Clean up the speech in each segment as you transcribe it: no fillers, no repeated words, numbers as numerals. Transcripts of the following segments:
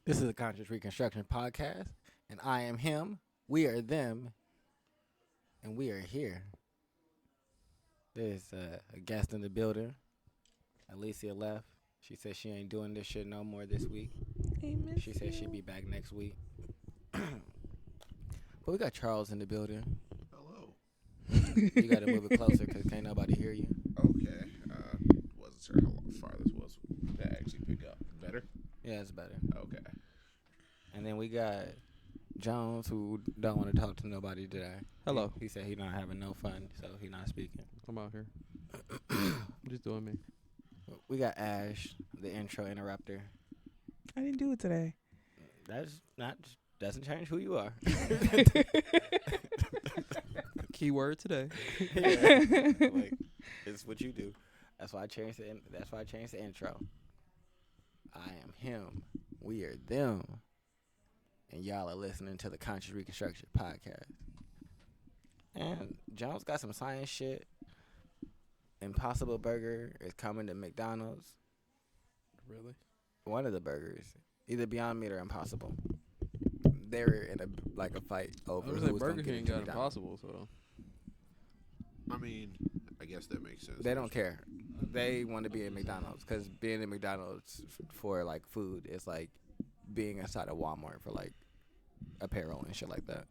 This is a Conscious Reconstruction podcast, and I am him, we are them, and we are here. There's a guest in the building. Alicia left. She said she ain't doing this shit no more this week. She said she'd be back next week. But we got Charles in the building. Hello. You got to move it closer because can't nobody hear you. Okay. Wasn't sure how far this was to actually pick up. Better? Yeah, it's better. Okay. And then we got Jones, who don't want to talk to nobody today. Hello. He said he not having no fun, so he not speaking. I'm out here. I'm just doing me. We got Ash, the intro interrupter. I didn't do it today. Doesn't change who you are. Keyword today. Like, it's what you do. That's why I changed the intro. I am him. We are them. And y'all are listening to the Conscious Reconstruction podcast. And Jones got some science shit. Impossible Burger is coming to McDonald's. Really? One of the burgers, either Beyond Meat or Impossible. They're in a fight over who's going Burger to get King into got McDonald's. Impossible, so I mean, I guess that makes sense. They don't care. They want to be in McDonald's because being in McDonald's for like food is like being inside of Walmart for like apparel and shit like that.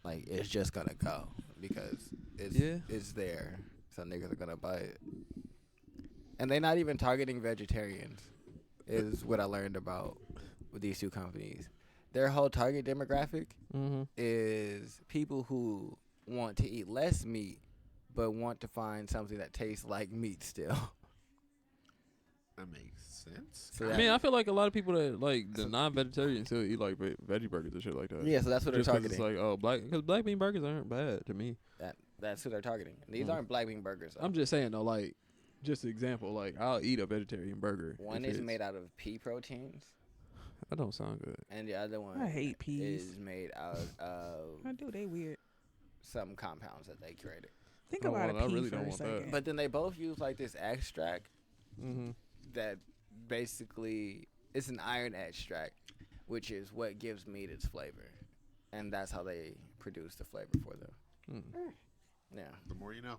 Like it's just gonna go because it's there, so niggas are gonna buy it. And they're not even targeting vegetarians, is what I learned about with these two companies. Their whole target demographic is people who want to eat less meat, but want to find something that tastes like meat still. That makes sense. So I mean, I feel like a lot of people that like the non-vegetarians still eat like veggie burgers and shit like that. yeah, so that's what Just they're 'cause targeting. it's like because black bean burgers aren't bad to me. That's who they're targeting. These aren't black bean burgers. Though. I'm just saying though, like just an example. Like I'll eat a vegetarian burger. One is made out of pea proteins, That don't sound good. and the other one I hate peas. is made out of I do. They weird. some compounds that they created. Think Oh, about well, I a pea really for don't a want that. second. But then they both use like this extract Mm-hmm. that basically it's an iron extract, which is what gives meat its flavor, and that's how they produce the flavor for them. Yeah. The more you know.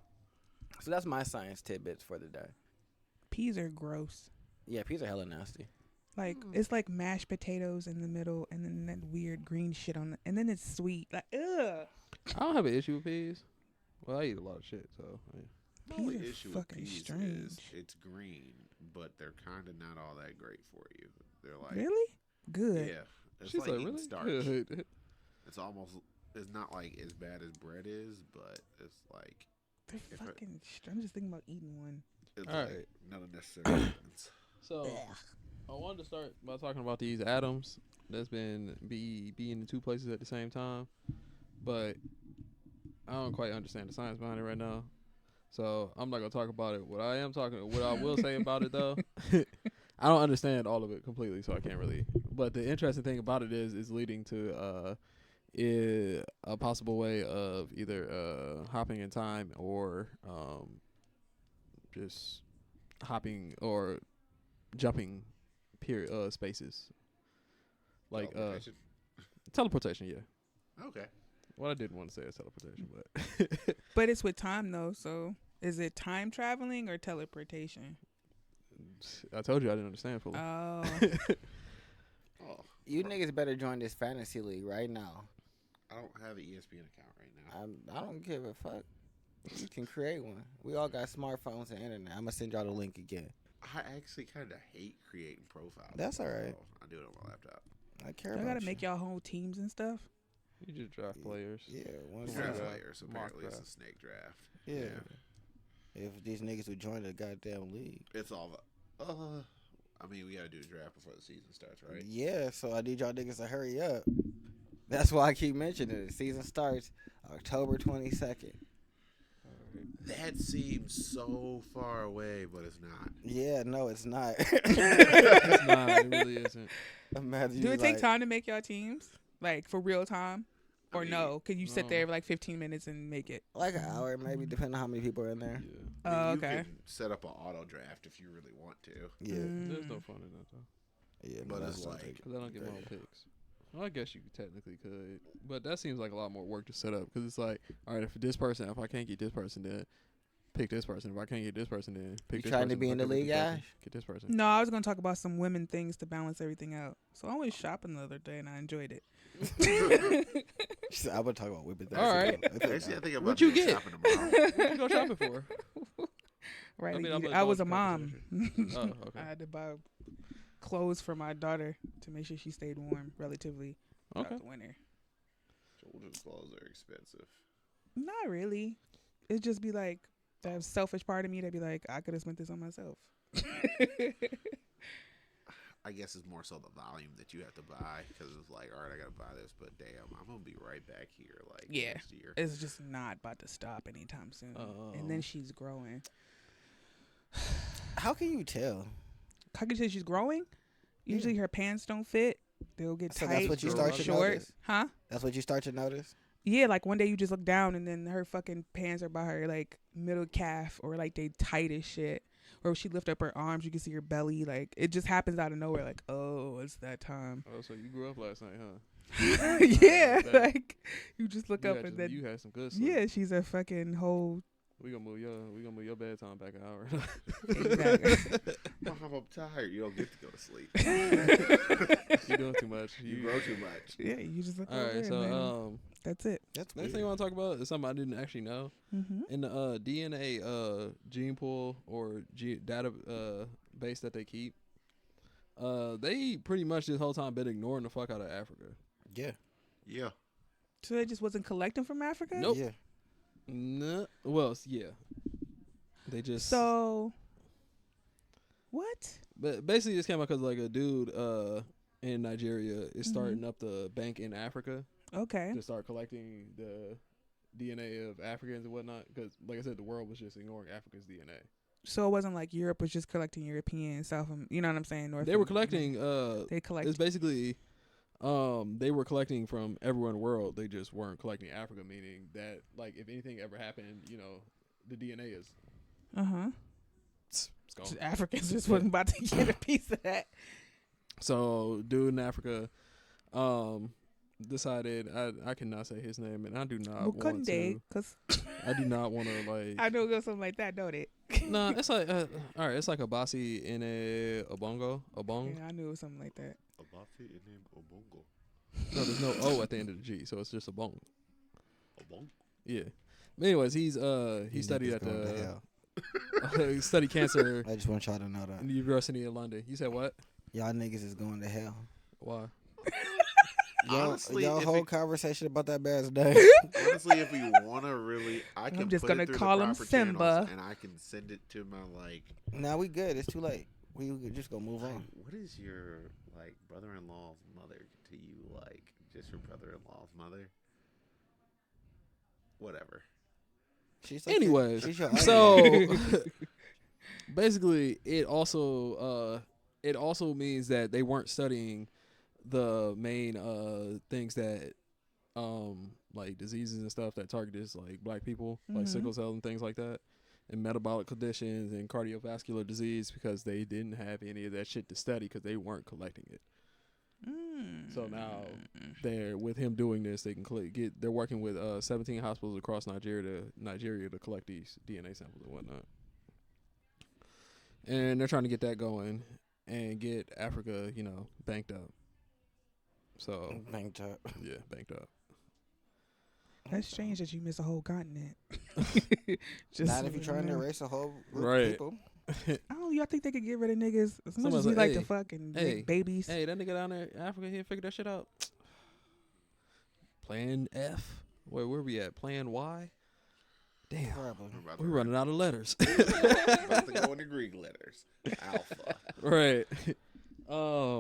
So that's my science tidbits for the day. Peas are gross. Yeah, peas are hella nasty. Like it's like mashed potatoes in the middle, and then that weird green shit on it, and then it's sweet. Like ugh. I don't have an issue with peas. Well, I eat a lot of shit, so yeah. The Peas only are issue with fucking peas strange. is it's green, but they're kind of not all that great for you. They're like Really good. Yeah, it's She's like like, eating really? starch. Good. It's almost. It's not like as bad as bread is, but it's like They're If it- fucking. I'm just thinking about eating one. it's All like right. not a necessary difference. So I wanted to start by talking about these atoms that's been be in the two places at the same time, but I don't quite understand the science behind it right now. So I'm not gonna talk about it. What I will say about it though, I don't understand all of it completely, so I can't really. But the interesting thing about it is leading to a possible way of either hopping in time or just hopping or jumping spaces. Like Teleportation? teleportation, yeah. Okay. What I didn't want to say is teleportation, but But it's with time though. So is it time traveling or teleportation? I told you I didn't understand fully. Oh, Oh, You niggas better join this fantasy league right now. I don't have an ESPN account right now. I don't give a fuck. You can create one. We all got smartphones and internet. I'm gonna send y'all the link again. I actually kind of hate creating profiles. That's all right. So I do it on my laptop. I care I about gotta you. make y'all whole teams and stuff. You just draft players. Yeah, once Yeah. Draft you- players. Mock Apparently, it's a draft. snake draft. Yeah. If these niggas would join the goddamn league. It's all. I mean, we gotta do the draft before the season starts, right? Yeah, so I need y'all niggas to hurry up. That's why I keep mentioning it. Season starts October 22nd. That seems so far away, but it's not. Yeah, no, it's not. It's not. It really isn't. Imagine Do you it take like- time to make y'all teams? Like for real time? I Or mean, no? Could you sit no. there for like 15 minutes and make it? Like an hour, maybe, depending on how many people are in there. Yeah. Oh, you okay. can set up an auto draft if you really want to. Yeah. Mm. There's no fun in that though. Yeah, But that's it's what I like, think. Because I don't get my own yeah. picks. Well, I guess you technically could, but that seems like a lot more work to set up. Because it's like, all right, if I can't get this person, then pick this person. If I can't get this person, then pick You this trying person. to be If I in the can't get league, this person, Ash? get this person. No, I was gonna talk about some women things to balance everything out. So I went shopping the other day and I enjoyed it. I would talk about whipping things. All right. Actually, I think I'm What about to you go get? shopping tomorrow. What you go shopping for? Right, I mean, I'm I, gonna go was a into mom. Oh, okay. I had to buy clothes for my daughter to make sure she stayed warm relatively throughout Okay. the winter. Children's clothes are expensive. Not really. It'd just be like that selfish part of me that'd be like, I could have spent this on myself. I guess it's more so the volume that you have to buy because it's like, all right, I gotta buy this, but damn, I'm gonna be right back here like Yeah. next year. It's just not about to stop anytime soon. And then she's growing. How can you tell? How can you say she's growing? Usually her pants don't fit. They'll get So tight. that's what you Grow start up. to short. notice. Huh? That's what you start to notice. Yeah, like one day you just look down and then her fucking pants are by her like middle calf or like they tight as shit. Or if she lift up her arms, you can see her belly. Like it just happens out of nowhere. Like, oh, it's that time. Oh, so you grew up last night, huh? Yeah, bet. like you just look You up had and some- then you had some good sleep. yeah, she's a fucking whole. We gonna move your bedtime back an hour. Exactly. Mom, I'm tired. You don't get to go to sleep. You doing too much. You grow too much. Yeah, you just look All over right, and then so that's it. That's next thing I want to talk about is something I didn't actually know. Mm-hmm. In the DNA gene pool or data base that they keep, they pretty much this whole time been ignoring the fuck out of Africa. Yeah. Yeah. So they just wasn't collecting from Africa. Nope. Yeah. No, well, yeah, they just So what? But basically, this came out because like a dude in Nigeria is Mhm. starting up the bank in Africa Okay. to start collecting the DNA of Africans and whatnot. Because, like I said, the world was just ignoring Africa's DNA. So it wasn't like Europe was just collecting European South. You know what I'm saying? North. They were collecting. They It's collected. basically, they were collecting from everywhere in the world. They just weren't collecting Africa, meaning that like if anything ever happened, you know, the DNA is It's gone. Africans just wasn't about to get a piece of that. So, dude in Africa, decided I cannot say his name, and I do not want Mukunde, to. because I do not want to like. I know it goes something like that, don't it? No, it's like all right. It's like a bossy in a obongo. Yeah, I knew it was something like that. Abafi in Obongo. No, there's no O at the end of the G, so it's just a bong. Obongo? Yeah. But anyways, he studied at the studied cancer I just want y'all to know that in the University of London. You said what? y'all niggas is going to hell. Why? Honestly, y'all if whole it- conversation about that man's name. Honestly, if we want to really, I can just put gonna it through call the him proper channels, Simba. and I can send it to my like. Nah, we good. It's too late. We just gonna move on. What is your like brother-in-law's mother to you? Like just your brother-in-law's mother? Whatever. She's Anyways, she's your so aunt. basically, it also means that they weren't studying the main things that like diseases and stuff that target like black people, like Mhm. sickle cell and things like that, and metabolic conditions and cardiovascular disease, because they didn't have any of that shit to study because they weren't collecting it. So now they're with him doing this, they can they're working with 17 hospitals across Nigeria to collect these DNA samples and whatnot. And they're trying to get that going and get Africa, you know, banked up. So Banked up. yeah, banked up. That's strange that you miss a whole continent. Just Not if you're trying to erase a whole group Right. of people. Oh, y'all think they could get rid of niggas as much Somebody's as we like, like to hey, fuck and hey, make babies? Hey, that nigga down there in Africa, he figured that shit out. Plan F. Where we at? Plan Y. Damn, Probably. We're about we're to, running out of letters. about to go into Greek letters. Alpha. Right.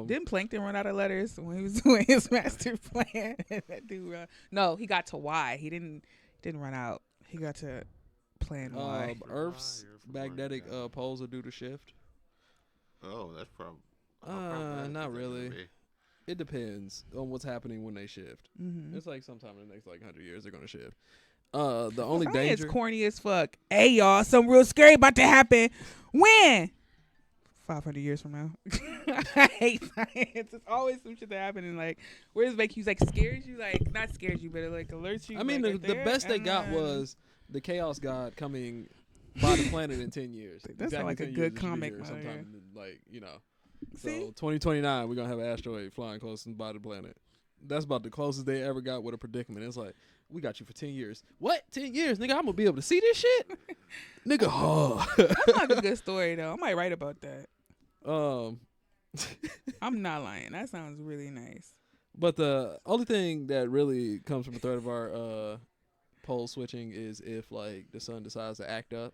Didn't Plankton run out of letters when he was doing his master plan? That dude, no, he got to Y. He didn't run out. He got to plan Y. Earth's You're from magnetic London. poles are due to shift. Oh, that's probably. Not really. It depends on what's happening when they shift. Mm-hmm. It's like sometime in the next like 100 years they're gonna shift. The only It's danger. corny as fuck. Hey y'all, something real scary about to happen. When? 500 years from now. I hate science. It's always some shit that happened and like, where does make you like scares you, like not scares you, but it like alerts you. I mean, like, the best they got was the Chaos God coming by the planet in 10 years. That's Exactly like a 10 good years. It should be comic, here man. sometime in, like, you know. See? So 2029, we're gonna have an asteroid flying close by the planet. That's about the closest they ever got with a predicament. It's like, we got you for 10 years. What? 10 years, nigga? I'm gonna be able to see this shit, nigga. Oh. That's like a good story though. I might write about that. Um, I'm not lying. That sounds really nice. but the only thing that really comes from a threat of our pole switching is if like the sun decides to act up.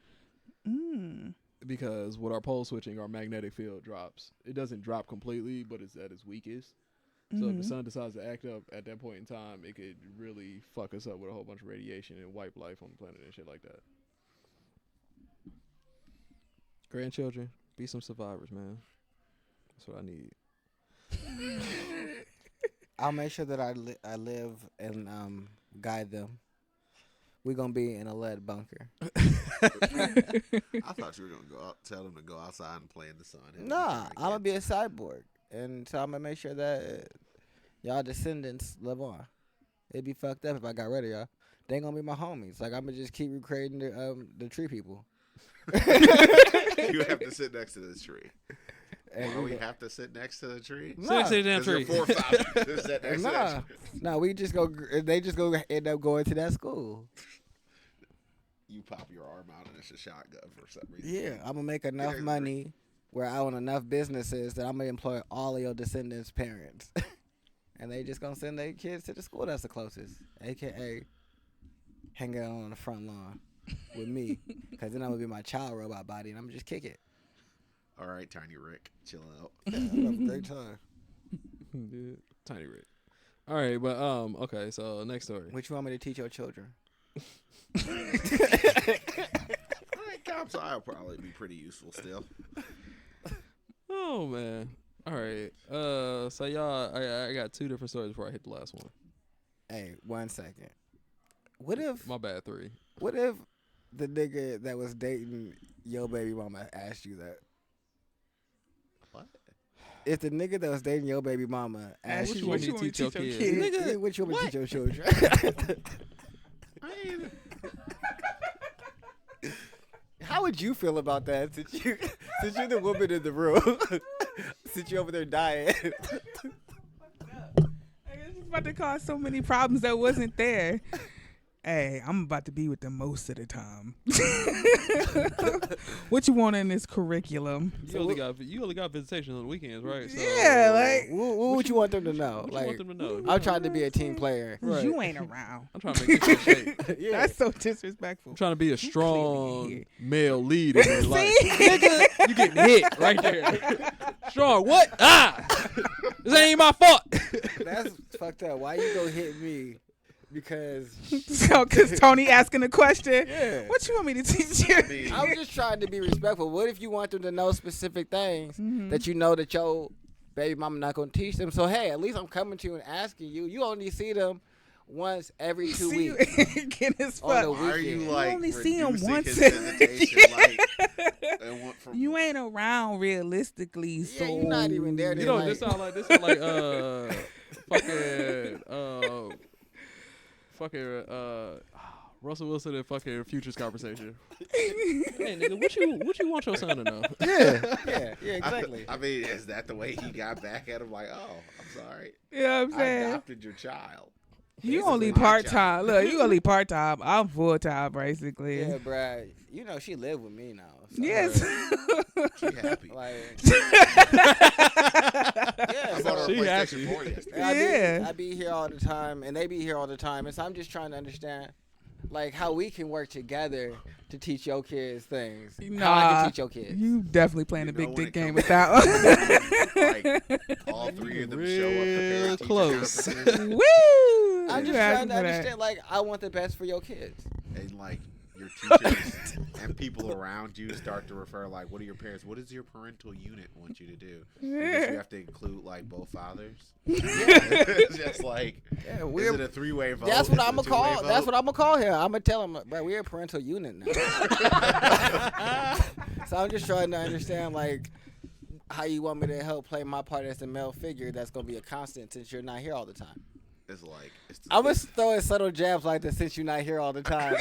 Because with our pole switching, our magnetic field drops. It doesn't drop completely, but it's at its weakest. So if the sun decides to act up at that point in time, it could really fuck us up with a whole bunch of radiation and wipe life on the planet and shit like that. Grandchildren, be some survivors, man. That's what I need. I'll make sure that I live and guide them. We're gonna be in a lead bunker. I thought you were gonna go out, tell them to go outside and play in the sun. Nah, I'm gonna be a cyborg, and so I'm gonna make sure that y'all descendants live on. It'd be fucked up if I got rid of y'all. They ain't gonna be my homies. Like I'm gonna just keep recreating the tree people. You have to sit next to the tree. And Why we have to sit next to the tree? Sit next to the damn tree. 4 or 5 sit next to that tree. Nah, we just go. They just go end up going to that school. You pop your arm out and it's a shotgun for some reason. Yeah, I'm gonna make enough money where I own enough businesses that I'm gonna employ all of your descendants' parents, and they just gonna send their kids to the school that's the closest, aka hang out on the front lawn with me, because then I'm gonna be my child robot body and I'm gonna just kick it. All right, Tiny Rick, chill out. Yeah, I'm having a great time. Yeah, Tiny Rick. All right, but okay. So next story. What you want me to teach your children? I think comp sci will probably be pretty useful still. Oh man. All right. So y'all, I got 2 different stories before I hit the last one. Hey, 1 second. What if My bad. 3. What if the nigga that was dating your baby mama asked you that? What? If the nigga that was dating your baby mama asked you, what you want me to teach your kids? nigga, what you want me to teach your children? How would you feel about that since you're the woman in the room? Since you're over there dying. I guess it's about to cause so many problems that wasn't there. Hey, I'm about to be with them most of the time. What you want in this curriculum? You only got visitation on the weekends, right? So, Yeah, like what would you want them to know? What Like, you want them to know? I'm trying to be a team player. Right. you ain't around. I'm trying to make this shit shape. Yeah. That's so disrespectful. I'm trying to be a clearly strong here. male lead in their life. See? Nigga, you getting hit right there. Strong. What? This ain't my fault. That's fucked up. Why you go hit me? Because So, cause Tony asking a question. Yeah. What you want me to teach you? I'm just trying to be respectful. What if you want them to know specific things that you know that your baby mama not gonna teach them? So hey, at least I'm coming to you and asking you. You only see them once every 2 See weeks. you again as On fuck. the Why are you weekend. like only see him reducing once his a- visitation, like, and what from, You ain't around realistically, so Yeah, you're not even there. You know, like, this sound like fucking Russell Wilson and fucking Future's conversation. Hey nigga, what you want your son to know? yeah, exactly. I mean, is that the way he got back at him? Like, oh, I'm sorry, you know what I'm I saying? adopted your child. You Basically only my part job. time. Look, you only part time. I'm full time, basically. Yeah, bruh. You know she live with me now. So Yes. She happy. Like, I yeah, bought her a She PlayStation happy. 4 yesterday. Yeah. I be here all the time, and they be here all the time, and so I'm just trying to understand, like, how we can work together to teach your kids things. How I Nah, can teach your kids. You definitely playing You a big know, dick when it game comes with that one. Like, all 3 of them show up to Real parent close. teacher conferences, Woo! I'm You just asking trying to for that. understand, like, I want the best for your kids. and like your teachers and people around you start to refer like, what are your parents? What does your parental unit want you to do? Because you have to include like both fathers. It's just like, Yeah, is we're. it a 3-way vote? That's what Is it I'm a gonna call. 2-way That's vote? what I'm gonna call him. I'm gonna tell him, bro, we're a parental unit now. So I'm just trying to understand, like, how you want me to help play my part as a male figure that's gonna be a constant since you're not here all the time. It's like I was throwing subtle jabs like that since you're not here all the time,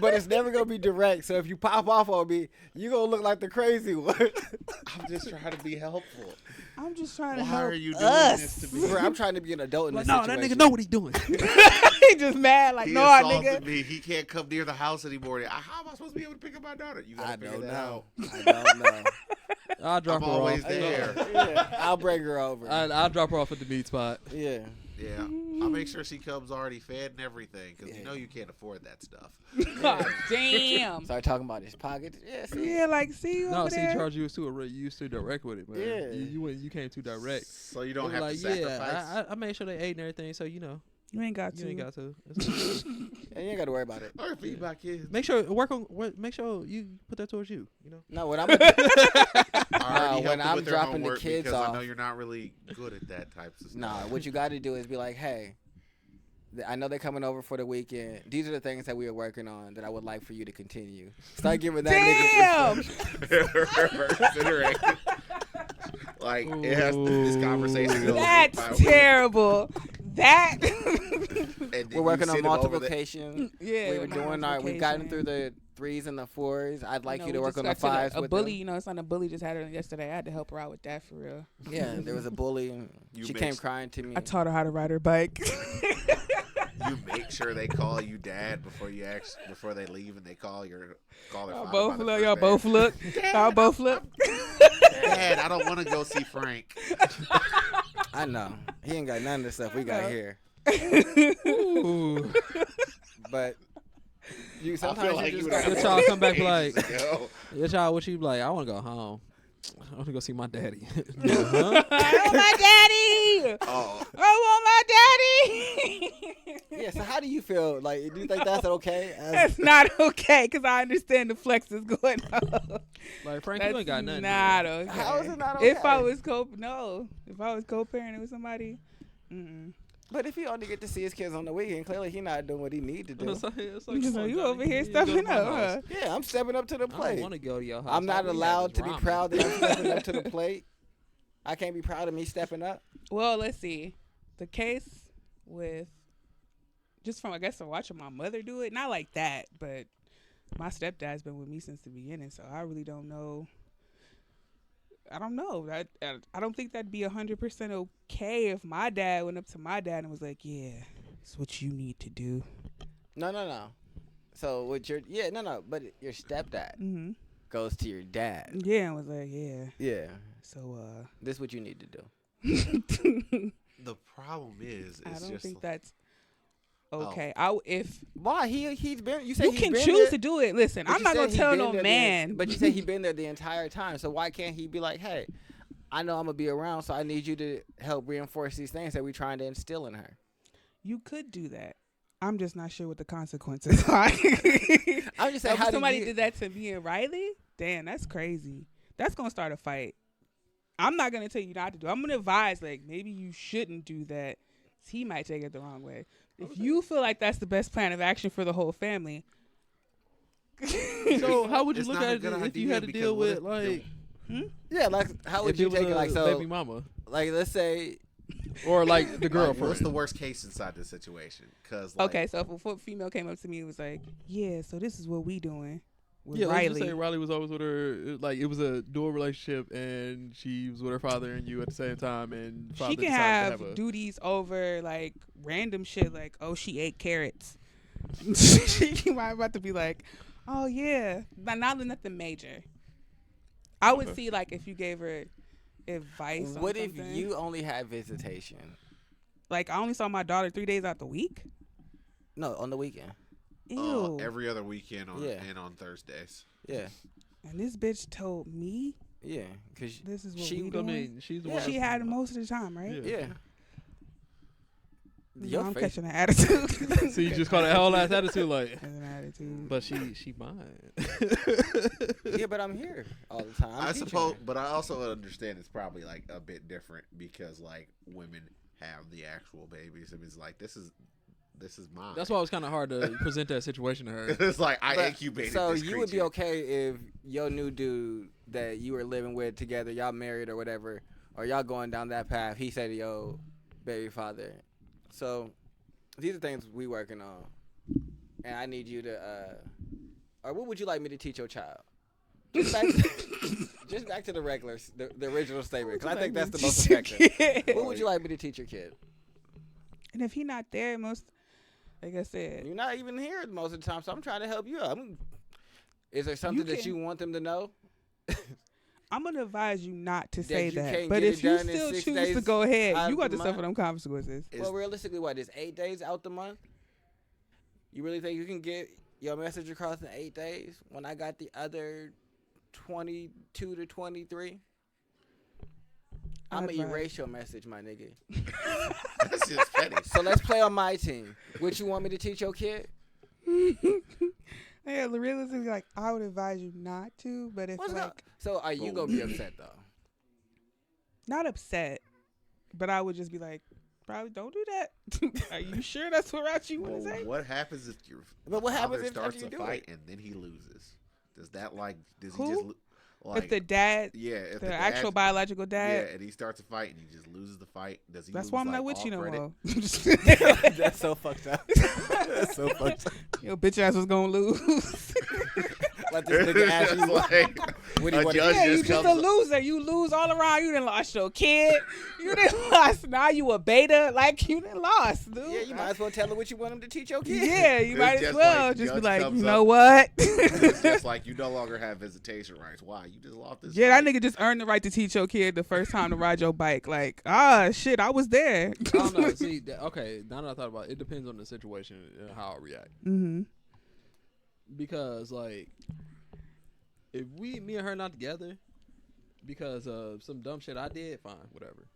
but it's never gonna be direct. So if you pop off on me, you gonna look like the crazy one. I'm just trying to be helpful. I'm just trying to Why help are you doing us. this to me? Bro, I'm trying to be an adult in Like, this no, situation. that nigga know what he doing. He just mad like, He no, assaulted nigga. me. He can't come near the house anymore. How am I supposed to be able to pick up my daughter? You gotta I figure don't that know. out. I don't know. I'll drop I'm her always off. there. Yeah, I'll bring her over. I'll drop her off at the meat spot. Yeah. Yeah, I'll make sure she comes already fed and everything because you know you can't afford that stuff. God damn. Start talking about his pockets. Yeah, see. Yeah, like, see you No, over see, there. Charles, you was too direct with it, man. Yeah. You came too direct. So you don't They have were to sacrifice. Yeah, I made sure they ate and everything, so you know You ain't got you to. ain't got to. It's all good. Yeah, you ain't got to worry about it. Or feed my kids. Make sure Make sure you put that towards you. You know. No, what I'm I already when helped them I'm with their dropping the homework kids because I know off- you're not really good at that types of stuff. Nah, what you got to do is be like, hey, I know they're coming over for the weekend. These are the things that we are working on that I would like for you to continue. Start giving that Damn. Like it has this conversation goes That's week by week, terrible. That. and then We're you working on sit them over multiplication. Yeah. We were doing our. We've gotten through the 3s and the 4s. I'd like you to work on the 5s. A with bully, them. you know, it's not a bully just had her yesterday. I had to help her out with that for real. Yeah, there was a bully. And You she mixed- came crying to me. I taught her how to ride her bike. You make sure they call you dad before they leave, and they call their Y'all father both by the look. first Y'all name. both look. Y'all both look. Dad, I don't want to go see Frank. I know he ain't got none of the stuff we got know. here. Ooh. But you I sometimes feel like you you just would got have Your child come back ages like- ago. Your child, what you be like? I want to go home. I want to go see my daddy. Huh? I want my daddy. Oh, I want my daddy. Yeah, so how do you feel? Like, do you think that's okay? That's not okay because I understand the flex is going on. Like Frank, That's you ain't got nothing. not okay. How is it not okay? If I was co-parenting with somebody, But if he only get to see his kids on the weekend, clearly he not doing what he need to do. It's like, you come on, you Johnny, over here you go to stepping my up, house. huh? Yeah, I'm stepping up to the I don't plate. want to go to your house. I'm not All we have allowed is to be ramen. proud that I'm stepping up to the plate. I can't be proud of me stepping up. Well, let's see. The case with just from watching my mother do it, not like that, but my stepdad's been with me since the beginning, so I really don't know. I don't know. I don't think that'd be 100% okay if my dad went up to my dad and was like, "Yeah, it's what you need to do." No. So with your but your stepdad goes to your dad. Yeah, and was like, "Yeah." Yeah, So this is what you need to do. the problem is, I it's don't just think that's Oh. okay. If Why he's been? You say you he's can been choose there, to do it, listen, but I'm you not said gonna he tell been no there man. but you said he been there the entire time. So why can't he be like, hey, I know I'm gonna be around, so I need you to help reinforce these things that we're trying to instill in her. You could do that. I'm just not sure what the consequences are. I'm just saying, If how somebody did did that to me and Riley, damn, that's crazy. That's gonna start a fight. I'm not gonna tell you not to do. I'm gonna advise like maybe you shouldn't do that. He might take it the wrong way. If you feel like that's the best plan of action for the whole family, So how would you It's look not a at it good if you idea had to because deal what with if like? Yeah, like how would if you it was take it? a Like so, baby mama like let's say, or like the like, girlfriend? what's the worst case inside this situation? Because okay. So if a female came up to me and was like, "Yeah, so this is what we doing with Yeah, let's Riley." just say Riley was always with her. Like it was a dual relationship, and she was with her father and you at the same time. And father She can decided have to have a, duties over like random shit, like oh she ate carrots. She might about to be like, oh yeah, but not nothing major. I would see like if you gave her advice. what on if something. you only had visitation? like I only saw my daughter 3 days out the week? No, on the weekend. Ew. every other weekend Yeah. and on Thursdays. Yeah, And this bitch told me yeah, because this is what She- we I doing. mean, she's the Yeah. one. She had it most of the time, right? Yeah. yeah. No, Your I'm face- catching an attitude. So you just call that whole ass attitude, like. As an attitude. But she mine. Yeah, but I'm here all the time. I'm I teaching suppose, her. but I also understand it's probably like a bit different because like women have the actual babies. I mean, it's like this is This is mine. That's why it was kind of hard to present that situation to her. It's like I But- incubated So this you would be creature. okay if your new dude that you were living with together, y'all married or whatever, or y'all going down that path, he said to your baby father, so these are things we working on, and I need you to, or what would you like me to teach your child? Just back to, just back to the regular, the original statement, because I think that's the most effective. What would you like me to teach your kid? And if he not there, like I said, You're not even here most of the time, so I'm trying to help you out. Is there something that you want them to know? I'm gonna advise you not to say you that. can't But get if it you done in still 6 choose to days go ahead, out you of got the to suffer month? them consequences. Well, realistically, what is 8 days out the month? You really think you can get your message across in 8 days? When I got the other 22 to 23, I'm gonna erase your message, my nigga. That's just petty. So let's play on my team. What you want me to teach your kid? Yeah, realistically, like I would advise you not to. But if So are you gonna be upset though? not upset, but I would just be like, probably don't do that. Are you sure that's what route you want to say? What happens if your But what happens father if starts after a you do fight it? and then he loses? Does that does Who? he just If the dad, yeah, if the dad- actual biological dad, yeah, and he starts a fight and he just loses the fight, does he? that's lose, why I'm not like, with all you no credit? more. That's so fucked up. That's so fucked up. Your bitch ass was gonna lose. Let this nigga ask Just you like, what do you a want judge Yeah, you just just a comes up- loser. You lose all around. You done lost your kid. You done lost. Now you a beta. Like you done lost, dude. Yeah, you might as well tell her what you want him to teach your kid. Yeah, you It's might as just well like just be judge like, comes you know up- what? It's just like you no longer have visitation rights. Why? You just lost this. Yeah, that fight. nigga just earned the right to teach your kid the first time to ride your bike. Like, shit, I was there. I don't know. See, okay, now that I thought about it, it depends on the situation and how I react. Mm-hmm. Because, like, if me and her not together because of some dumb shit I did, fine, whatever.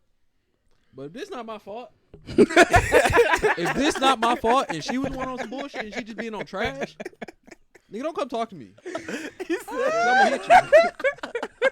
But if this not my fault, if this not my fault and she was the one on some bullshit and she just being on trash, nigga, don't come talk to me. I'm gonna hit you.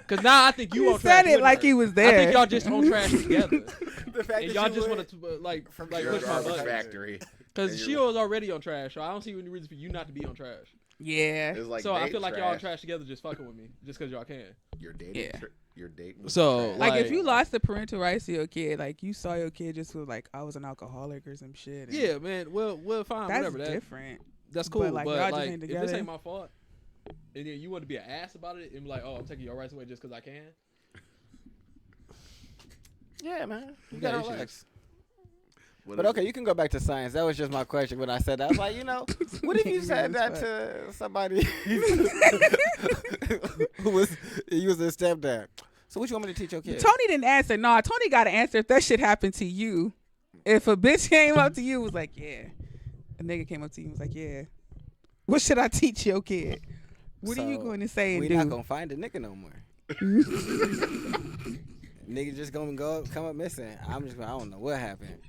Cause now I think you He on trash. said it with like her. he was I there. think y'all just on trash together. The fact And that y'all you just would- want to like You're push a my garbage buttons. factory. Cause And she you're- was already on trash, so I don't see any reason for you not to be on trash. Yeah. It's like So I dating feel like y'all on trash together just fucking with me, just cause y'all can. You're dating. Yeah. You're dating. with So, trash. Like, if like- you lost the parental rights to your kid, like you saw your kid just was like, I was an alcoholic or some shit. and Yeah, man. Well, fine, that's whatever. different. That's cool. But, like, But y'all just like, ain't if this together. ain't my fault, and then you want to be an ass about it and be like, "Oh, I'm taking your rights away just because I can." Yeah, man. You You got gotta issues. relax. What But is okay, it? you can go back to science. That was just my question when I said that. I was like, what if you said that to somebody who was you was a stepdad? So what you want me to teach your kid? Tony didn't answer. No, Tony got to answer if that shit happened to you. If a bitch came up to you and was like, yeah. A nigga came up to you and was like, yeah. What should I teach your kid? What are you So, going to say and we do? not gonna find a nigga no more. Nigga just gonna come up missing. I don't know what happened.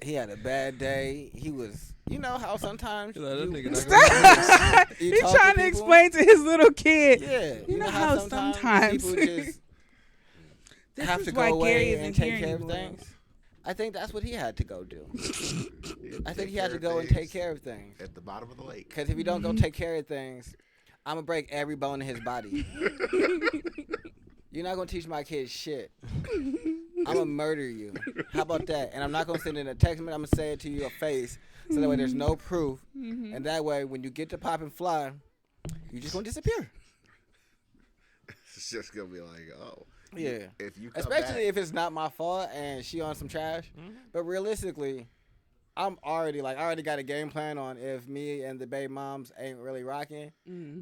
He had a bad day. He was, you know how sometimes You know, that you- nigga not you He talk to trying to people? explain to his little kid. Yeah, You know how sometimes people just This have is to why go Gary away isn't and take here care of anymore. things. I think that's what he had to go do. I think Take he had care to of go and things take care of things. at the bottom of the lake. Because if you don't go take care of things, I'm gonna break every bone in his body. You're not gonna teach my kids shit. I'm gonna murder you. How about that? And I'm not gonna send in a text message. I'm gonna say it to your face, so that way there's no proof, and that way when you get to pop and fly, you just gonna disappear. It's just gonna be like, oh, Yeah. If you come Especially back, if it's not my fault and she on some trash. But realistically, I already got a game plan on if me and the baby moms ain't really rocking,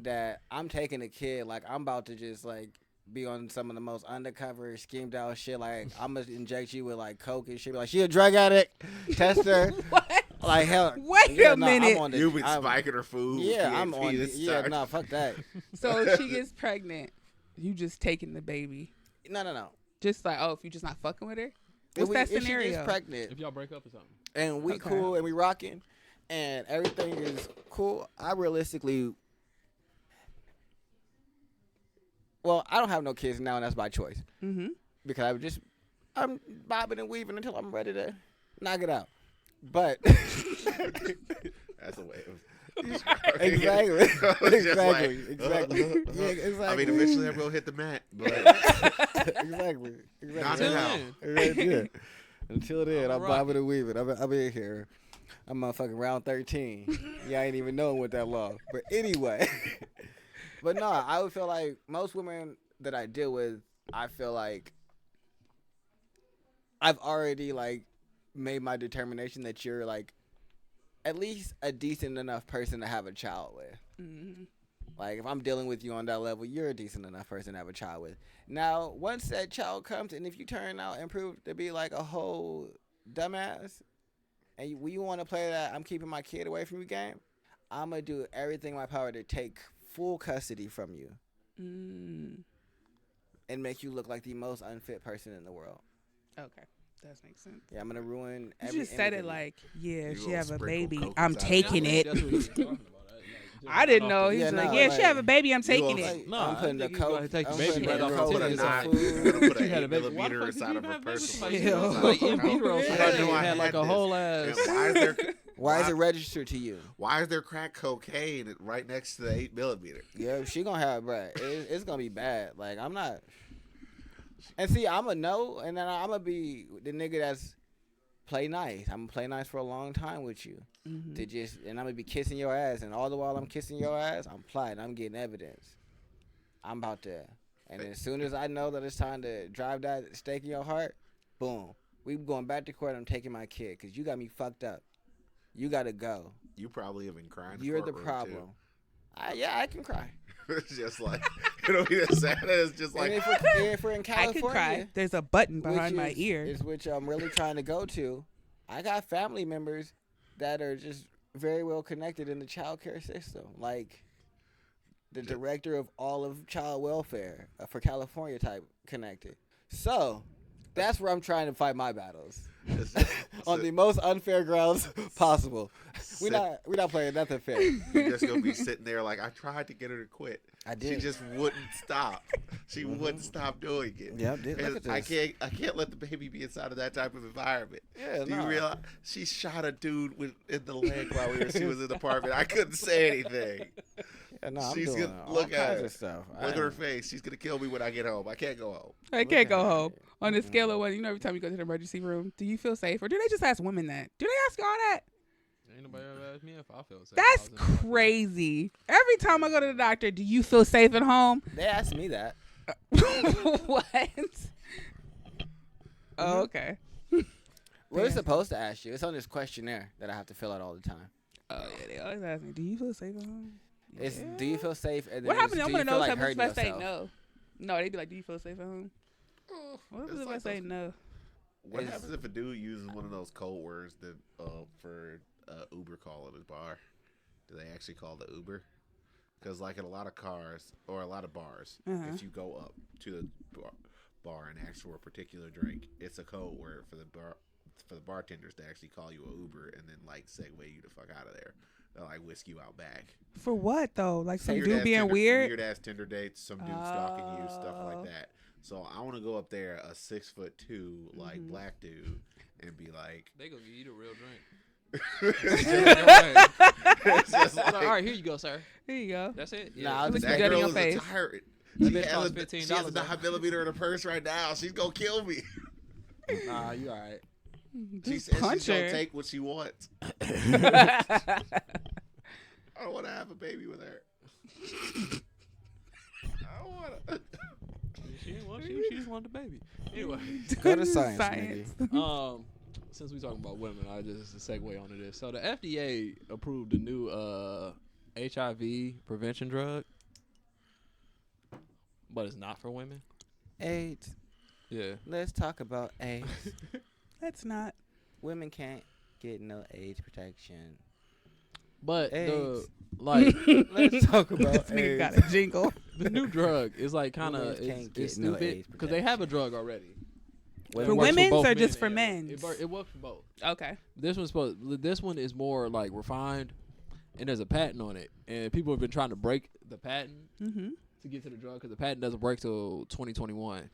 that I'm taking a kid. Like, I'm about to just, like, be on some of the most undercover, schemed out shit. Like, I'm going to inject you with, like, coke and shit. Be like, she a drug addict. Test her. What? Like, hell. Wait yeah, a no, I'm minute. on the- you've been I'm- spiking her food. Yeah, can't I'm on. feed it, Yeah, start- no, fuck that. So if she gets pregnant, you just taking the baby. No. Just like, if you just not fucking with her? If What's that if she scenario? gets pregnant, If y'all break up or something. and we Okay. cool and we rocking and everything is cool, I realistically, I don't have no kids now, and that's by choice Mm-hmm. because I'm bobbing and weaving until I'm ready to knock it out. But That's a way of. exactly, It's just like, exactly. Yeah, exactly. I mean, eventually I will hit the mat, but exactly. not Until now. then. Right, yeah. Until then, I'm Alright. bobbing and weaving. I'm in here. I'm motherfucking round 13. Yeah, I ain't even knowing what that long. But anyway. But no, I would feel like most women that I deal with, I feel like I've already like made my determination that you're like at least a decent enough person to have a child with. Mm-hmm. Like if I'm dealing with you on that level, you're a decent enough person to have a child with. Now, once that child comes, and if you turn out and prove to be like a whole dumbass, and you want to play that I'm keeping my kid away from you game, I'm gonna do everything in my power to take full custody from you and make you look like the most unfit person in the world. Okay, that makes sense. Yeah, I'm gonna ruin. You every just said image it of you. like, yeah, You she gonna have a sprinkle baby, cocoa I'm inside of taking it. it. That's what he was talking about. I didn't know. He Yeah, was like, no, yeah, like- she have a baby, I'm taking You it. like, No, I'm I putting the think you go ahead coke. and take I'm the baby putting right the off the coke tip. in It's the like- food. We're gonna put You an had a 8 baby. Why the millimeter fuck inside you of a have a baby with person. somebody? Ew. Like in vitro, Yeah. somebody I know I had like had a this. whole ass. And why is there? Why is it registered to you? Why is there crack cocaine right next to the 8 millimeter? Yeah, she gonna have, bruh. It's gonna be bad. Like I'm not. And see, I'm a no, and then I'm gonna be the nigga that's play nice. I'm gonna play nice for a long time with you. Mhm. And I'm gonna be kissing your ass, and all the while I'm kissing your ass, I'm plotting. I'm getting evidence. I'm about to. And as soon as I know that it's time to drive that stake in your heart, boom, we going back to court. I'm taking my kid because you got me fucked up. You gotta go. You probably have been crying. in You're the courtroom, problem. Yeah, I can cry. Too. It's just like it'll be the saddest. It's just And like if we're in I California, could cry. There's a button behind my is, ear. is which I'm really trying to go to. I got family members that are just very well connected in the child care system, like the director of all of child welfare for California type connected. So that's where I'm trying to fight my battles it's just, on the most unfair grounds possible. We're not playing nothing fair. You're just gonna be sitting there like I tried to get her to quit. I She did. just wouldn't stop. She wouldn't stop doing it. Yeah, I did. Look And at this. I can't let the baby be inside of that type of environment. Yeah, Do you nah. realize she shot a dude in the leg while she was in the apartment? I couldn't say anything. Yeah, no, I'm She's doing gonna all look at kinds her. of stuff. Look at her face. She's gonna kill me when I get home. I can't go home. I Look can't at go her. home. On a scale of 1, you know, every time you go to the emergency room, do you feel safe? Or do they just ask women that? Do they ask y'all that? Ain't nobody ever asked me if I felt safe. That's crazy. Every time I go to the doctor, do you feel safe at home? They asked me that. What? Oh, okay. What it's supposed to ask you? It's on this questionnaire that I have to fill out all the time. Oh, yeah, they always ask me, do you feel safe at home? It's Yeah. do you feel safe? And then What it's, happened? I do want you to feel know like something hurting if I say yourself? no. No, they'd be like, do you feel safe at home? What It's if I like say those- no? What It's- happens if a dude uses one of those code words that for Uber call at his bar? Do they actually call the Uber? Because like in a lot of cars or a lot of bars, Uh-huh. if you go up to the bar and ask for a particular drink, it's a code word for the bartenders to actually call you a Uber and then like segue you the fuck out of there. They'll like whisk you out back. For what, though? Like some Weird dude ass being Tinder- weird? Weird ass Tinder dates, some dude stalking you, stuff Oh. like that. So I want to go up there, a 6'2" like Mhm. black dude, and be like, They gonna give you the real drink. it's just Like, like, all right, here you go, sir. Here you go. That's it. Nah, I was Look just that dead in girl your is face. a tyrant. That She bitch has costs a $15 though. 9mm in her purse right now. She's gonna kill me. Nah, you all right. She Just says punch she's gonna her. take what she wants. I don't want to have a baby with her. I don't want to. She didn't want she just wanted the baby. Anyway, Go to science, since we talking about women, I just segue onto this. So the FDA approved a new HIV prevention drug, but it's not for women. AIDS. Yeah. Let's talk about AIDS. That's not. Women can't get no AIDS protection. But AIDS. let's talk about This nigga got a jingle. the new drug is like kind of Women can't get it's no stupid AIDS because they have a drug already. For It works women's both or men just for and- men's? It works for both. Okay. This one is more like refined, and there's a patent on it, and people have been trying to break the patent Mm-hmm. to get to the drug because the patent doesn't break till 2021.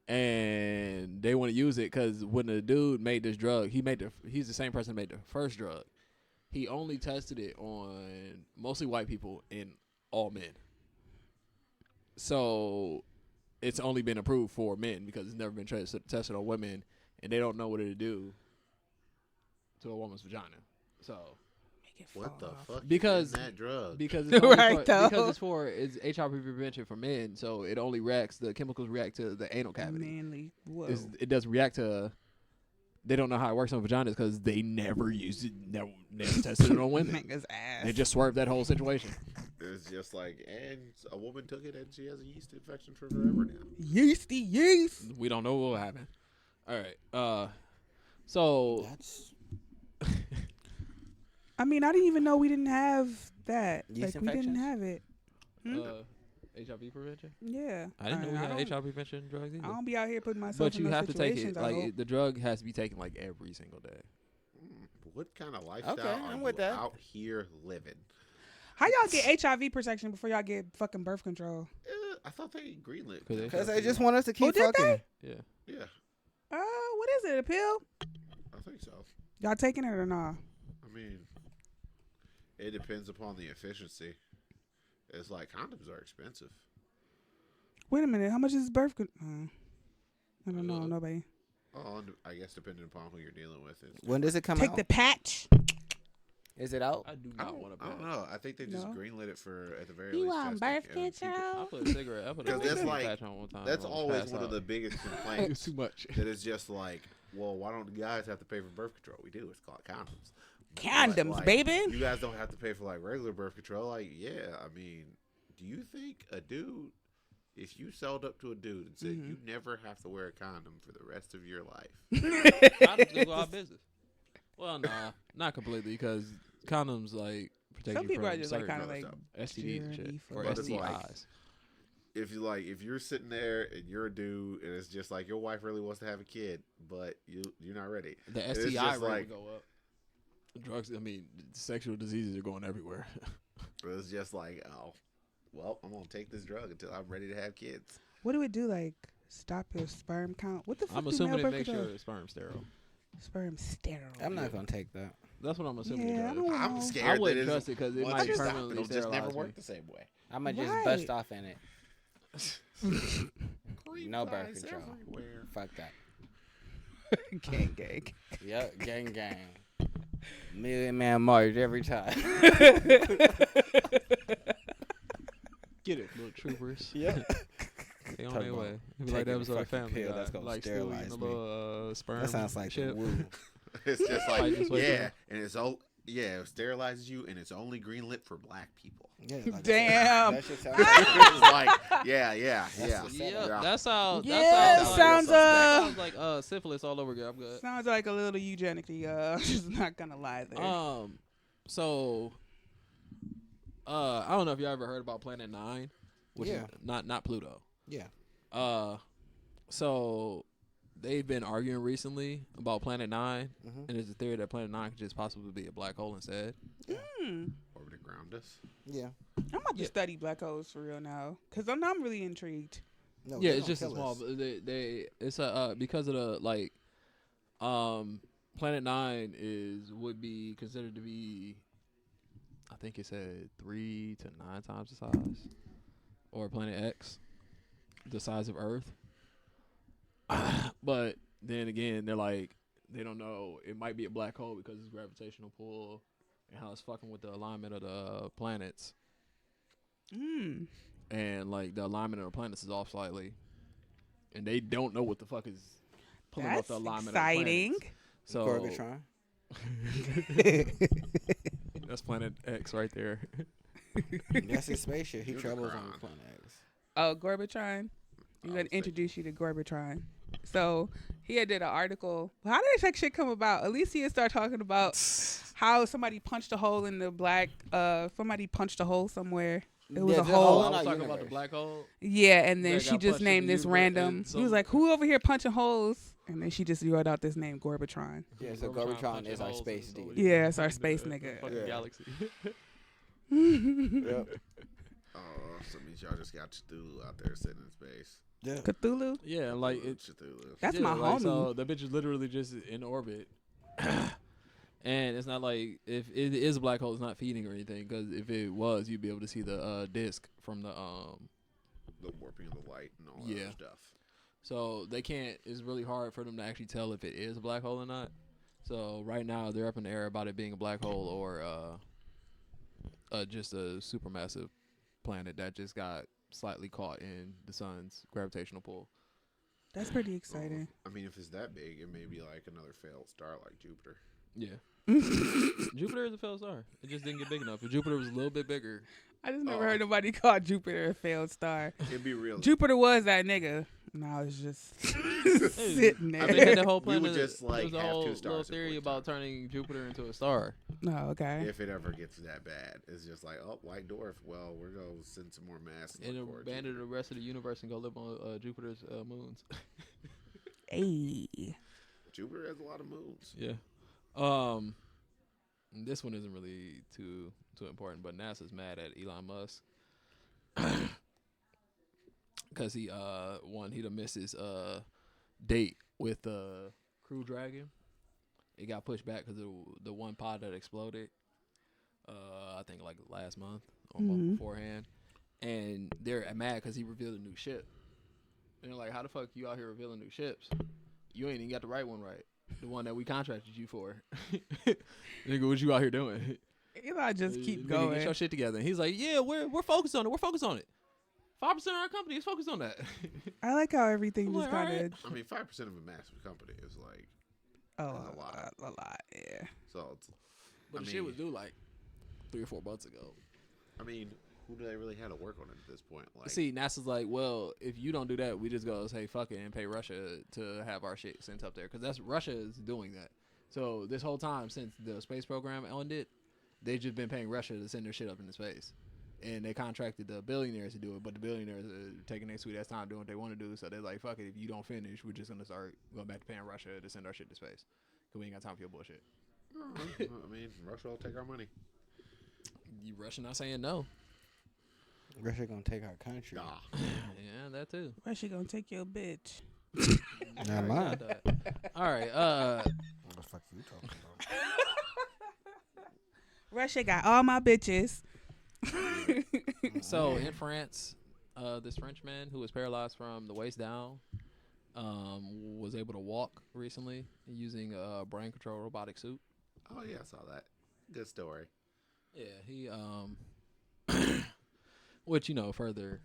and they want to use it because when the dude made this drug, he's the same person who made the first drug. He only tested it on mostly white people and all men. So it's only been approved for men because it's never been tested on women, and they don't know what it'll do to a woman's vagina. So What the fuck? Because is in that drug? because it's only Right, though. it's HIV prevention for men, so it only reacts. The chemicals react to the anal cavity. Manly. Whoa. It doesn't react to. They don't know how it works on vaginas because they never used it, never tested it on women. Nigga's ass. They just swerved that whole situation. It's just like, and a woman took it and she has a yeast infection for forever now. Yeasty yeast. We don't know what will happen. All right. So That's I mean, I didn't even know we didn't have that. Yeast Like, we didn't infections? have it. Hmm? HIV prevention. Yeah. I didn't know we I had don't- HIV prevention drugs either. I don't be out here putting myself But in you those have to take it. situations, I hope. Like the drug has to be taken like every single day. What kind of lifestyle Okay, I'm are with you that. out here living? How y'all get HIV protection before y'all get fucking birth control? I thought they greenlit. 'Cause they- because they just want us to keep did fucking. they? Yeah. Yeah, What is it? A pill? I think so. Y'all taking it or not? I mean, it depends upon the efficiency. It's like condoms are expensive. Wait a minute. How much is birth control? I don't know. Nobody. Oh, and I guess depending upon who you're dealing with. When does it come Take out? the patch. Is it out? I do I not don't, want to. I don't know. I think they just No? greenlit it for at the very You least. want testing, birth and people- I control? put a cigarette. I put a Because that's cigarette like- patch on one time. That's I almost always passed one of out. the biggest It was complaints. too much. That it's just like, well, why don't the guys have to pay for birth control? We do. It's called condoms. Condoms, Like, baby. You guys don't have to pay for like regular birth control. Like, yeah, I mean, do you think a dude, if you sold up to a dude and said you never have to wear a condom for the rest of your life, Condoms go out of business. Well, nah, not completely because condoms like protect Some you people from are just like certain kind of like STDs and shit dirty or But it's like- STIs. if you're sitting there and you're a dude and it's just like your wife really wants to have a kid, but you're not ready. The it's STI just rate like- would go up. Drugs. I mean, sexual diseases are going everywhere. But it's just like, oh, well, I'm gonna take this drug until I'm ready to have kids. What do it do? Like stop your sperm count? What the fuck? I'm do assuming male it birth makes control? your sperm sterile. Sperm sterile. I'm not gonna take that. That's what I'm assuming Yeah, I it don't does. I'm know. scared I that wouldn't it's- trust it because it once might you stop, permanently it'll just never sterilize work me. the same way. I might just Right. bust off in it. No Cream birth pies control. everywhere. Fuck that. Gang, gang. Yep, gang gang. Million Man March every time. Get it, little troopers. Yep. They on Talk their about way. It'd be taking like the a episode of fucking Family pill Guy, that's gonna like still eating sterilize the me. little sperm. That sounds like the shit. woo. It's just Like, like, just wait yeah, till- and it's all, yeah, it sterilizes you, and it's only greenlit for black people. Yeah, like Damn. That shit sounds It's like, yeah, yeah. That's the Yeah, Yeah. that sounds. Yeah, that sounds sounds that sounds like syphilis all over again. I'm good. sounds like a little eugenic. I'm just not gonna lie there. So, I don't know if y'all ever heard about Planet 9, which Yeah. is not Pluto. Yeah. So they've been arguing recently about Planet 9, Mhm. and there's a theory that Planet 9 could just possibly be a black hole instead. Orbiting around us. Yeah. I'm about to study black holes for real now, cause I'm really intrigued. No, Yeah, they it's gonna just a kill small. us. But it's because of the like, Planet 9 would be considered to be, I think it said 3 to 9 times the size, or Planet X, the size of Earth. But then again, they're like, they don't know. It might be a black hole because it's gravitational pull and how it's fucking with the alignment of the planets. And like the alignment of the planets is off slightly, and they don't know what the fuck is pulling off That's the alignment exciting. of the planets. So Gorgatron. that's Planet X right there. That's his spaceship. He travels on Unicron. Planet X. Oh, Gorbatron. I'm gonna introduce you to Gorbatron. So he had did an article. How did that shit come about? Alicia started talking about how somebody punched a hole in the black. Somebody punched a hole somewhere. It was Yeah, a the hole. I in was our talking about the universe. black hole. Yeah, and then That she got just punched in named the this universe, random. and He was some- like, "Who over here punching holes?" And then she just yelled out this name, Gorbatron. Yeah, so Gorbatron Gorbatron punching is our holes space in so dude. many Yeah, it's our fucking- space the nigga. fucking Yeah. galaxy. Yep. Oh, so it means y'all just got Cthulhu out there sitting in space. Yeah. Cthulhu. Yeah, like it. Cthulhu. That's Yeah, my like, homie. So the bitch is literally just in orbit. And it's not like if it is a black hole, it's not feeding or anything. Because if it was, you'd be able to see the disk from the warping of the light and all Yeah. that stuff. So they can't. It's really hard for them to actually tell if it is a black hole or not. So right now they're up in the air about it being a black hole or just a supermassive planet that just got slightly caught in the sun's gravitational pull. That's pretty exciting. I mean, if it's that big, it may be like another failed star like Jupiter. Yeah. Jupiter is a failed star. It just didn't get big enough. If Jupiter was a little bit bigger. I just never heard nobody call Jupiter a failed star. It'd be real. Jupiter was that nigga. Now it's just sitting there. I mean, the whole We planet. would just like there's a have whole two little stars. theory about turning Jupiter into a star. Oh, okay. If it ever gets that bad, it's just like, oh, white dwarf. Well, we're gonna send some more mass. And abandon the rest of the universe and go live on Jupiter's moons. Hey. Jupiter has a lot of moons. Yeah. This one isn't really too important, but NASA's mad at Elon Musk because he done missed his date with Crew Dragon. It got pushed back because the one pod that exploded. I think like last month or month beforehand, and they're mad because he revealed a new ship. And they're like, "How the fuck you out here revealing new ships? You ain't even got the right one right." The one that we contracted you for. Nigga, what you out here doing? Eli just keep Nigga, going. Get your shit together. And he's like, yeah, we're focused on it. We're focused on it. 5% of our company is focused on that. I like how everything I'm just like, kind alright. of. I mean, 5% of a massive company is like Oh, a lot. A lot, yeah. So. It's, But the shit was due like 3 or 4 months ago. I mean, who do they really have to work on it at this point? Like, See, NASA's like, well, if you don't do that, we just go say fuck it and pay Russia to have our shit sent up there. Because that's Russia is doing that. So this whole time since the space program ended, they've just been paying Russia to send their shit up into space. And they contracted the billionaires to do it, but the billionaires are taking their sweet ass time doing what they want to do. So they're like, fuck it, if you don't finish, we're just going to start going back to paying Russia to send our shit to space. Because we ain't got time for your bullshit. I mean, Russia will take our money. You Russia not saying no. Russia gonna take our country. Nah. Yeah, that too. Russia gonna take your bitch. Not mine. All right. What the fuck you talking about? Russia got all my bitches. So in France, this Frenchman who was paralyzed from the waist down was able to walk recently using a brain control robotic suit. Oh yeah, I saw that. Good story. Yeah, he which further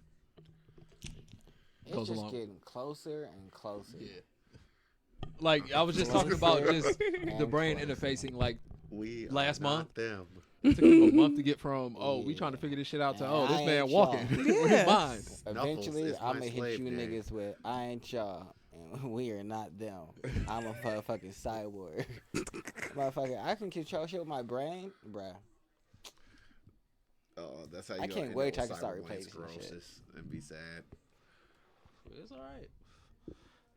It's goes just along. getting closer and closer. Yeah. Like I was just talking about just the brain interfacing. Like We Last are not month? them. it took him a month to get from we trying to figure this shit out to And this I man ain't walking y'all. with his mind. Eventually, is my I'm gonna hit slave you game. niggas with I ain't y'all, and we are not them. I'm a motherfucking cyborg. Motherfucker, I can control shit with my brain, bruh. Oh, that's how you I go can't end wait up till I with can start cyberbrain replacing shit. sclerosis and be sad. It's all right.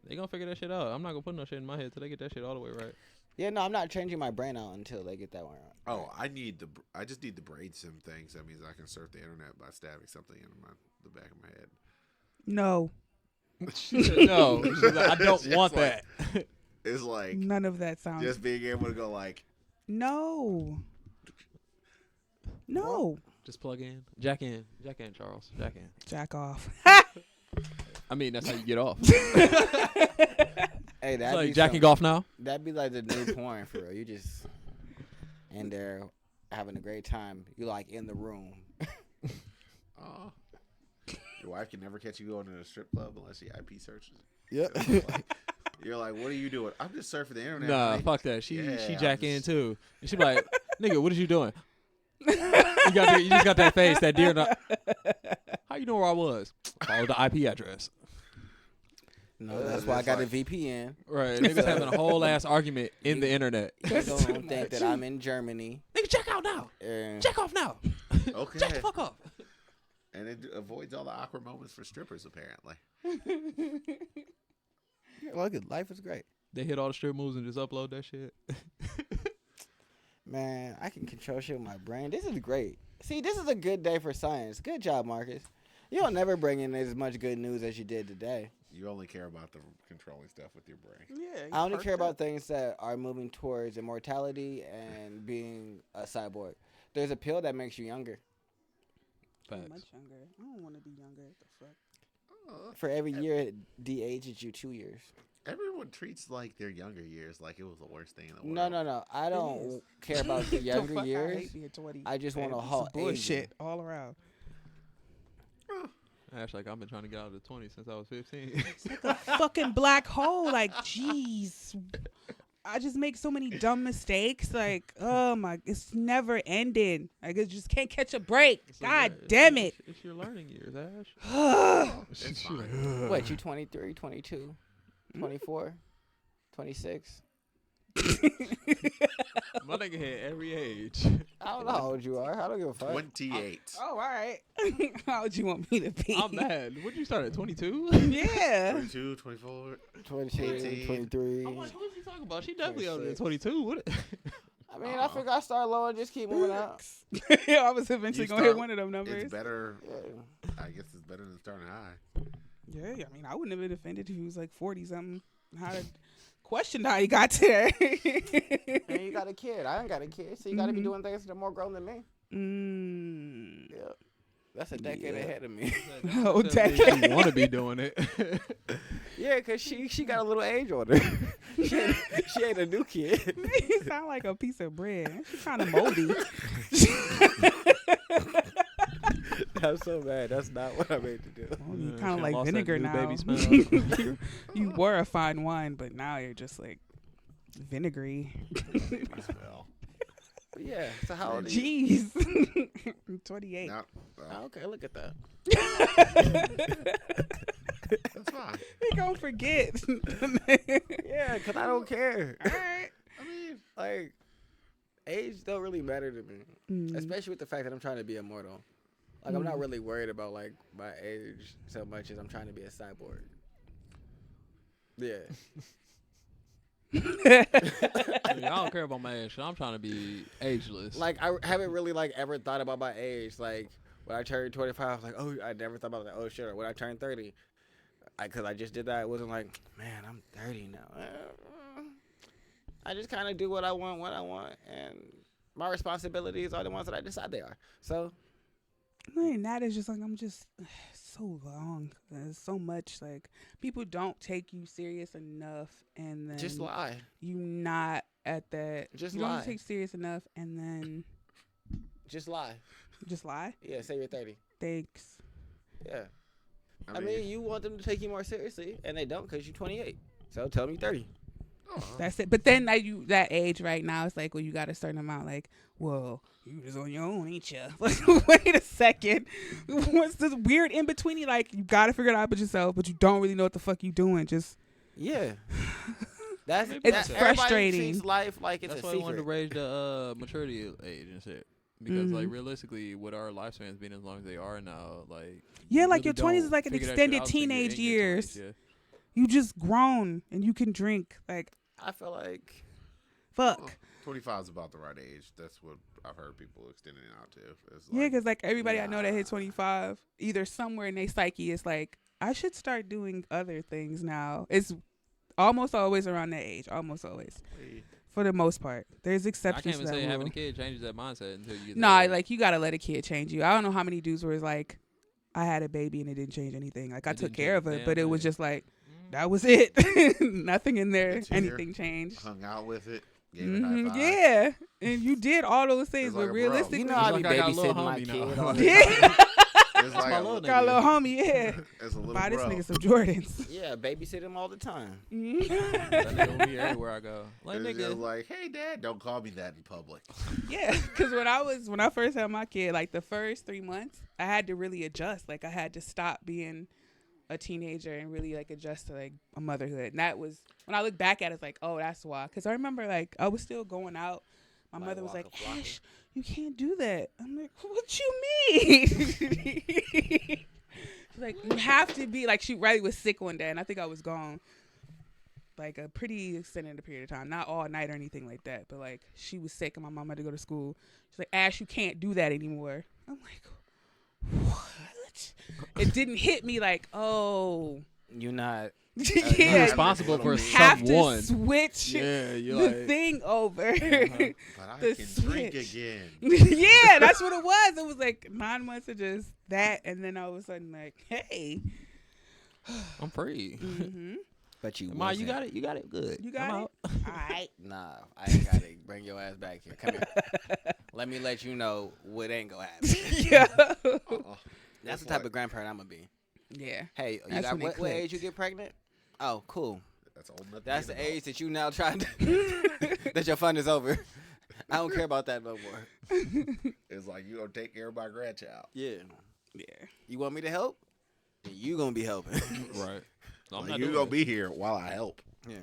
They gonna figure that shit out. I'm not gonna put no shit in my head till they get that shit all the way right. Yeah, no, I'm not changing my brain out until they get that one right. Oh, I just need the brain sim things. That means I can surf the internet by stabbing something in the back of my head. No, She said, no, she's like, I don't It's want like- that. It's like none of that sounds. just being able to go like, No. No. Just plug in, jack in, Charles, jack in. Jack off. I mean, that's how you get off. Hey, It's that'd like be jacking some- off now. That'd be like the new porn for real. You just in there having a great time. You like in the room. oh, your wife can never catch you going to a strip club unless she IP searches. Yep. You're like, what are you doing? I'm just surfing the internet. Nah, honey." fuck that. She Yeah, jack I'm in just- too, and she be like, nigga, what is you doing? You just got that face, that deer. How you know where I was? Follow the IP address. No, that's why I It's got like- a VPN. Right, niggas having a whole ass argument in the internet. You don't think that I'm in Germany. Nigga, check out now. And Check off now. Okay. Check the fuck off. And it avoids all the awkward moments for strippers, apparently. look, life is great. They hit all the strip moves and just upload that shit. Man, I can control shit with my brain. This is great. See, this is a good day for science. Good job, Marcus. You don't never bring in as much good news as you did today. You only care about the controlling stuff with your brain. Yeah. I only care about things that are moving towards immortality and being a cyborg. There's a pill that makes you younger. Facts. Much younger. I don't want to be younger. What the fuck? For every year, it de-ages you 2 years. Everyone treats like their younger years like it was the worst thing in the world. No. I don't is. care about the younger fuck, I years. hate being 20. I just want to It's halt bullshit aging. all around. Actually, like I've been trying to get out of the 20s since I was 15. It's like a fucking black hole. Like, jeez. I just make so many dumb mistakes. Like, oh my, it's never ending. Like, I just can't catch a break. So, God yeah, damn it. It's your learning years, Ash. It's fine. What, you 23, 22, 24, 26? My nigga hit every age. I don't know how old you are. I don't give a fuck. 28. Oh, all right. How would you want me to be? I'm mad. Would you start at 22? Yeah. 22, 24. 22, 18. 23. I'm like, what is he talking about? She definitely older than 22. What? I mean, I figure I start low and just keep moving out. Yeah, I was eventually You going to hit start- one of them numbers. It's better. Yeah. I guess it's better than starting high. Yeah, I mean, I wouldn't have been offended if he was like 40 something. How to question how he got to there. And you got a kid. I ain't got a kid, so you got to be Mhm. doing things that are more grown than me. Mm. Yeah. That's a decade Yeah. ahead of me. Oh, decade. You want to be doing it. Yeah, because she got a little age on her. she ain't a new kid. You sound like a piece of bread. She's kind of moldy. I'm so mad. That's not what I made to do. Oh, you Yeah, kind of she like lost that vinegar new now. baby smell. You were a fine wine, but now you're just like vinegary. Well, Yeah. So how old are you? Jeez. I'm 28. now, Oh, okay, look at that. that's fine. He gonna forget. Yeah, because I don't care. All right. I mean, Like, age don't really matter to me. Mm. Especially with the fact that I'm trying to be immortal. Like, I'm not Mm. really worried about, like, my age so much as I'm trying to be a cyborg. Yeah. I mean, I don't care about my age. I'm trying to be ageless. Like, I haven't really, like, ever thought about my age. Like, when I turned 25, I was like, oh, I never thought about that. Oh, shit. Or when I turned 30, because I just did that, it wasn't like, man, I'm 30 now. I just kind of do what I want when I want. And my responsibilities are the ones that I decide they are. So, I mean, that is just like, I'm just so long. There's so much. Like, people don't take you serious enough, and then just lie. you not at that. Just you lie. don't take serious enough, and then Just lie. just lie. Yeah, say you're 30. Thanks. Yeah. I mean, you want them to take you more seriously, and they don't because you're 28. So tell me 30. That's it. But then that age right now, it's like, well, you got a certain amount. Like, well, you just on your own, ain't you? Like, wait a second. What's this weird in between? Like, you got to figure it out with yourself, but you don't really know what the fuck you doing. Just Yeah. That's It's everybody frustrating. treats life like it's That's a why I wanted to secret. raise the maturity age and shit. Because like Mhm. realistically, with our lifespans being as long as they are now, like yeah, you like really your 20s is don't like an figure that shit extended out till you're teenage in your 20s, years. yeah. You just grown and you can drink. Like, I feel like fuck. 25 is about the right age. That's what I've heard people extending it out to. It's Yeah, like, because like everybody I know that hit nah. 25, either somewhere in their psyche is like, I should start doing other things now. It's almost always around that age, almost always, for the most part. There's I exceptions can't to even that say having rule. a kid changes that mindset until you get Nah, that age. like you gotta let a kid change you. I don't know how many dudes were like, I had a baby and it didn't change anything. Like I It took didn't care change of a it, damn but it was thing. just like Mm. that was it. Nothing in there. It's here. Anything changed. hung out with it, gave it high Mhm, five. yeah, and you did all those things, It's but like a bro. realistically, you know I It's be like I got a little babysitting my homie kid now. all the Yeah. time. It's like my a, little got a little nigga. homie. Yeah, it's a little buy this bro. nigga some Jordans. Yeah, babysit him all the time. Mhm. That nigga will be everywhere I go. Like It's just nigga, like, hey, Dad, don't call me that in public. Yeah, because when I first had my kid, like the first 3 months, I had to really adjust. Like I had to stop being a teenager and really like adjust to like a motherhood. And that was when I look back at it, it's like, oh, that's why. Because I remember like I was still going out. My Like mother was like, walking, flocking. Ash, you can't do that. I'm like, what you mean? She's like, you have to be like, Riley was sick one day, and I think I was gone like a pretty extended period of time, not all night or anything like that, but like she was sick and my mom had to go to school. She's like, Ash, you can't do that anymore. I'm like, what? It didn't hit me like, oh. You're not You're Yeah, responsible for you have someone. to switch Yeah, the you're like, thing over. But I The can drink switch. again. Yeah, that's what it was. It was like 9 months of just that, and then all of a sudden, like, hey, I'm free. mm-hmm. But you Ma, you wasn't. got it. You got it good. You got I'm it? out. All right. Nah, I ain't got it. Bring your ass back here. Come here. Let me let you know what ain't gonna happen. Yeah. That's the type of grandparent I'm gonna be. Yeah. Hey, you That's got when it what age clicked. you get pregnant? Oh, cool. That's old enough. That's the age that you now trying to that your fun is over. I don't care about that no more. It's like you gonna take care of my grandchild. Yeah. Yeah. You want me to help? Then you gonna be helping. Right. No, I'm Like, not you doing gonna it. be here while I help. Yeah,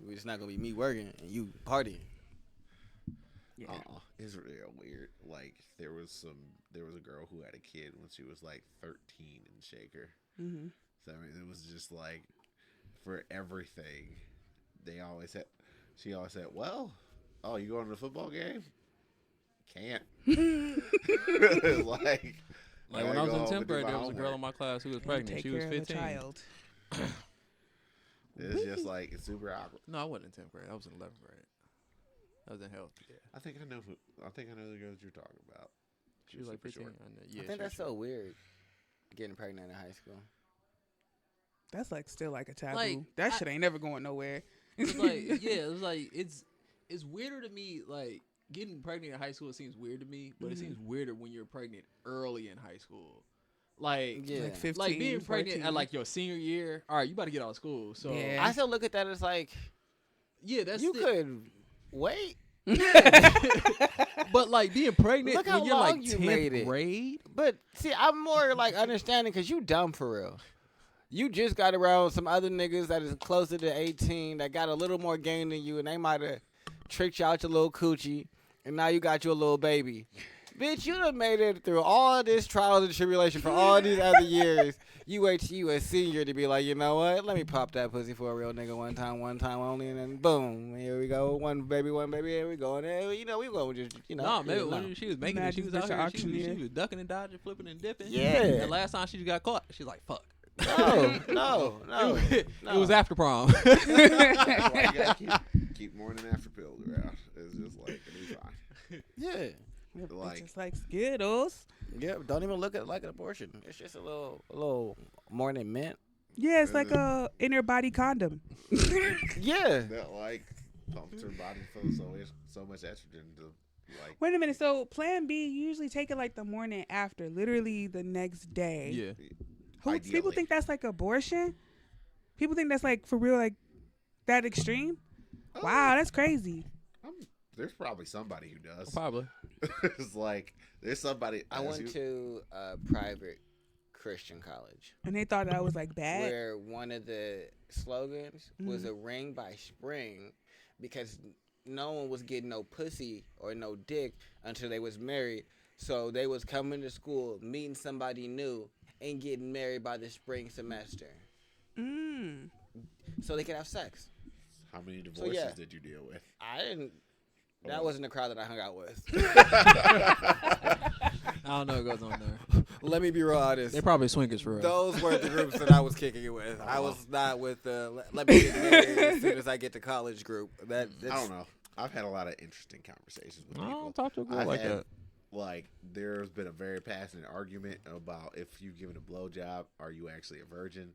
it's not gonna be me working and you partying. Yeah. It's real weird. Like there was a girl who had a kid when she was like 13 in Shaker. Mm-hmm. So I mean, it was just like for everything, she always said, "Well, oh, you going to the football game? Can't." Like when I was in 10th grade, there was a girl in my class who was pregnant. Take She was care of the 15. child. It's just like it's super awkward. No, I wasn't in 10th grade. I was in 11th grade. I was in health. Yeah. I think I know the girls you're talking about. She was like super 15. short. I know. Yeah, I she think was that's short. so weird. Getting pregnant in high school. That's like still like a taboo. Like, that shit ain't never going nowhere. It's like, yeah, it was like it's weirder to me. Like getting pregnant in high school, it seems weird to me, but it seems weirder when you're pregnant early in high school. Like, Yeah. Like 15, like being pregnant 14. at like your senior year. All right, you about to get out of school, so Yeah. I still look at that as like yeah, that's you could wait. But like being pregnant Look how when you're long like you made 10th it. grade. But see, I'm more like understanding because you dumb for real. You just got around some other niggas that is closer to 18 that got a little more game than you, and they might have tricked you out your little coochie, and now you got your little baby. Bitch, you done made it through all this trials and tribulation for all these other years. You wait till you a senior to be like, you know what? Let me pop that pussy for a real nigga one time only, and then boom, here we go, one baby, here we go, and then, you know, we go just, you know. No, maybe you know. when she was making it, she was Imagine out such here. an She auctioneer. was ducking and dodging, flipping and dipping. Yeah. And last time she got caught, she's like, "Fuck." No. It was after prom. That's why you gotta keep morning after pills around. It's just like it'll be fine. Yeah. Like- It's just like Skittles. Yeah, don't even look at it like an abortion. It's just a little morning mint. Yeah, it's like a inner body condom. Yeah. That like pumps her body full so much estrogen to like. Wait a minute. So Plan B, you usually take it like the morning after, literally the next day. Yeah. People Ideally. think that's like abortion. People think that's like for real, like that extreme. Wow, that's crazy. There's probably somebody who does. Probably. It's like there's somebody. I went to a private Christian college And they thought that was like bad. where one of the slogans was a ring by spring because no one was getting no pussy or no dick until they was married. So they was coming to school, meeting somebody new, and getting married by the spring semester so they could have sex. How many divorces yeah. did you deal with? I didn't. That wasn't the crowd that I hung out with. I don't know what goes on there. Let me be real honest. They probably swingers for real. Those were the groups that I was kicking it with. I was not with the let me get married as soon as I get to college group. I don't know. I've had a lot of interesting conversations with I people. don't talk to a girl I've like had, that. Like, there's been a very passionate argument about if you've given a blowjob, are you actually a virgin?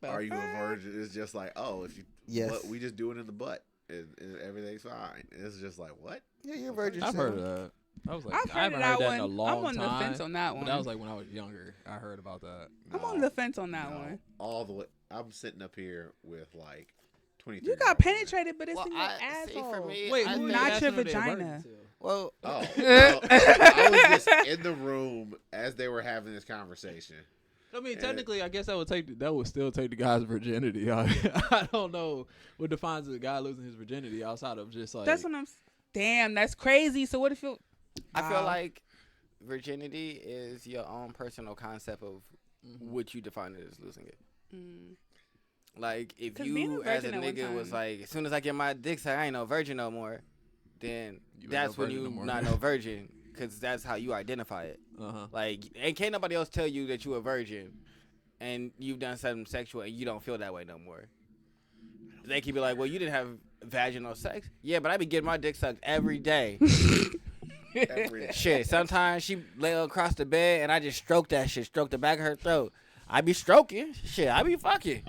Are you a virgin? It's just like, oh, if you, Yes. we just do it in the butt and everything's fine. It's just like, what? Yeah, you're a virgin. I've too. heard of that. I was like, I've I heard haven't of heard that that in a one. long I'm on time. the fence on that But one. that was like when I was younger. I heard about that. I'm on the fence on that No, one. all the way. I'm sitting up here with like 23. You got penetrated, but it's Well, in your see, asshole. for me, Wait, I who think- are you not asking your if they're vagina. virgins to? Well, Oh, no, I was just in the room as they were having this conversation. I mean, technically, I guess that would still take the guy's virginity. I don't know what defines a guy losing his virginity outside of just like. That's what I'm. Damn, that's crazy. So what if you? I feel Wow. like virginity is your own personal concept of what you define it as losing it. Like if 'Cause being a you as a virgin at one nigga was time- like, as soon as I get my dick sucked, I ain't no virgin no more. Then You ain't that's no when virgin you no more. not no virgin. because that's how you identify it. Uh-huh. Like, and can't nobody else tell you that you a virgin and you've done something sexual and you don't feel that way no more. They can be like, well, you didn't have vaginal sex. Yeah, but I be getting my dick sucked every day. Every day. Shit, sometimes she lay across the bed and I just stroke that shit, stroke the back of her throat. I be stroking. Shit, I be fucking.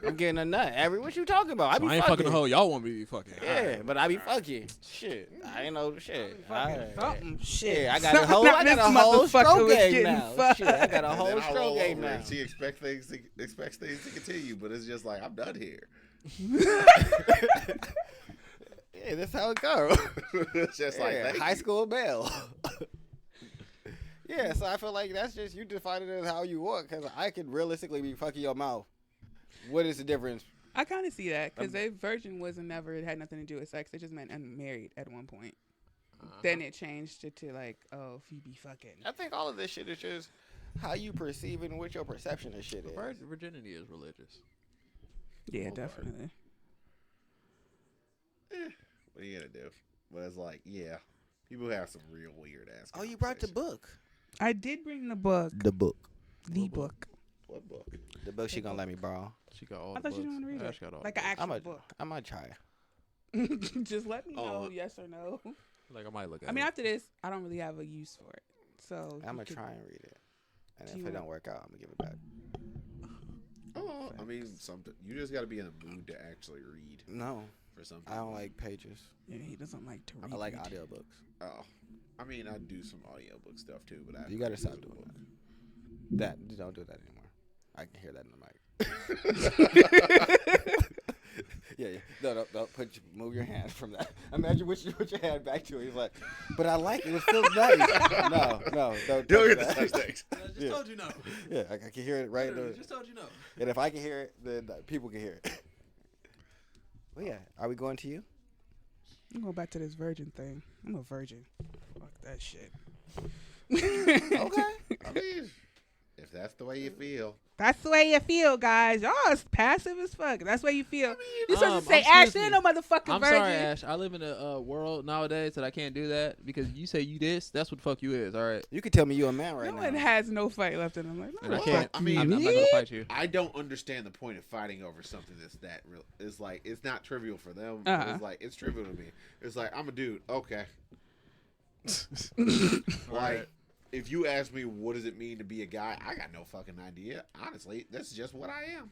I'm getting a nut. What you talking about? So I ain't fucking the hoe. Y'all want me to be fucking. Yeah, but I be fucking. Shit, I ain't know shit. Something. Shit. I got a whole. Not I got this a whole motherfucker stroke was game getting now. fucked. Shit, I got a And whole then I stroke roll game over now. and she expects things to continue, but it's just like I'm done here. Yeah, that's how it goes. It's just like thank high you. school bell. Yeah, so I feel like that's just you define it as how you want. Because I could realistically be fucking your mouth. What is the difference? I kind of see that because a virgin wasn't never. It had nothing to do with sex. It just meant unmarried at one point. Then it changed it to like, oh, if you be fucking. I think all of this shit is just how you perceive it and what your perception of shit is. Virginity is religious. Yeah, Okay. definitely. What are you gonna do? But it's like, yeah, people have some real weird ass. Oh, you brought the book. I did bring the book. The book. The book. What book? The book she gonna let me borrow. She got all I the thought you didn't books. want to read Ash it. got all Like the an books. actual book. I might try. Just let me know, Oh. yes or no. Like I might look at I mean, it. after this, I don't really have a use for it. So I'm you gonna could- try and read it. And Do if you it want- don't work out, I'm gonna give it back. Oh, I mean, something. You just got to be in the mood to actually read No, for something. I don't like pages. Yeah, he doesn't like to read. I like audiobooks. Oh, I mean, I do some audiobook stuff too, but I You gotta read stop the doing book. that. Don't do that anymore. I can hear that in the mic. Yeah. No, move your hand from that. Imagine what you put your hand back to it. He's like, but I like it. It feels nice. No, don't Don't do get the that. such things. I just Yeah. told you no. Yeah, I can hear it right there. Just told you no. And if I can hear it, then people can hear it. Well, yeah. Are we going to you? I'm going back to this virgin thing. I'm a virgin. Fuck that shit. Okay. I mean, if that's the way you feel, That's the way you feel, guys. Y'all is passive as fuck. That's the way you feel. You supposed to say, excuse Ash, me. ain't no motherfucking I'm virgin. sorry, Ash. I live in a world nowadays that I can't do that because you say you this. That's what the fuck you is. All right. You can tell me you a man right No now. one has no fight left in them. Like, And no, I Well, can't. I mean, I'm not gonna fight you. I don't understand the point of fighting over something that's that real. It's like it's not trivial for them. But Uh-huh. it's like it's trivial to me. It's like I'm a dude. Okay. Like, if you ask me what does it mean to be a guy, I got no fucking idea. Honestly, that's just what I am.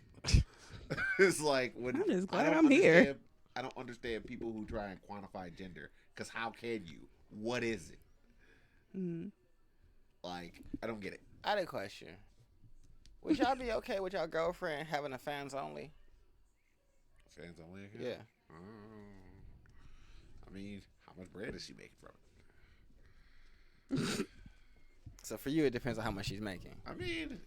It's like when I'm just I glad don't I'm here. understand- I don't understand people who try and quantify gender because how can you? What is it? Mhm. Like, I don't get it. I had a question. Would y'all be okay with y'all girlfriend having a fans only? Fans only. account? Yeah. I mean, how much bread is she making from it? So for you, it depends on how much she's making. I mean,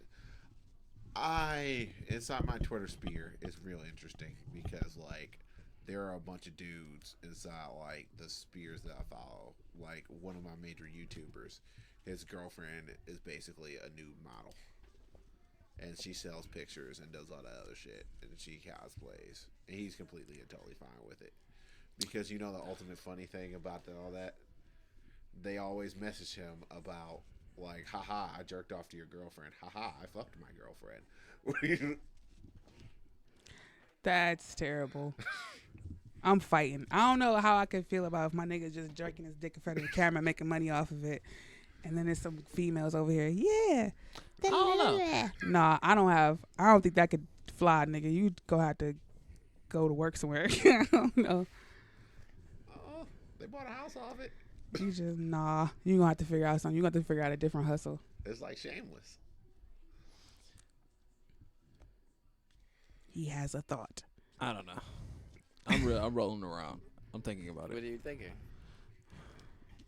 inside my Twitter sphere is real interesting because like there are a bunch of dudes inside like the spheres that I follow. Like one of my major YouTubers, his girlfriend is basically a nude model, and she sells pictures and does all that other shit, and she cosplays, and he's completely and totally fine with it. Because you know the ultimate funny thing about all that, they always message him about like, haha, I jerked off to your girlfriend. Haha, I fucked my girlfriend. That's terrible. I'm fighting. I don't know how I could feel about if my nigga just jerking his dick in front of the camera, making money off of it, and then there's some females over here. Yeah. I don't know. Nah, I don't think that could fly, nigga. You go have to go to work somewhere. I don't know. Oh, they bought a house off it. You just nah. You gonna have to figure out something. You gonna have to figure out a different hustle. It's like Shameless. He has a thought. I don't know. I'm rolling around. I'm thinking about What it. are you thinking?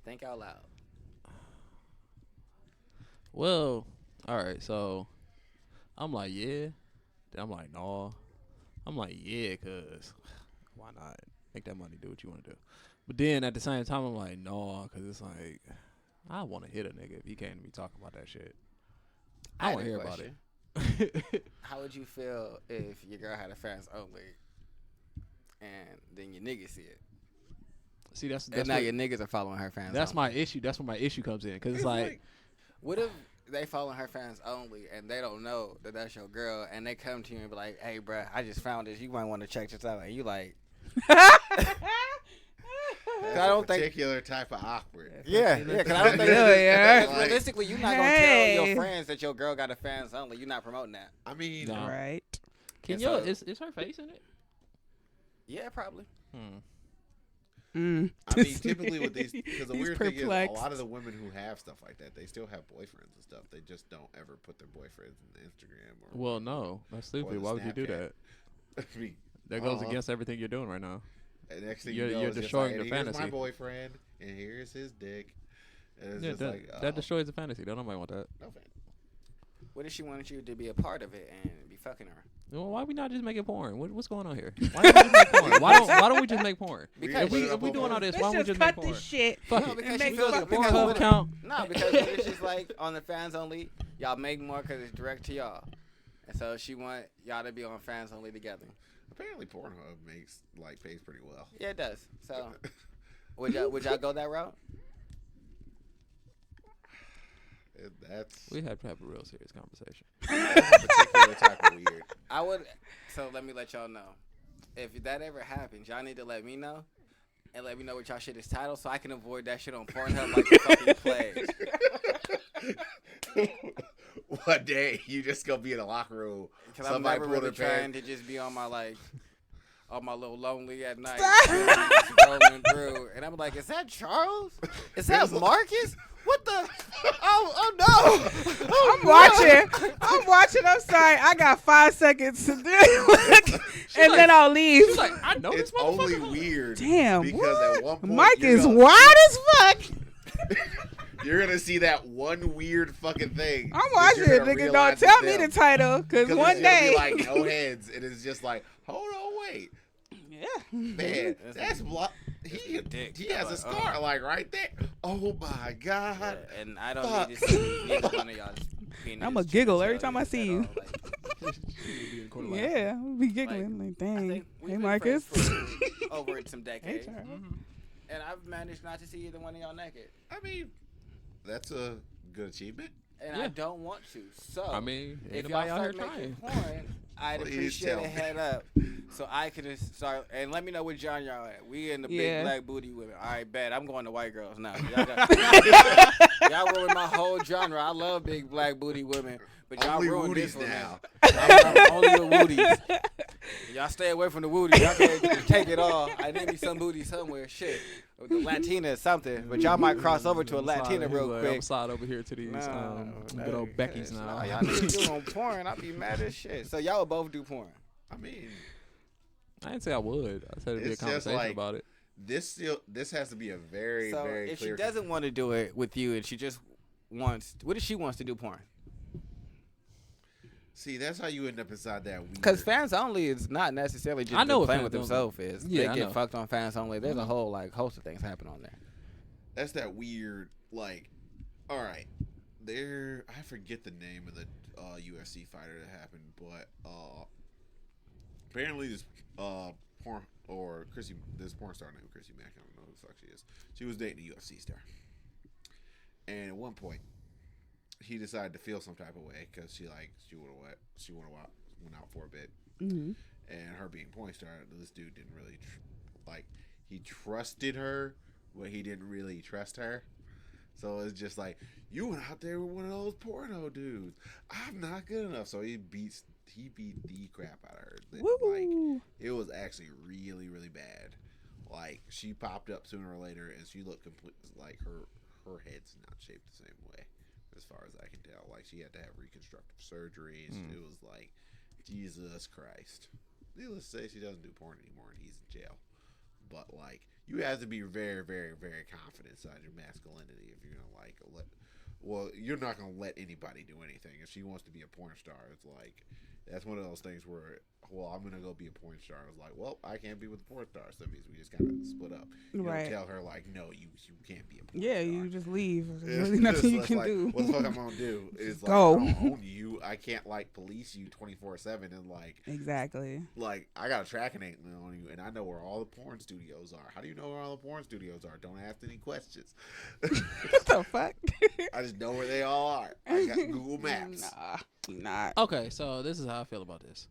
Think out loud. Well, all right. So I'm like, yeah. Then I'm like, no. I'm like, yeah, cause why not? Make that money, do what you want to do. But then at the same time, I'm like, no, cause it's like I want to hit a nigga if he came to me talking about that shit. I had want a to hear about question. it. How would you feel if your girl had a fans only, and then your nigga see it? See, that's and now what, your niggas are following her fans. that's only. my issue. That's where my issue comes in, because it's like, what if they following her fans only and they don't know that that's your girl, and they come to you and be like, "Hey, bruh, I just found this. You might want to check this out." And you like, That's I don't a think- particular type of awkward. yeah, because I don't think Yeah. Like, realistically, you're not gonna Hey. tell your friends that your girl got a fans only. You're not promoting that. I mean, No. Right. can And yo, so- is her face in it? Yeah, probably. Mm. I mean, typically with these, because the He's weird thing is, a perplexed. lot of the women who have stuff like that, they still have boyfriends and stuff. They just don't ever put their boyfriends in Instagram or. Well, no, that's Or stupid. the Why would you do Snapchat. that? I mean, That goes Uh-huh. against everything you're doing right now. and next thing You're- you know, you're it's just destroying like, the and here's fantasy. my boyfriend, and here's his dick. And it's Yeah, just that, like, that destroys the fantasy. Don't nobody want that. no fan. What if she wanted you to be a part of it and be fucking her? Well, why we not just making porn? What's going on here? Why don't we just make porn? Why don't we just make porn? Because If we doing all this, why Let's don't we just just cut make porn? this shit. Fuck No, it. because And she make feels fuck because Pornhub what if- count. No, because what if she's like on the fans only, y'all make more because it's direct to y'all, and so she want y'all to be on fans only together. Apparently, Pornhub pays pretty well. Yeah, it does. So would y'all go that route? That's We have to have a real serious conversation. a particular type of weird. I would. So let me let y'all know. If that ever happens, y'all need to let me know. And let me know what y'all shit is titled so I can avoid that shit on Pornhub like a fucking plague. One day you just gonna be in a locker room. Because I'm Somebody never pulled really their trying pants. to just be on my little lonely at night scrolling through, and I'm like, is that Charles? Is that Marcus? What the? Oh no! I'm watching. I'm sorry. I got 5 seconds to do and then I'll leave. She's like, I know It's this only motherfucker. weird. Damn, Because at one point Mike you're is gonna- wide as fuck. You're gonna see that one weird fucking thing. I'm that watching you're it, gonna nigga. realize Don't tell is me them. the title, cause 'Cause one it's gonna day. be like no heads, and it's just like, hold on, wait, Yeah. man, that's he dick, he has a scar like right there. Oh my god. Yeah, and I don't Fuck. need to see neither one of y'all. being I'ma this giggle genitalia every time I at see you. all. Like, Yeah, I'll be giggling like, I dang. think we've Hey, been Marcus. friends for over some Hey, decades, Charles. and I've managed not to see either one of y'all naked, I mean, that's a good achievement. and Yeah. I don't want to. So I mean, if ain't y'all nobody out here start making trying. porn, I'd Please appreciate tell a me. head up, so I could just start and let me know what genre y'all at. We in the Yeah. big black booty women. All right, bet I'm going to white girls now. Y'all ruined my whole genre. I love big black booty women, but y'all Only ruined this Woodies one now. I'm only with Woodies. Y'all stay away from the Woodies. Y'all can take it all. I need me some booty somewhere. Shit. With the Latina or something. But y'all might cross over to a Latina real I'm quick. slide over here to these good old Becky's now. Nah, y'all niggas doing porn. I'd be mad as shit. So y'all would both do porn. I mean, I didn't say I would. I said it'd be a It's just conversation like- about it. this has to be a very So very if she clear. doesn't want to do it with you and she just wants, what if she wants to do porn? See, that's how you end up inside that weird. Because fans only is not necessarily just I know what playing with fans themselves is. Yeah, I they get know. fucked on fans only. There's a whole host of things happen on there. That's that weird all right, I forget the name of the UFC fighter that happened, but apparently this this porn star named Chrissy Mack, I don't know who the fuck she is. She was dating a UFC star, and at one point he decided to feel some type of way because she went out for a bit, Mm-hmm. and her being porn star, this dude didn't really he trusted her, but he didn't really trust her. So it's just like, you went out there with one of those porno dudes. I'm not good enough. So he beat the crap out of her. Like, Woo. it was actually really, really bad. Like, she popped up sooner or later, and she looked like her head's not shaped the same way, as far as I can tell. Like, she had to have reconstructive surgeries. It was like, Jesus Christ. Needless to say, she doesn't do porn anymore, and he's in jail. But like, you have to be very, very, very confident inside your masculinity if you're gonna you're not gonna let anybody do anything. If she wants to be a porn star, it's like, that's one of those things where, well, I'm gonna go be a porn star. It's like, well, I can't be with a porn star, so that means we just kind of split up. You Right. don't tell her like, no, you can't be a porn Yeah, star. you just leave. There's It's really nothing you just can like, do. what the fuck I'm gonna do is like, go. I don't own you. I can't like police you 24/7 and Exactly. like I got a tracking agent on you, and I know where all the porn studios are. How do you know where all the porn studios are? Don't ask any questions. What the fuck? I just know where they all are. I got Google Maps. Nah, you not. Okay, so this is how I feel about this.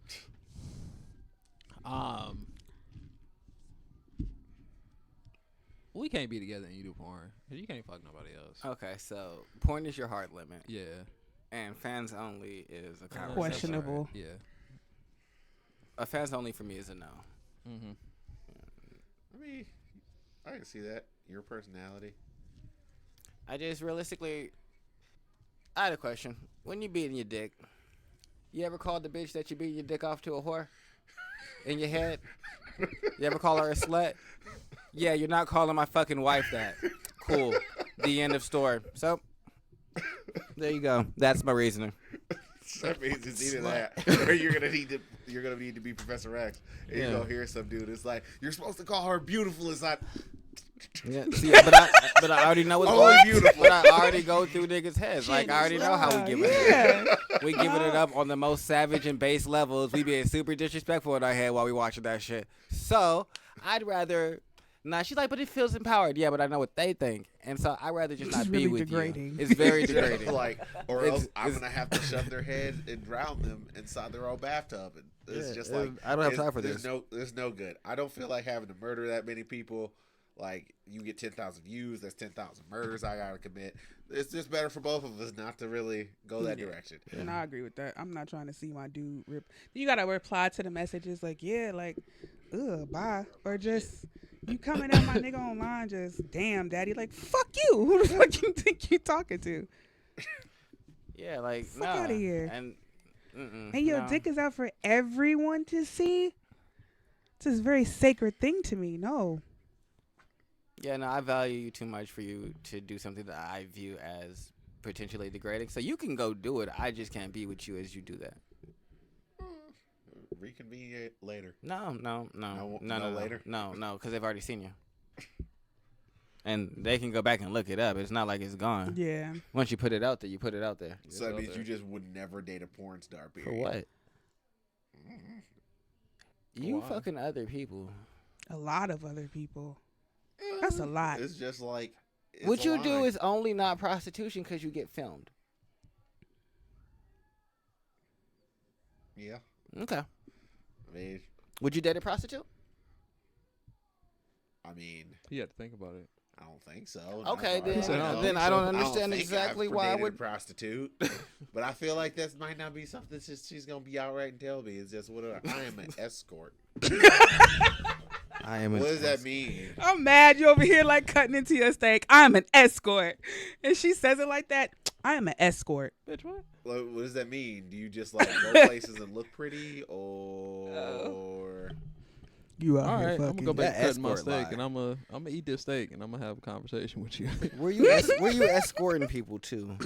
We can't be together and you do porn. You can't fuck nobody else. Okay, so porn is your hard limit, Yeah. and fans only is a conversation. Questionable. Yeah. A fans only for me is a no. Mm-hmm. I mean, I can see that. Your personality. I just realistically, I had a question. When you beating your dick, you ever called the bitch that you beat your dick off to a whore? In your head? You ever call her a slut? Yeah, you're not calling my fucking wife that. Cool. The end of story. So, there you go. That's my reasoning. That means it's either that, or you're gonna need to be Professor X, and you're gonna hear some dude. It's like you're supposed to call her beautiful. It's not. Yeah, see, but I already know what's Only beautiful. But I already go through niggas' heads. Like I already know how we give it up. We giving it up on the most savage and base levels. We being super disrespectful in our head while we watching that shit. So I'd rather. Nah, she's like, but it feels empowered. Yeah, but I know what they think, and so I'd rather just not be really with degrading. you. It's very degrading. Or else I'm gonna have to shove their head and drown them inside their own bathtub. And it's just like I don't have time for this. There's no good. I don't feel like having to murder that many people. Like you get 10,000 views, that's 10,000 murders I gotta commit. It's just better for both of us not to really go that direction. And I agree with that. I'm not trying to see my dude rip. You gotta reply to the messages like, yeah, like, bye, or just. You coming at my nigga online, just damn, daddy, like fuck you. Who the fuck you think you talking to? Yeah, like Fuck outta here. And your dick is out for everyone to see. It's a very sacred thing to me. No. Yeah, no, I value you too much for you to do something that I view as potentially degrading. So you can go do it. I just can't be with you as you do that. Reconvene later. No, later. No, because they've already seen you, and they can go back and look it up. It's not like it's gone. Yeah. Once you put it out there, you put it out there. So that means you just would never date a porn star. Period. For what? You Why? fucking other people. A lot of other people. That's a lot. It's just like What you do is only not prostitution because you get filmed. Yeah. Okay. I mean, Would you date a prostitute? You had to think about it. I don't think so. Okay, No, then I don't I understand think exactly I've why I dated would. a prostitute, but I feel like that might not be something she's gonna be outright and tell me. It's just I am an escort. I am. What does that mean? I'm mad you over here like cutting into your steak. I'm an escort. And she says it like that. I am an escort. Bitch, what? What does that mean? Do you just like go places and look pretty, or You out All here right, I'm fucking. gonna go back That to cutting my escort steak, lie. and I'm gonna eat this steak, and I'm gonna have a conversation with you. Were you escorting people too?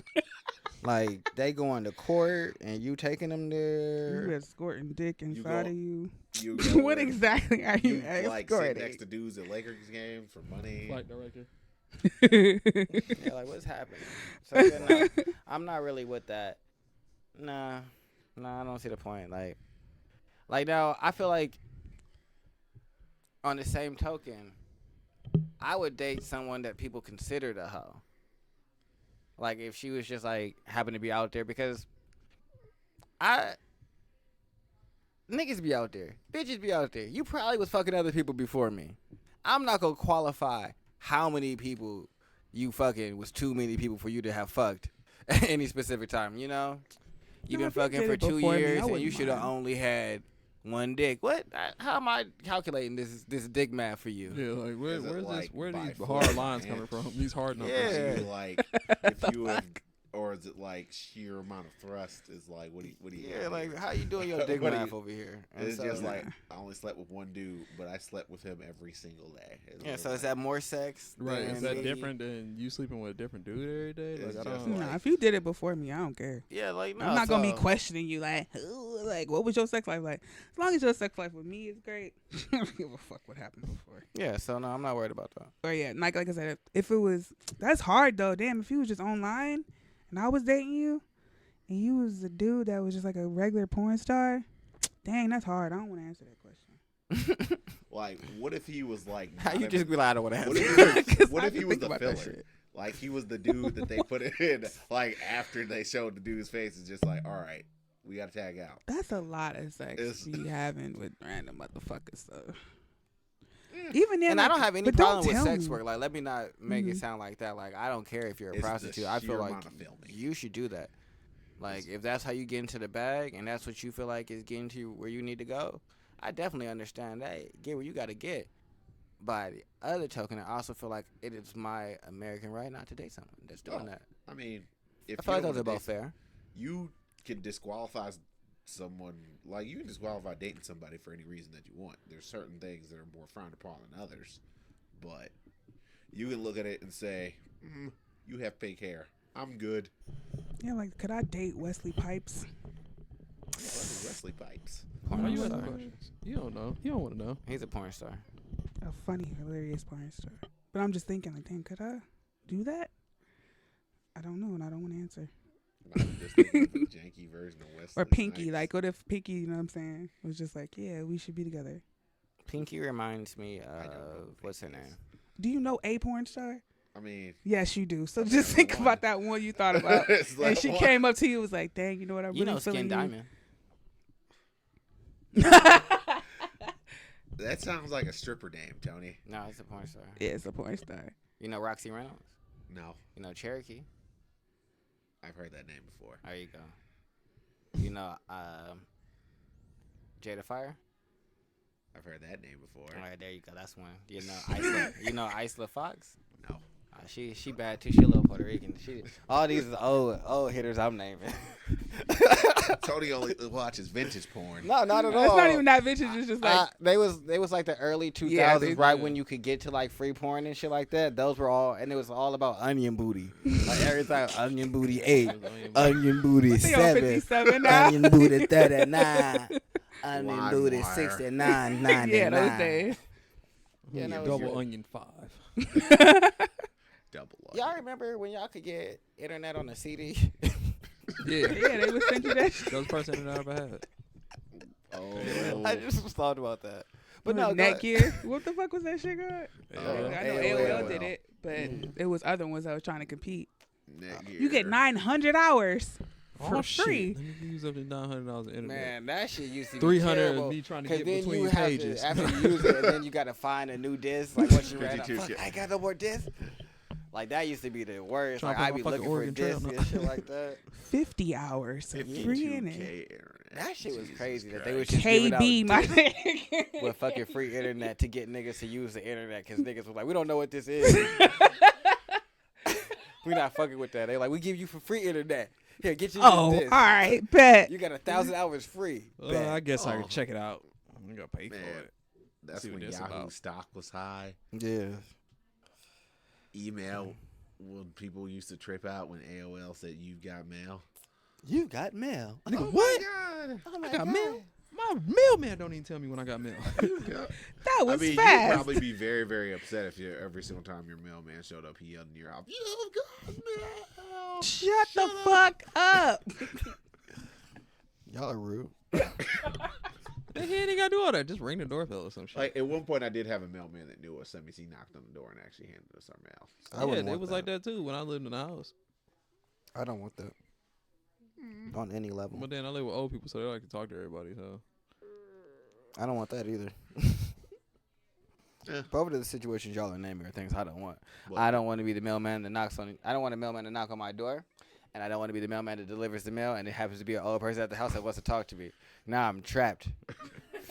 Like they going to court and you taking them You there? escorting dick inside of you. you What go exactly are you like sit escorting? next to dudes at Lakers games for money? Flight director. Yeah, like what's happening? So yeah, no, I'm not really with that. Nah, I don't see the point. Like now, I feel like on the same token, I would date someone that people considered a hoe. Like if she was just like happen to be out there, because niggas be out there, bitches be out there. You probably was fucking other people before me. I'm not gonna qualify how many people you fucking was too many people for you to have fucked at any specific time. You know, you've No, been if you fucking did for it 2 before me, I years and wouldn't you should have mind. only had one dick. What? How am I calculating this dick math for you? Yeah, like Is it where's like this? Where are by these foot hard or lines by coming inch? from? These hard numbers. Yeah. Is you like if you have, or is it like sheer amount of thrust? Is like what do you? Yeah, have like here? how you doing your dick What do math you- over here? And It's so- just like I only slept with one dude, but I slept with him every single day. It's yeah. like- So is that more sex? Right? Is that than- different than you sleeping with a different dude every day? It's Like I just don't. like- Nah, if you did it before me, I don't care. Yeah, like no. I'm not gonna be so- questioning you like, "Ooh, like what was your sex life like? As long as your sex life with me is great, I don't give a fuck what happened before. Yeah, so no, I'm not worried about that. Or yeah, like I said, if it was, that's hard though. Damn, if you was just online and I was dating you, and you was a dude that was just like a regular porn star, dang, that's hard. I don't want to answer that question. Like, what if he was like? How not you even- just be like, I don't want to What answer. if, what I if he can was think the about that filler? shit. Like he was the dude that they put in. Like after they showed the dude's face, it's just like, all right, we got to tag out. That's a lot of sex It's- be having with random motherfuckers. So even then, And I like, don't have any but don't problem with tell sex me. work. Like, let me not make it Mhm. sound like that. Like, I don't care if you're a It's the prostitute. I sheer feel like amount of filming. you should do that. Like, if that's how you get into the bag and that's what you feel like is getting to where you need to go, I definitely understand that. Get where you got to get. By the other token, I also feel like it is my American right not to date someone that's doing that. I mean, if I feel you like don't those are wanna both date- fair. you can disqualify someone. Like you can disqualify dating somebody for any reason that you want. There's certain things that are more frowned upon than others, but you can look at it and say, "You have fake hair. I'm good." Yeah, like, could I date Wesley Pipes? What is Wesley Pipes? Why you asking Porn star. questions? You don't know. You don't want to know. He's a porn star. A funny, hilarious porn star. But I'm just thinking, like, damn, could I do that? I don't know, and I don't want to answer. I'm just thinking of a janky version of Wesley Or Pinky, Snipes. like, what if Pinky, you know what I'm saying, was just like, yeah, we should be together. Pinky reminds me don't know of, who what's her Pinky is. name? Do you know a porn star? I mean, Yes, you do. So I mean, just I think know about one. that one you thought about. It's And like she one. came up to you and was like, dang, you know what, I'm You really know feeling Skin Diamond. That sounds like a stripper name, Tony. No, he's a porn star. Yeah, it's a porn star. You know Roxy Reynolds? No, You know Cherokee? I've heard that name before. There you go. You know Jada Fire? I've heard that name before. All right, there you go. That's one. You know Isla. You know Isla Fox? No. She bad too. She a little Puerto Rican. All these is old hitters I'm naming. Tony only watches vintage porn. No, not at all. It's not even that vintage. It's just like, they was like the early 2000s, Yeah, they- right when you could get to like free porn and shit like that. Those were all, and it was all about onion booty. Like every time, onion booty 8, onion booty they on 7, 57 now. onion booty 39, onion Line booty wire. 69, 99. Yeah, those days. Yeah, that was Double good. onion 5. Double. Y'all remember when y'all could get internet on a CD? Yeah. Yeah, they would send you that shit. That was the first internet I ever had. Oh. I just was thought about that. But no, go Netgear. What the fuck was that shit called? Yeah. I know AOL. AOL did it, but it was other ones that was trying to compete. Netgear. You get 900 hours for Oh, free. shit. Let me use up to $900 of internet. Man, that shit used to be 300 terrible. of me trying to 'Cause get then between you have pages. To, after you use it, and then you got to find a new disc. Like once you ran out, 52K. fuck, I got no more disc. Like that used to be the worst. Trying Like to I'd put be my looking fucking for Oregon Trail discs now. and shit like that. 50 hours of free internet. 52K internet. That shit was Jesus crazy that they Christ. was just giving out KB, my discs nigga. with fucking free internet to get niggas to use the internet because niggas was like, we don't know what this is. We not fucking with that. They like, we give you for free internet. Here, get you Oh, this all disc. right, bet. You got 1,000 hours free. Bet. I guess I Oh. can check it out. I'm going to pay for Man, it. that's See what when that's Yahoo about. stock was high. Yeah. Email, when people used to trip out when AOL said you've got mail. You got mail. Nigga, what? God. Oh I got mail? My mailman don't even tell me when I got mail. That was I mean, you'd fast. probably be very, very upset if you every single time your mailman showed up, he yelled in your house, "You've got mail." Shut the fuck up. Y'all are rude. He ain't got to do all that. Just ring the doorbell or some shit. Like at one point, I did have a mailman that knew us. That means he knocked on the door and actually handed us our mail. I wouldn't yeah, it want was that. like that too when I lived in the house. I don't want that. On any level. But then I live with old people, so they like to talk to everybody. So I don't want that either. Yeah. Both of the situations y'all are naming are things I don't want. Well, I don't want to be the mailman that knocks on. I don't want a mailman to knock on my door, and I don't want to be the mailman that delivers the mail, and it happens to be an old person at the house that wants to talk to me. Now I'm trapped.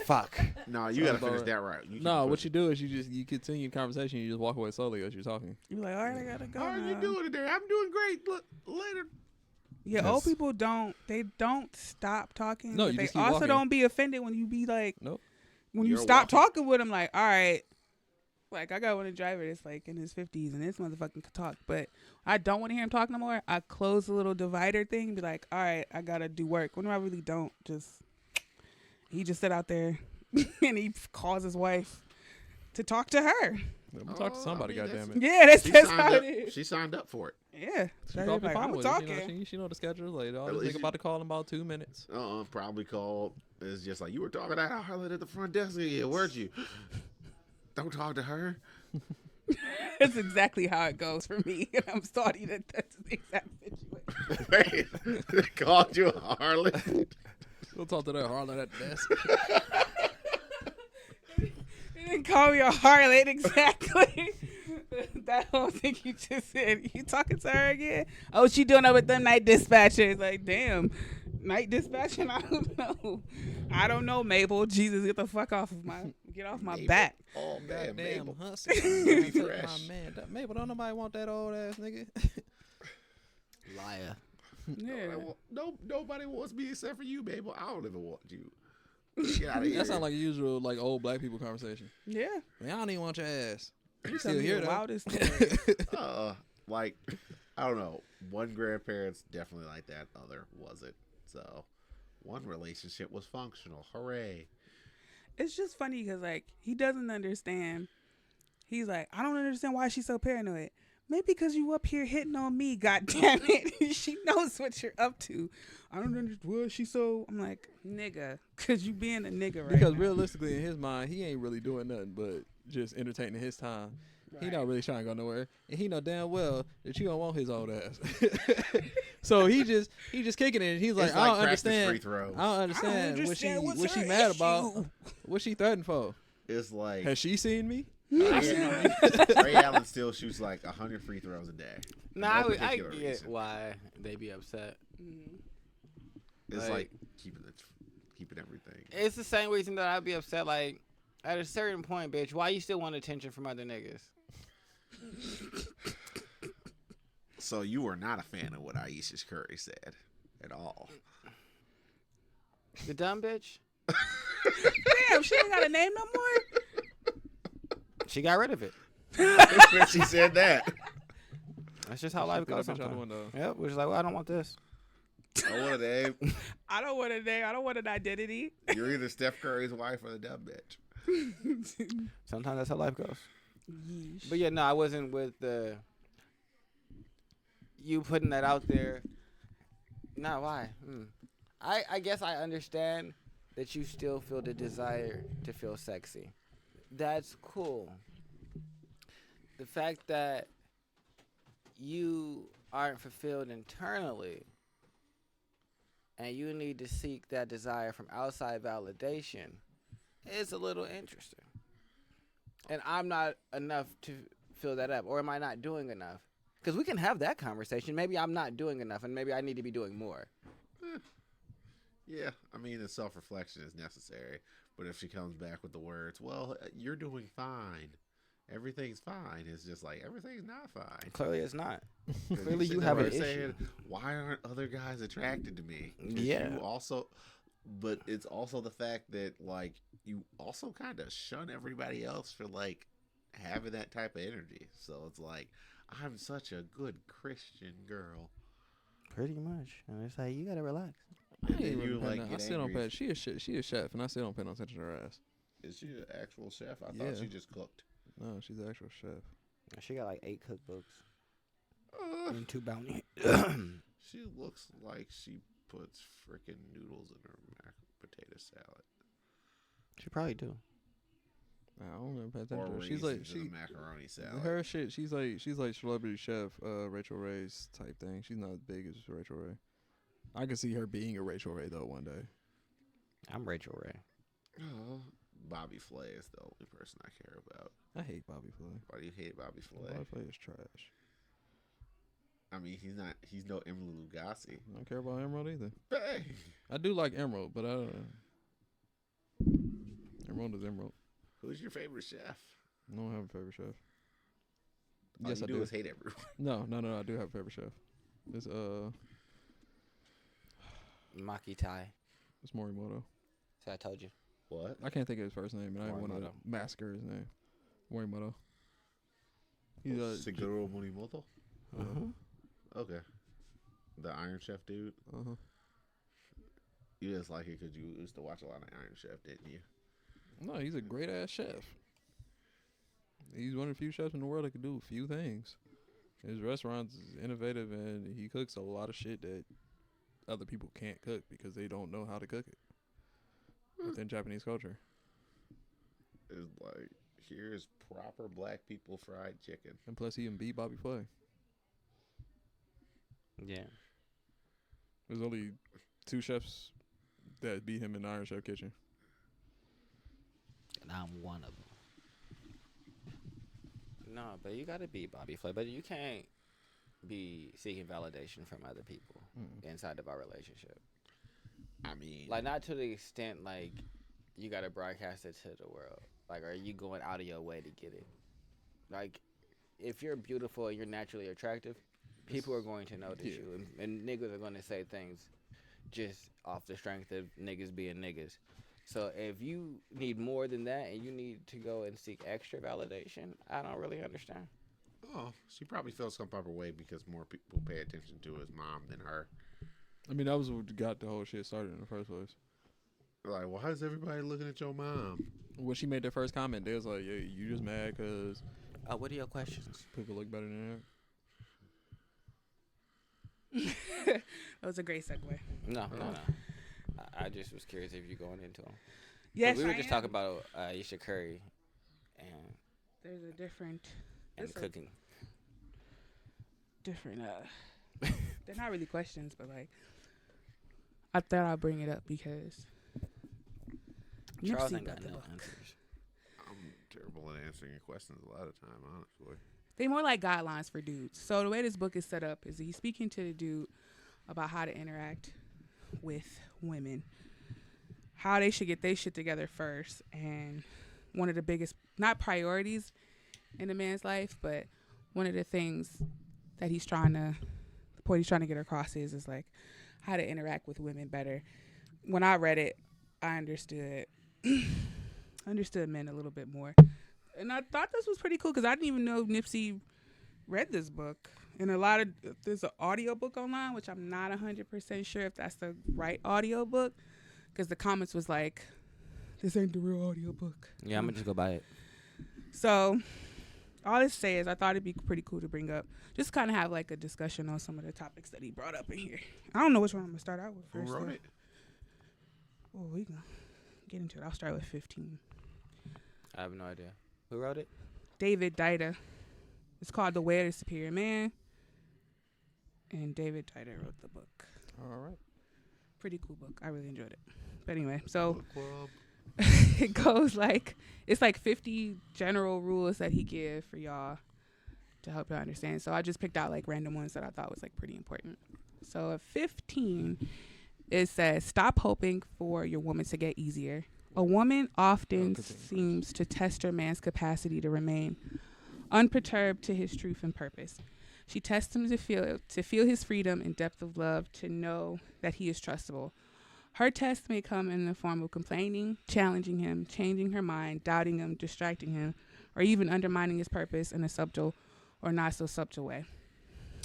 Fuck. No, you gotta Sounds finish about that right. You no, keep what you do is you continue the conversation. You just walk away slowly as you're talking. You like, all right, I gotta go. How are you now. doing today? I'm doing great. Look, later. Yeah, Yes. old people don't stop talking. No, but you they just keep also walking. don't be offended when you be like, Nope. when you You're stop walking. talking with them. Like, all right, like I got one driver that's like in his 50s and this motherfucker can talk, but I don't want to hear him talk no more. I close the little divider thing and be like, all right, I gotta do work. When I really don't, he just sit out there and he calls his wife to talk to her. I'm gonna talk to somebody. I mean, Goddamn it. Yeah, that's She how signed it up. is. She signed up for it. Yeah, She so probably like, fine I'm with it. talking. She know the schedule. Like, oh, At this least nigga about to call in about 2 minutes. Probably called. It's just like, you were talking to that harlot at the front desk. Yeah, weren't you? Don't talk to her. That's exactly how it goes for me, and I'm sorry that that's the exact situation. Wait, they called you a harlot? We'll talk to that harlot at the desk. You didn't call me a harlot exactly. That whole thing you just said. You talking to her again? Oh, she doing it with them night dispatchers. Like, damn, night dispatching. I don't know, Mabel. Jesus, get the fuck off of get off my back. Oh, man, Goddamn, Mabel. Hustle. Be Take fresh. my man. Mabel, don't nobody want that old ass nigga. Liar. Yeah. Nobody wants me except for you, Mabel. I don't even want you. Get out of here. That sounds like a usual like old black people conversation. Yeah. Man, I don't even want your ass. You Tell still me here the though? wildest story. Like, I don't know. One grandparent's definitely like that. Other wasn't. So, one relationship was functional. Hooray. It's just funny because, like, he doesn't understand. He's like, I don't understand why she's so paranoid. Maybe because you up here hitting on me, goddamn it. She knows what you're up to. I don't understand. Well, she's so. I'm like, nigga, because you being a nigga right Because now. realistically, in his mind, he ain't really doing nothing but just entertaining his time. He not really trying to go nowhere, and he know damn well that you don't want his old ass. So he just kicking it. And he's like, It's I like don't practice understand. free throws. I don't understand what's what she her mad issue? about. What she threatened for? It's like Has she seen me? Ray Allen still shoots like 100 free throws a day. Nah, No I particular get reason. why they be upset. It's Like- like keeping everything. It's the same reason that I'd be upset. Like, at a certain point, bitch, why you still want attention from other niggas? So you were not a fan of what Aisha Curry said at all. The dumb bitch? Damn, she ain't got a name no more? She got rid of it. She said that. That's just how life Threw goes that bitch out the sometimes. window. Yep, we're just like, well, I don't want this. I want a name. I don't want a name. I don't want an identity. You're either Steph Curry's wife or the dumb bitch. Sometimes that's how life goes. Yeesh. But yeah, no, I wasn't with the you putting that out there. Nah, why? I guess I understand that you still feel the desire to feel sexy. That's cool. The fact that you aren't fulfilled internally and you need to seek that desire from outside validation is a little interesting. And I'm not enough to fill that up, or am I not doing enough? Because we can have that conversation. Maybe I'm not doing enough, and maybe I need to be doing more. Yeah, I mean, the self-reflection is necessary. But if she comes back with the words, well, you're doing fine. Everything's fine. It's just like, everything's not fine. Clearly, it's not. 'Cause Clearly, you sitting have an there issue. saying, why aren't other guys attracted to me? 'Cause Yeah. You also, but it's also the fact that, like, you also kind of shun everybody else for, like, having that type of energy. So it's like, I'm such a good Christian girl. Pretty much. And it's like, you got to relax. I And ain't then really you, paying like, no- I get still don't angry. pay. She a chef, and I still don't pay no attention to her ass. Is she an actual chef? I Yeah. thought she just cooked. No, she's the actual chef. She got like 8 cookbooks and 2 bounty. She looks like she puts freaking noodles in her potato salad. She probably do. I don't even pay Or attention to her. raisins She's like in a macaroni salad. her shit. She's like celebrity chef Rachel Ray's type thing. She's not as big as Rachel Ray. I could see her being a Rachel Ray though one day. I'm Rachel Ray. Oh, Bobby Flay is the only person I care about. I hate Bobby Flay. Why do you hate Bobby Flay? Bobby Flay is trash. I mean, he's no Emily Lagasse. I don't care about Emerald either. Hey, I do like Emerald, but Emerald is Emerald. who's your favorite chef? I don't have a favorite chef. All Yes, you I do do. is hate everyone. No, I do have a favorite chef. It's Maki Tai. it's Morimoto. See, I told you. What? I can't think of his first name, and I want to Morimoto. massacre his name. Morimoto. He's Shigeru Morimoto? Okay. The Iron Chef dude? uh-huh. You just like it because you used to watch a lot of Iron Chef, didn't you? No, he's a great ass chef. He's one of the few chefs in the world that can do a few things. His restaurant's is innovative, and he cooks a lot of shit that other people can't cook because they don't know how to cook it within Japanese culture. It's like, here's proper black people fried chicken. And plus, he even beat Bobby Flay. Yeah. There's only 2 chefs that beat him in the Iron Chef kitchen. And I'm one of them. No, but you gotta be Bobby Flay. But you can't be seeking validation from other people inside of our relationship. I mean, Like, not to the extent, like, you gotta broadcast it to the world. Like, are you going out of your way to get it? Like, if you're beautiful and you're naturally attractive, people are going to notice you. And niggas are gonna say things just off the strength of niggas being niggas. So if you need more than that and you need to go and seek extra validation, I don't really understand. oh, she probably feels some type of way because more people pay attention to his mom than her. I mean, that was what got the whole shit started in the first place. Like, why is everybody looking at your mom? When she made that first comment, they was like, "Yeah, you just mad because What are your questions? people look better than her." That was a great segue. No. I just was curious if you're going into them. Yes, we were I just am. talking about Aisha Curry and There's a different. and It's a cooking. different. They're not really questions, but like, I thought I'd bring it up because Charles Nipsey ain't got wrote the no book. answers. I'm terrible at answering your questions a lot of time, honestly. They more like guidelines for dudes. So the way this book is set up is he's speaking to the dude about how to interact with women, how they should get their shit together first, and one of the biggest, not priorities in a man's life, but one of the things that the point he's trying to get across is like how to interact with women better. When I read it, I understood men a little bit more. And I thought this was pretty cool because I didn't even know Nipsey read this book. And there's an audio book online, which I'm not 100% sure if that's the right audio book, because the comments was like, this ain't the real audio book. Yeah, I'm gonna just go buy it. So all this to say is I thought it'd be pretty cool to bring up, just kind of have like a discussion on some of the topics that he brought up in here. I don't know which one I'm going to start out with first. Who wrote though. it? Oh, we can get into it. I'll start with 15. I have no idea. Who wrote it? David Dida. It's called The Way of the Superior Man. And David Dida wrote the book. All right. Pretty cool book. I really enjoyed it. But anyway, so Book club. it goes like, it's like 50 general rules that he give for y'all to help y'all understand. So I just picked out like random ones that I thought was like pretty important. So at 15, it says, stop hoping for your woman to get easier. A woman often seems to test her man's capacity to remain unperturbed to his truth and purpose. She tests him to feel his freedom and depth of love, to know that he is trustable. Her test may come in the form of complaining, challenging him, changing her mind, doubting him, distracting him, or even undermining his purpose in a subtle or not so subtle way.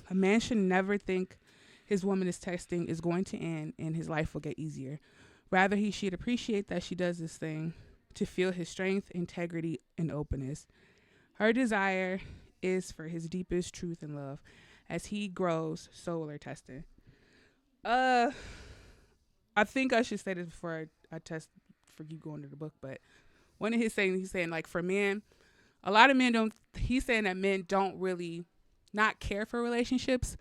A man should never think his woman is testing is going to end and his life will get easier. Rather, he should appreciate that she does this thing to feel his strength, integrity, and openness. Her desire is for his deepest truth and love. As he grows, so will her testing. I think I should say this before I keep going to the book, but one of his sayings, he's saying like for men, a lot of men he's saying that men don't really not care for relationships,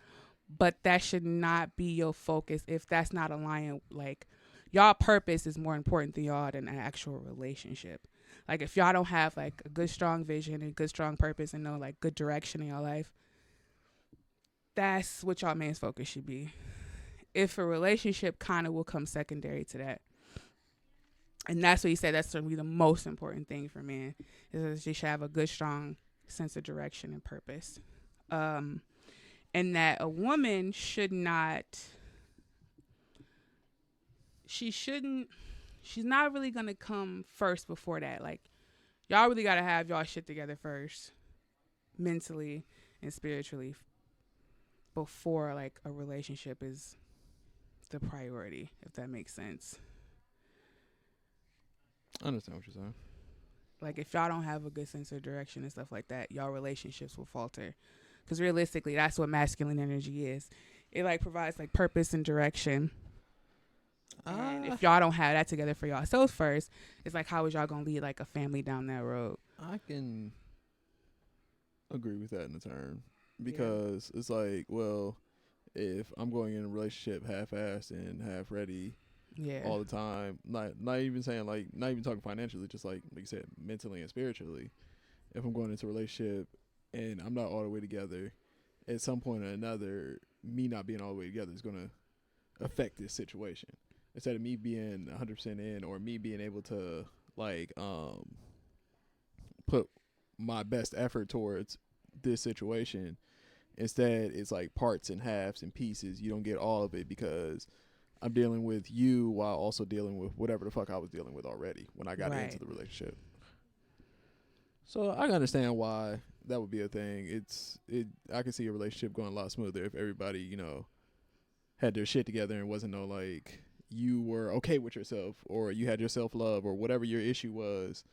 but that should not be your focus if that's not aligning. Like, y'all purpose is more important than y'all than an actual relationship. Like, if y'all don't have like a good strong vision and good strong purpose and no like good direction in your life, that's what y'all man's focus should be. If a relationship kind of will come secondary to that. And that's what he said, that's going to be the most important thing for men, is that they should have a good strong sense of direction and purpose. And that a woman should not, she's not really going to come first before that. Like, y'all really got to have y'all shit together first, mentally and spiritually, before like a relationship is the priority, if that makes sense. I understand what you're saying. Like if y'all don't have a good sense of direction and stuff like that, y'all relationships will falter. Because realistically, that's what masculine energy is. It like provides like purpose and direction. And if y'all don't have that together for yourselves first, it's like how is y'all gonna lead like a family down that road? I can agree with that in the term because it's like, well, if I'm going in a relationship half-assed and half-ready all the time, not even saying like, not even talking financially, just like you said, mentally and spiritually. If I'm going into a relationship and I'm not all the way together, at some point or another, me not being all the way together is going to affect this situation. Instead of me being 100% in or me being able to like put my best effort towards this situation, instead it's like parts and halves and pieces. You don't get all of it because I'm dealing with you while also dealing with whatever the fuck I was dealing with already when I got into the relationship. So I can understand why that would be a thing. I can see a relationship going a lot smoother if everybody, you know, had their shit together and wasn't no like you were okay with yourself or you had your self-love or whatever your issue was,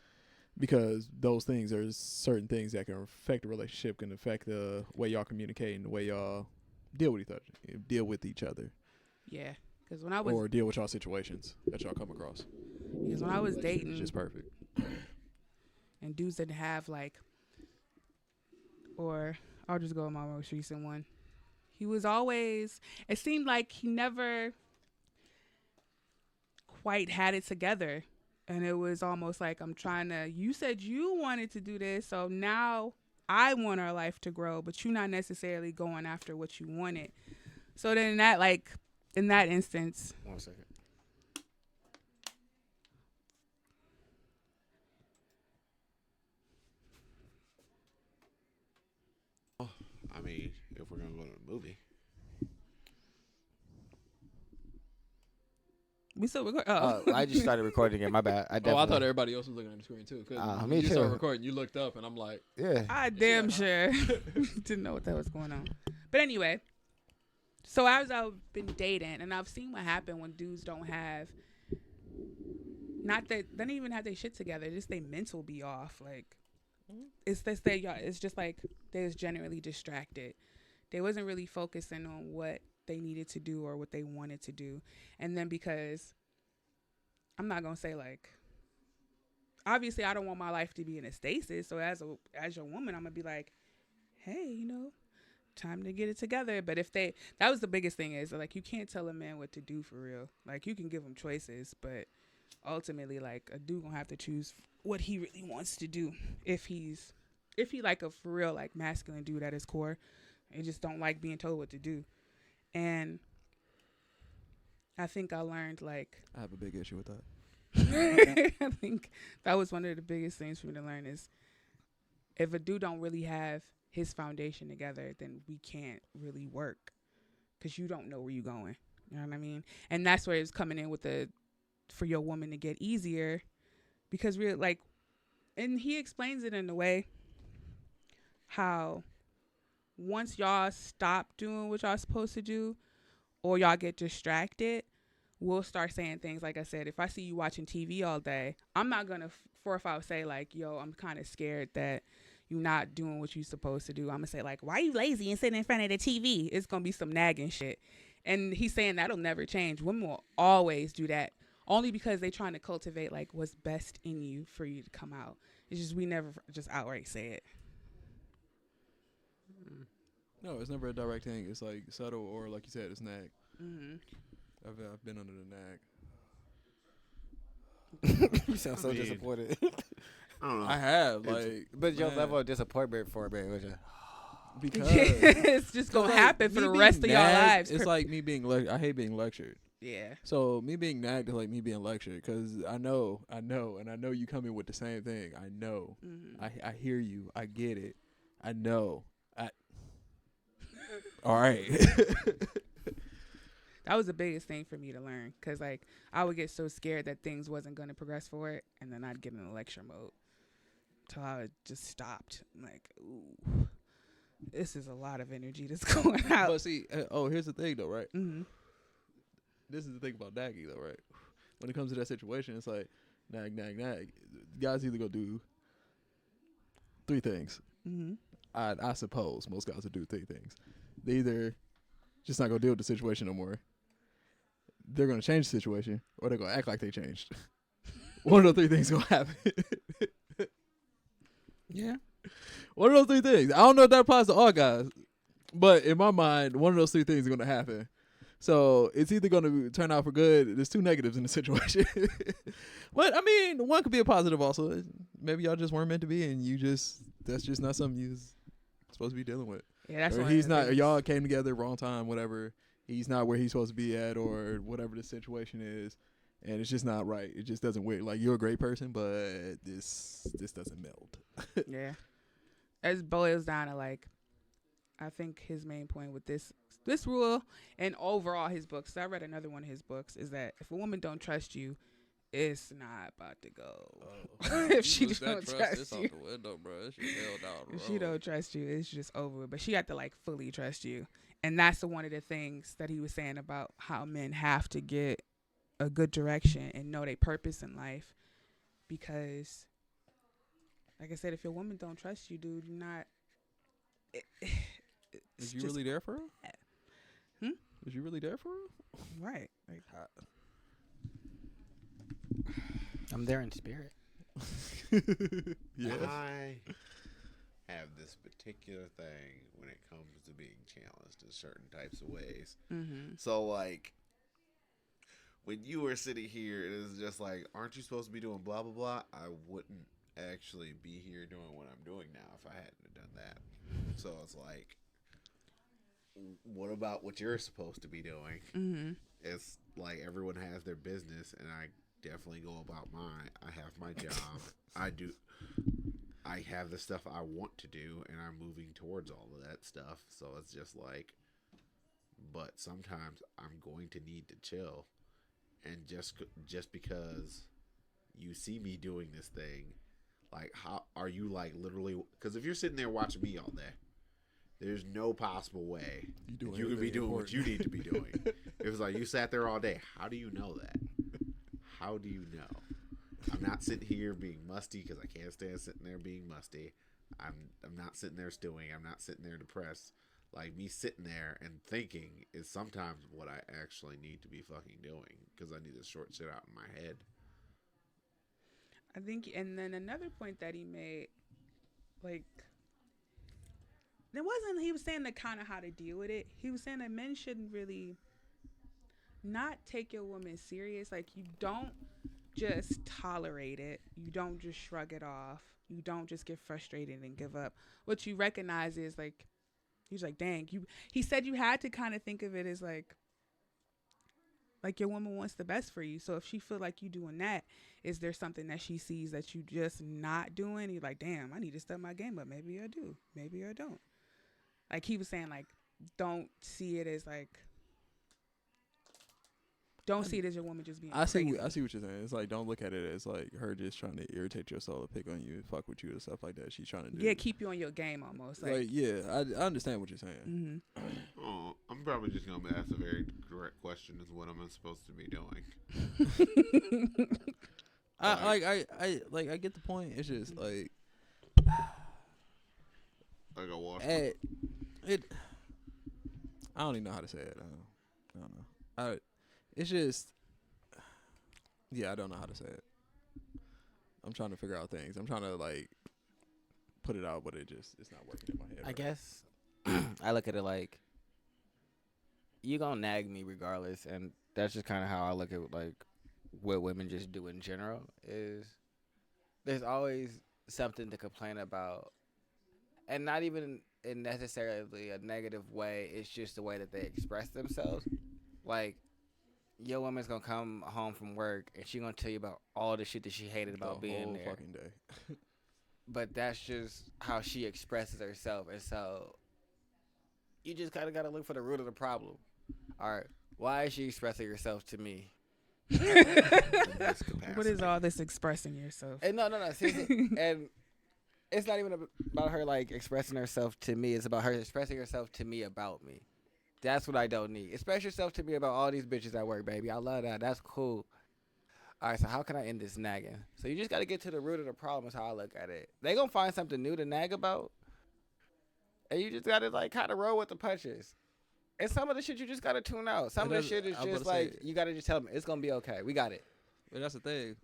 because those things are certain things that can affect the relationship, can affect the way y'all communicate and the way y'all deal with each other. Yeah, because when I was or deal with y'all situations that y'all come across. Because when I was dating, it's just perfect. And dudes didn't have like, or I'll just go with my most recent one. He was always. It seemed like he never quite had it together. And it was almost like you said you wanted to do this, so now I want our life to grow, but you're not necessarily going after what you wanted. So then in that instance. 1 second. I mean, if we're going to go to a movie. We still record. I just started recording it. My bad. I thought everybody else was looking at the screen too. Cause me you too. started recording, you looked up, and I'm like, yeah. I damn sure didn't know what that was going on. But anyway, so as I've been dating, and I've seen what happen when dudes don't have, not that they don't even have their shit together, just they mental be off. Like it's just like they was generally distracted. They wasn't really focusing on what they needed to do or what they wanted to do. And then because I'm not gonna say like, obviously I don't want my life to be in a stasis, so as your woman I'm gonna be like, hey, time to get it together. But that was the biggest thing, is like you can't tell a man what to do for real. Like you can give him choices, but ultimately like a dude gonna have to choose what he really wants to do. If he like a for real like masculine dude at his core, and just don't like being told what to do. And I think I learned like I have a big issue with that. I think that was one of the biggest things for me to learn, is if a dude don't really have his foundation together, then we can't really work, because you don't know where you're going. You know what I mean? And that's where it's coming in with for your woman to get easier, because we're like, and he explains it in a way how once y'all stop doing what y'all supposed to do or y'all get distracted, we'll start saying things like I said, if I see you watching TV all day, I'm not going to 4 or 5 say like, yo, I'm kind of scared that you're not doing what you're supposed to do. I'm going to say like, why are you lazy and sitting in front of the TV? It's going to be some nagging shit. And he's saying that'll never change. Women will always do that, only because they're trying to cultivate like what's best in you for you to come out. It's just we never just outright say it. No, it's never a direct thing. It's like subtle, or like you said, it's nag. Mm-hmm. I've been under the nag. You sound so disappointed. I don't know. I have But your level of disappointment for a man was just because it's just gonna happen for the rest of y'all lives. It's like me being I hate being lectured. Yeah. So me being nagged is like me being lectured, because I know, and I know you come in with the same thing. I know. Mm-hmm. I hear you. I get it. I know. All right. That was the biggest thing for me to learn, because like I would get so scared that things wasn't going to progress forward, and then I'd get in a lecture mode till I just stopped. I'm like, ooh, this is a lot of energy that's going out. But see, here's the thing though, right? Mm-hmm. This is the thing about nagging though, right? When it comes to that situation, it's like nag. Guys either go do three things. Mm-hmm. I suppose most guys would do three things. They either just not gonna deal with the situation no more. They're gonna change the situation, or they're gonna act like they changed. One of those three things gonna happen. Yeah. One of those three things. I don't know if that applies to all guys, but in my mind, one of those three things is gonna happen. So it's either gonna turn out for good. There's two negatives in the situation, but I mean, one could be a positive also. Maybe y'all just weren't meant to be, and that's just not something you was supposed to be dealing with. Yeah, that's Or one he's of the not. things. Y'all came together wrong time, whatever. He's not where he's supposed to be at, or whatever the situation is, and it's just not right. It just doesn't work. Like, you're a great person, but this doesn't meld. Yeah. It boils down to, like, I think his main point with this rule and overall his books, I read another one of his books, is that if a woman don't trust you, it's not about to go. If she don't trust you. the window, bro. It's just hell down the If she don't trust you, it's just over. But she got to, like, fully trust you. And that's one of the things that he was saying about how men have to get a good direction and know their purpose in life. Because, like I said, if your woman don't trust you, dude, you're not. Is you really there for her? Hmm? Is you really there for her? Right. Like, I'm there in spirit. Yeah. I have this particular thing when it comes to being challenged in certain types of ways. mm-hmm. So, like, when you were sitting here, it is just like, aren't you supposed to be doing blah, blah, blah? I wouldn't actually be here doing what I'm doing now if I hadn't have done that. So it's like, what about what you're supposed to be doing? Mm-hmm. It's like everyone has their business, and I definitely go about mine. I have my job. I have the stuff I want to do, and I'm moving towards all of that stuff. So it's just like, but sometimes I'm going to need to chill, and just because you see me doing this thing, like, how are you, like, literally? Because if you're sitting there watching me all day, there's no possible way you could be doing what you need to be doing. It was like you sat there all day. How do you know that? How do you know? I'm not sitting here being musty because I can't stand sitting there being musty. I'm not sitting there stewing. I'm not sitting there depressed. Like, me sitting there and thinking is sometimes what I actually need to be fucking doing because I need to sort shit out in my head. I think, and then another point that he made, like, he was saying the kind of how to deal with it. He was saying that men shouldn't really not take your woman serious. Like, you don't just tolerate it. You don't just shrug it off. You don't just get frustrated and give up. What you recognize is, like, he's like, dang, he said you had to kind of think of it as like your woman wants the best for you. So if she feel like you doing that, is there something that she sees that you just not doing? You're like, damn, I need to step my game up. Maybe I do. Maybe I don't. Like, he was saying, like, don't see it as like, don't see it as your woman just being crazy. I see what you're saying. It's like, don't look at it as like her just trying to irritate your soul or pick on you, fuck with you and stuff like that. She's trying to do. Yeah, keep you on your game almost. Like yeah, I understand what you're saying. Mm-hmm. Oh, I'm probably just gonna ask a very direct question: is what am I supposed to be doing? I get the point. It's just like, I go wash. I don't even know how to say it. I don't know. It's just, yeah, I don't know how to say it. I'm trying to figure out things. I'm trying to, like, put it out, but it's not working in my head. I guess I look at it like, you gonna nag me regardless, and that's just kind of how I look at, like, what women just do in general. Is there's always something to complain about, and not even in necessarily a negative way. It's just the way that they express themselves. Like, your woman's gonna come home from work and she gonna tell you about all the shit that she hated about being there. Fucking day. But that's just how she expresses herself, and so you just kind of gotta look for the root of the problem. All right, why is she expressing herself to me? What is all this expressing yourself? And no. Seriously. And it's not even about her, like, expressing herself to me. It's about her expressing herself to me about me. That's what I don't need. Express yourself to me about all these bitches at work, baby. I love that. That's cool. all right, so how can I end this nagging? So you just got to get to the root of the problem is how I look at it. They going to find something new to nag about. And you just got to, like, kind of roll with the punches. And some of the shit you just got to tune out. Some of the shit is just, like, you got to just tell them, it's going to be okay. We got it. But that's the thing.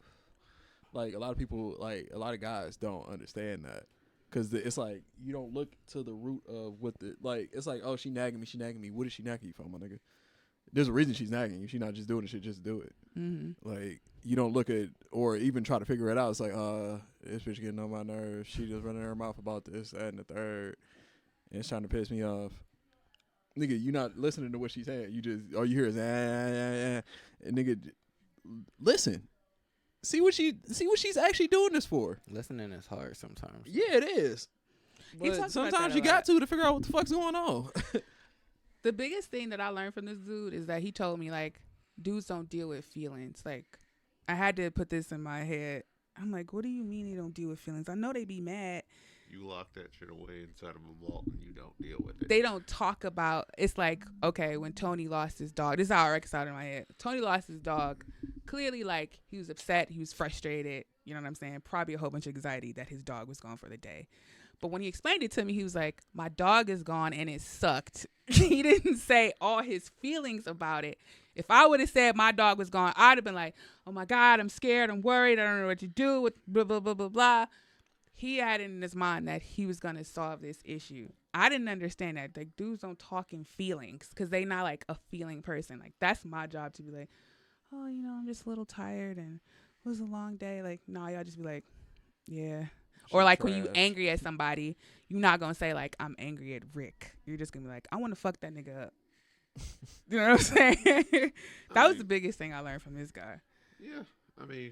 Like, a lot of people, like, a lot of guys don't understand that. Because it's like, you don't look to the root of what the, like, it's like, oh, she nagging me. What is she nagging you for, my nigga? There's a reason she's nagging you. She's not just doing the shit just to do it. Mm-hmm. Like, you don't look at, or even try to figure it out. It's like, this bitch getting on my nerves. She just running her mouth about this, that, and the third. And it's trying to piss me off. Nigga, you not listening to what she's saying. You just, all you hear is, and nigga, listen. See what she's actually doing this for. Listening is hard sometimes. Yeah, it is. But sometimes you got to figure out what the fuck's going on. The biggest thing that I learned from this dude is that he told me, like, dudes don't deal with feelings. Like, I had to put this in my head. I'm like, what do you mean they don't deal with feelings? I know they be mad. You lock that shit away inside of a vault and you don't deal with it. They don't talk about, it's like, okay, when Tony lost his dog, this is how I reconciled in my head. Tony lost his dog. Clearly, like, he was upset. He was frustrated. You know what I'm saying? Probably a whole bunch of anxiety that his dog was gone for the day. But when he explained it to me, he was like, my dog is gone and it sucked. He didn't say all his feelings about it. If I would have said my dog was gone, I'd have been like, oh my God, I'm scared. I'm worried. I don't know what to do with blah, blah, blah, blah, blah. He had it in his mind that he was going to solve this issue. I didn't understand that. Like, dudes don't talk in feelings because they not like a feeling person. Like, that's my job to be like, oh, you know, I'm just a little tired and it was a long day. Like, no, y'all just be like, yeah. Or like when you angry at somebody, you're not going to say like, I'm angry at Rick. You're just going to be like, I want to fuck that nigga up. You know what I'm saying? That was the biggest thing I learned from this guy. Yeah. I mean,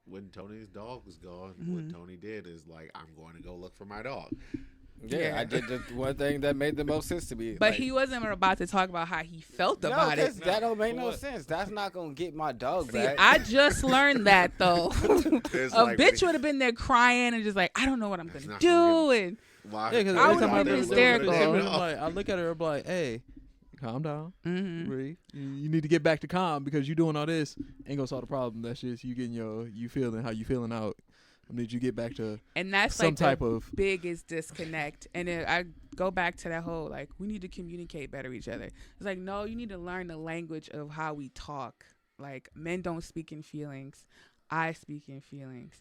when Tony's dog was gone, what Tony did is like, I'm going to go look for my dog. Yeah, I did the one thing that made the most sense to me. But like, he wasn't about to talk about how he felt about it. That don't make no sense. That's not going to get my dog See, back. I just learned that, though. A like bitch would have been there crying and just like, I don't know what I'm going to do. And Why? Yeah, because I every would've time been I hysterical. I look at her and be like, hey, calm down. Breathe. You need to get back to calm because you doing all this ain't gonna solve the problem. That's just you getting you feeling how you feeling out. I need you to get back to and that's some like type the of biggest disconnect. And I go back to that whole like we need to communicate better with each other. It's like no, you need to learn the language of how we talk. Like men don't speak in feelings. I speak in feelings.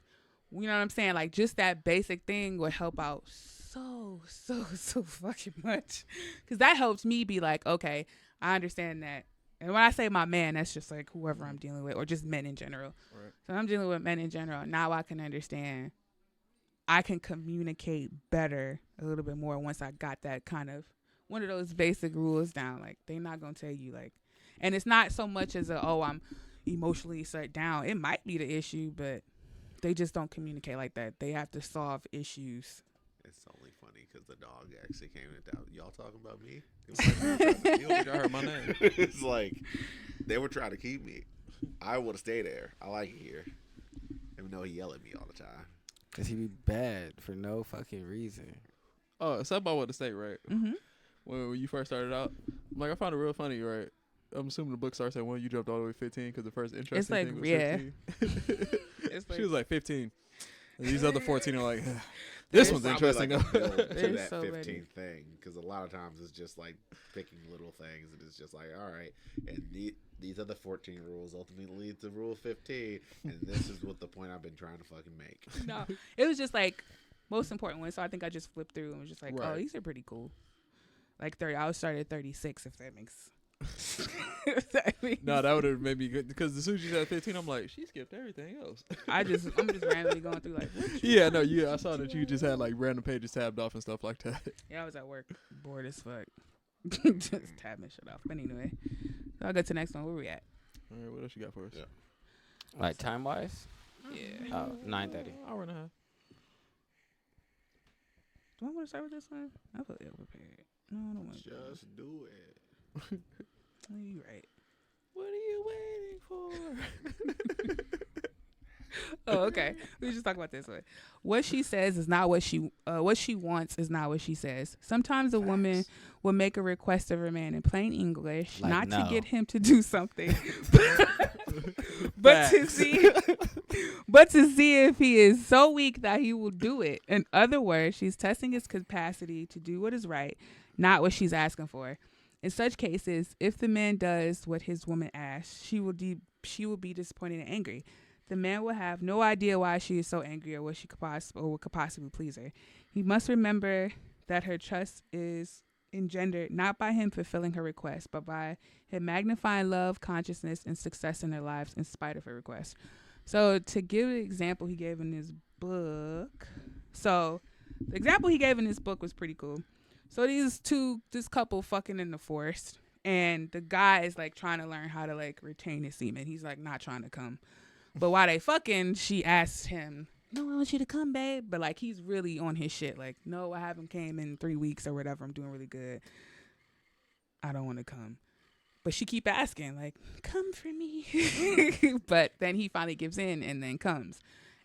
You know what I'm saying? Like just that basic thing would help out so fucking much. Because that helps me be like, okay, I understand that. And when I say my man, that's just like whoever I'm dealing with or just men in general. Right. So I'm dealing with men in general. Now I can understand. I can communicate better a little bit more once I got that kind of one of those basic rules down. Like they're not going to tell you like, and it's not so much as I'm emotionally shut down. It might be the issue, but they just don't communicate like that. They have to solve issues. It's only funny because the dog actually came in town. Y'all talking about me? You heard my name. It's like they were trying to keep me. I want to stay there. I like it here. Even though he yell at me all the time. Because he be bad for no fucking reason. Oh, something I want to say, right? Mm-hmm. When you first started out, like I found it real funny, right? I'm assuming the book starts at 1. You jumped all the way to 15 because the first interesting like, thing was yeah. 15. It's like, She was like 15. And these other 14 are like, this one's interesting. Like to There's that so 15 many. thing because a lot of times it's just like picking little things and it's just like all right, and these other 14 rules ultimately lead to rule 15, and this is what the point I've been trying to fucking make. no, it was just like most important one. So I think I just flipped through and was just like, Right. oh, these are pretty cool. Like 30. I was started at 36, if that makes. No, that would have made me good because as soon as you said 15, I'm like, she skipped everything else. I'm just randomly going through like. Yeah, no, I saw that you just had like random pages tabbed off and stuff like that. Yeah, I was at work, bored as fuck, just tabbing shit off. But anyway, so I'll go to the next one. Where we at? All right, what else you got for us? Yeah. Like time wise? Yeah. Oh, 9:30. Hour and a half. Do I want to start with this one? I feel ill prepared. No, I don't want to. Just do it. You right. What are you waiting for? Oh, okay. We just talk about this one. What she says is not what she wants is not what she says. Sometimes a woman will make a request of her man in plain English, Like, not no. to get him to do something, but to see but to see if he is so weak that he will do it. In other words, she's testing his capacity to do what is right, not what she's asking for. In such cases, if the man does what his woman asks, she will be disappointed and angry. The man will have no idea why she is so angry or what could possibly please her. He must remember that her trust is engendered not by him fulfilling her request, but by him magnifying love, consciousness, and success in their lives in spite of her request. So to give an example he gave in his book. So the example he gave in his book was pretty cool. So this couple fucking in the forest, and the guy is like trying to learn how to like retain his semen. He's like not trying to come. But while they fucking, she asks him, no, I want you to come, babe. But like he's really on his shit. Like, no, I haven't came in 3 weeks or whatever. I'm doing really good. I don't want to come. But she keep asking, like, come for me. But then he finally gives in and then comes.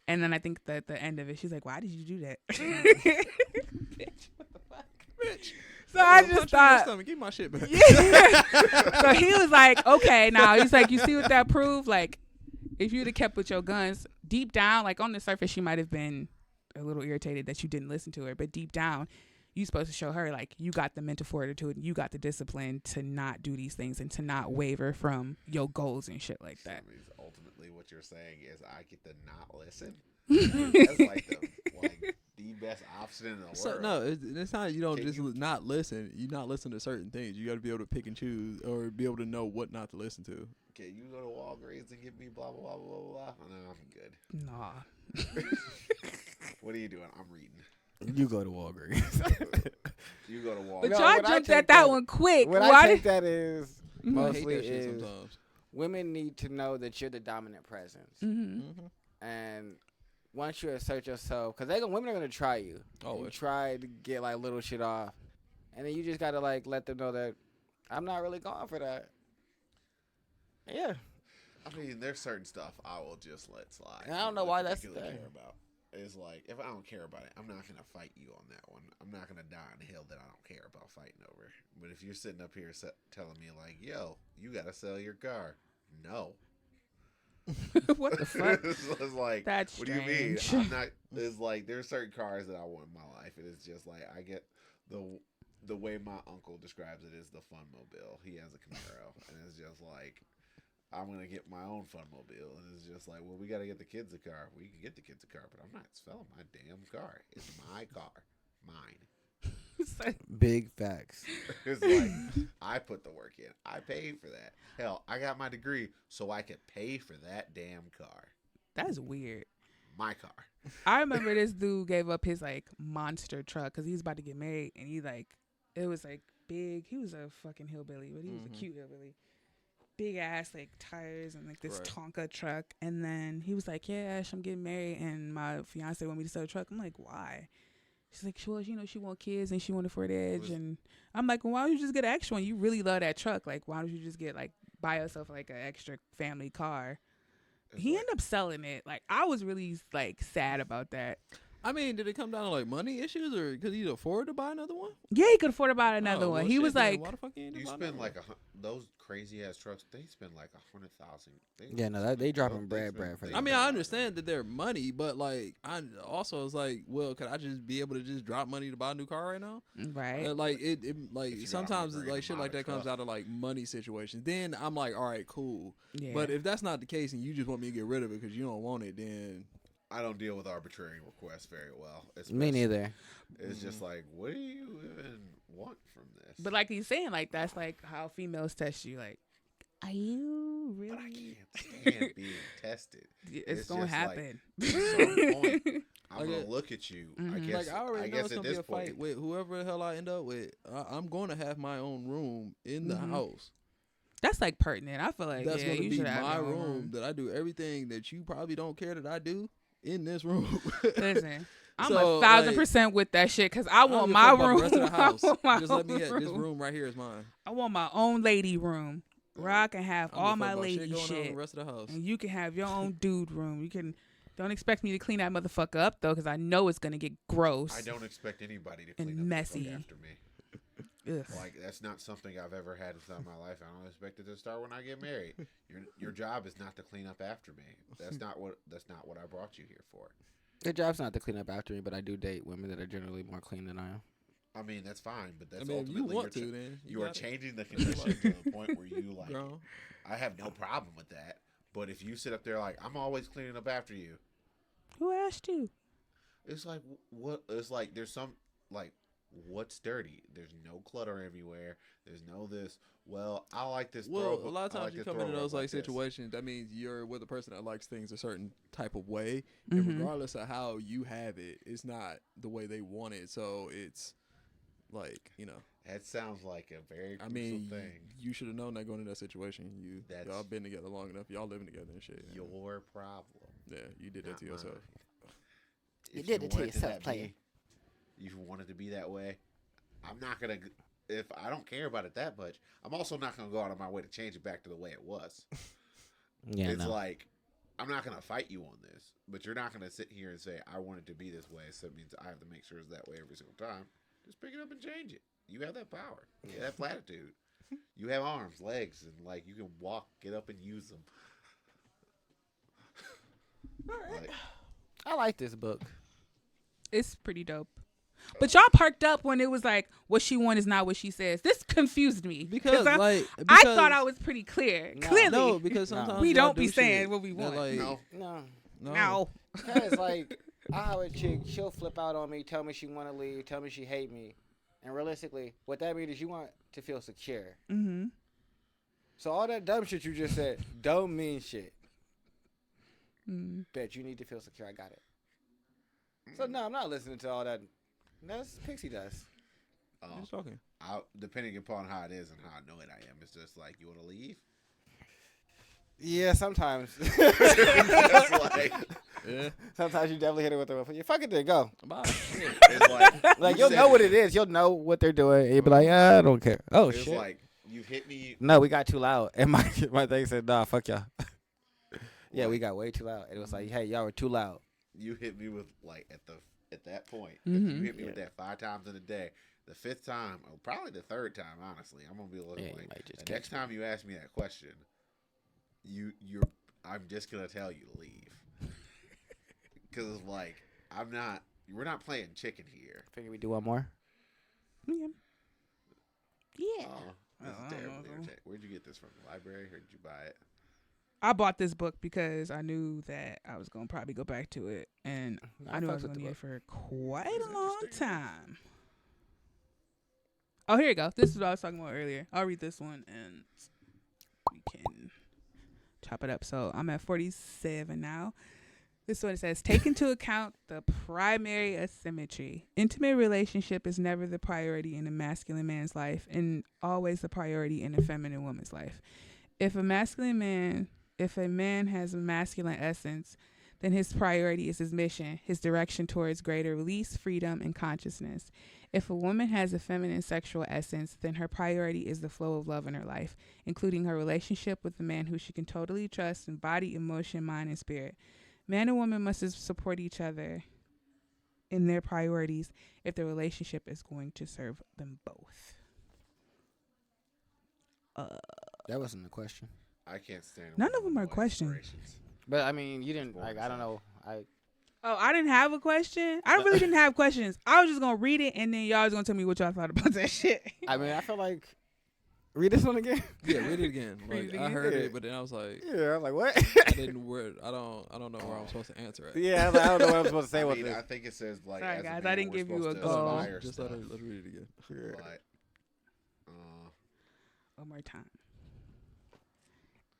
And then I think that at the end of it, she's like, why did you do that? Bitch, what the fuck? Bitch. So I just thought, give my shit back. Yeah. So he was like, okay, now he's like, you see what that proved? Like, if you'd have kept with your guns, deep down, like on the surface, she might have been a little irritated that you didn't listen to her. But deep down, you're supposed to show her, like, you got the mental fortitude and you got the discipline to not do these things and to not waver from your goals and shit like that. So ultimately, what you're saying is I get to not listen. That's like the best option in the world. So, no, it's not you don't not listen. You not listen to certain things. You got to be able to pick and choose or be able to know what not to listen to. Okay, you go to Walgreens and give me blah, blah, blah, blah, blah. No, I'm good. Nah. What are you doing? I'm reading. You go to Walgreens. You go to Walgreens. But No, y'all what I jumped take at that that- one quick. What Why I take did- that is I hate mostly that shit is sometimes. women need to know that you're the dominant presence. And once you assert yourself, because women are going to try you. Always. And try to get like little shit off. And then you just got to like let them know that I'm not really going for that. Yeah. I mean, there's certain stuff I will just let slide. And I don't know What why that's particularly the care about. It's like, if I don't care about it, I'm not going to fight you on that one. I'm not going to die on the hill that I don't care about fighting over. But if you're sitting up here telling me, like, yo, you got to sell your car. No. What the fuck? It's like, That's what do you mean? strange. I'm not. It's like there's certain cars that I want in my life, and it's just like I get the way my uncle describes it is the fun mobile. He has a Camaro, and it's just like I'm gonna get my own fun mobile, and it's just like, well, we got to get the kids a car. We can get the kids a car, but I'm not selling my damn car. It's my car, mine. Big facts. It's like I put the work in. I paid for that. Hell, I got my degree so I could pay for that damn car. That's weird. My car. I remember this dude gave up his like monster truck because he was about to get married, and it was like big. He was a fucking hillbilly, but he was a cute hillbilly. Big ass like tires and like this Tonka truck, and then he was like, "Yeah, Ash, I'm getting married, and my fiance want me to sell a truck." I'm like, "Why?" She's like, "Well, you know, she want kids and she want a Ford Edge," and I'm like, "Well, why don't you just get an extra one? You really love that truck. Like, why don't you just get like buy yourself like an extra family car?" He ended up selling it. Like, I was really like sad about that. I mean, did it come down to like money issues or could he afford to buy another one? Yeah, he could afford to buy another one. Well, He shit, was then like, why the fuck you ain't You buy spend another like one? those crazy ass trucks. They spend like 100,000. Yeah, no, they dropping bread for that. I mean, I understand that they're money, but like, I also was like, well, could I just be able to just drop money to buy a new car right now? right. Like it like If you got sometimes a like great shit like amount that of comes trust. out of like money situations. Then I'm like, all right, cool. Yeah. But if that's not the case and you just want me to get rid of it because you don't want it, then I don't deal with arbitrary requests very well. Me especially- neither. It's just like, what do you even want from this? But like he's saying, like that's like how females test you. Like, are you really? But I can't stand being tested. It's gonna just like, happen. at some point, I'm Like gonna it- look at you. I Mhm. guess. like I already know guess it's at gonna be this a fight point, with whoever the hell I end up with. I'm going to have my own room in the house. That's like pertinent. I feel like That's yeah, going to you be should have my your own room that I do everything that you probably don't care that I do in this room. Listen, I'm So, 1,000% with that shit because I I don't want give a my fuck about room. the rest of the house. I want my Just let me own have this room right here is mine. I want my own lady room where I can have I don't all give a my fuck about lady shit going on in shit, the rest of the house. and you can have your own dude room. You can. Don't expect me to clean that motherfucker up though, because I know it's gonna get gross. I don't expect anybody to And clean up the messy. fuck after me. Ugh. Like that's not something I've ever had inside my life. I don't expect it to start when I get married. Your job is not to clean up after me. That's not what I brought you here for. Your job's not to clean up after me, but I do date women that are generally more clean than I am. I mean, that's fine, but that's I mean, if you ultimately want to, then you are got it. changing the condition to the point where you like. Grown. I have no problem with that, but if you sit up there like I'm always cleaning up after you, Who asked you? it's like what? It's like there's some like what's dirty? There's no clutter everywhere. There's no this. Well, I like this. Well, throw, a lot of I times like you to come throw into it those up like this. situations. That means you're with a person that likes things a certain type of way, Mhm. and regardless of how you have it, it's not the way they want it. So it's like That sounds like a very I crucial mean, thing. you should have known that going into that situation. That's Y'all been together long enough. Y'all living together and shit. and Your problem. yeah, you did that not to yourself. mine. You If did it to wanted yourself, that player. you wanted to be that way. I'm not gonna. If I don't care about it that much, I'm also not gonna go out of my way to change it back to the way it was. Yeah, It's no. like I'm not gonna fight you on this, but you're not gonna sit here and say I want it to be this way. So it means I have to make sure it's that way every single time. Just pick it up and change it. You have that power. You have that platitude. You have arms, legs, and like you can walk, get up, and use them. Like, I like this book. It's pretty dope. But y'all perked up when it was like, what she wants is not what she says. This confused me. Because I because thought I was pretty clear. No. Clearly. no, because No. sometimes We y'all don't be do saying shit what we that, want. Like, no, No. No. Because, like, I have a chick, she'll flip out on me, tell me she want to leave, tell me she hate me. And realistically, what that means is you want to feel secure. Mm-hmm. So all that dumb shit you just said don't mean shit. Mm. Bet you need to feel secure. I got it. So, no, I'm not listening to all that. That's Pixie dust. Who's talking? depending upon how it is and how annoyed I am, it's just like you want to leave. Yeah, sometimes. It's like, Yeah. Sometimes you definitely hit it with the you fuck it then go. Bye. it's like, Like you you'll said know what it is. You'll know what they're doing. And you'll be like, I don't care. Oh It's shit. like you hit me. No, we got too loud. And my thing said, nah, fuck y'all. Yeah, we got way too loud. And it was like, hey, y'all were too loud. You hit me with like at that point. Mhm. If you hit me with that 5 times in a day, the 5th time, or probably the 3rd time, honestly, I'm gonna be a little Yeah, you like might just the catch next time you ask me that question, I'm just gonna tell you to leave because it's like we're not playing chicken here. Figure we do one more. Yeah. Yeah. This is I don't terribly know. irritating. Where'd you get this from? The library, or did you buy it? I bought this book because I knew that I was gonna probably go back to it, and I knew I was fucks with gonna the need it book. for quite It's a long interesting. time. Oh, here you go. This is what I was talking about earlier. I'll read this one and we can chop it up. So I'm at 47 now. This one says, take into account the primary asymmetry. Intimate relationship is never the priority in a masculine man's life and always the priority in a feminine woman's life. If a man has a masculine essence, then his priority is his mission, his direction towards greater release, freedom, and consciousness. If a woman has a feminine sexual essence, then her priority is the flow of love in her life, including her relationship with the man who she can totally trust in body, emotion, mind, and spirit. Man and woman must support each other in their priorities if the relationship is going to serve them both. That wasn't the question. I can't stand. None of women them are with questions. inspirations. But I mean, you didn't Boring like. I don't as know. Oh, I didn't have a question? I really didn't have questions. I was just going to read it, and then y'all was going to tell me what y'all thought about that shit. I mean, I feel like read this one again. Yeah, read it again. Read Like it I again? heard Yeah. it, but then I was like, Yeah, I'm like, what? I didn't word. I don't know where I'm supposed to answer it. Yeah, I was like, I don't know what I'm supposed to say I with mean, this. I think it says like. Sorry, as a guys, I man, didn't we're give you supposed a to goal. aspire Just stuff, let's read it again. but, One more time.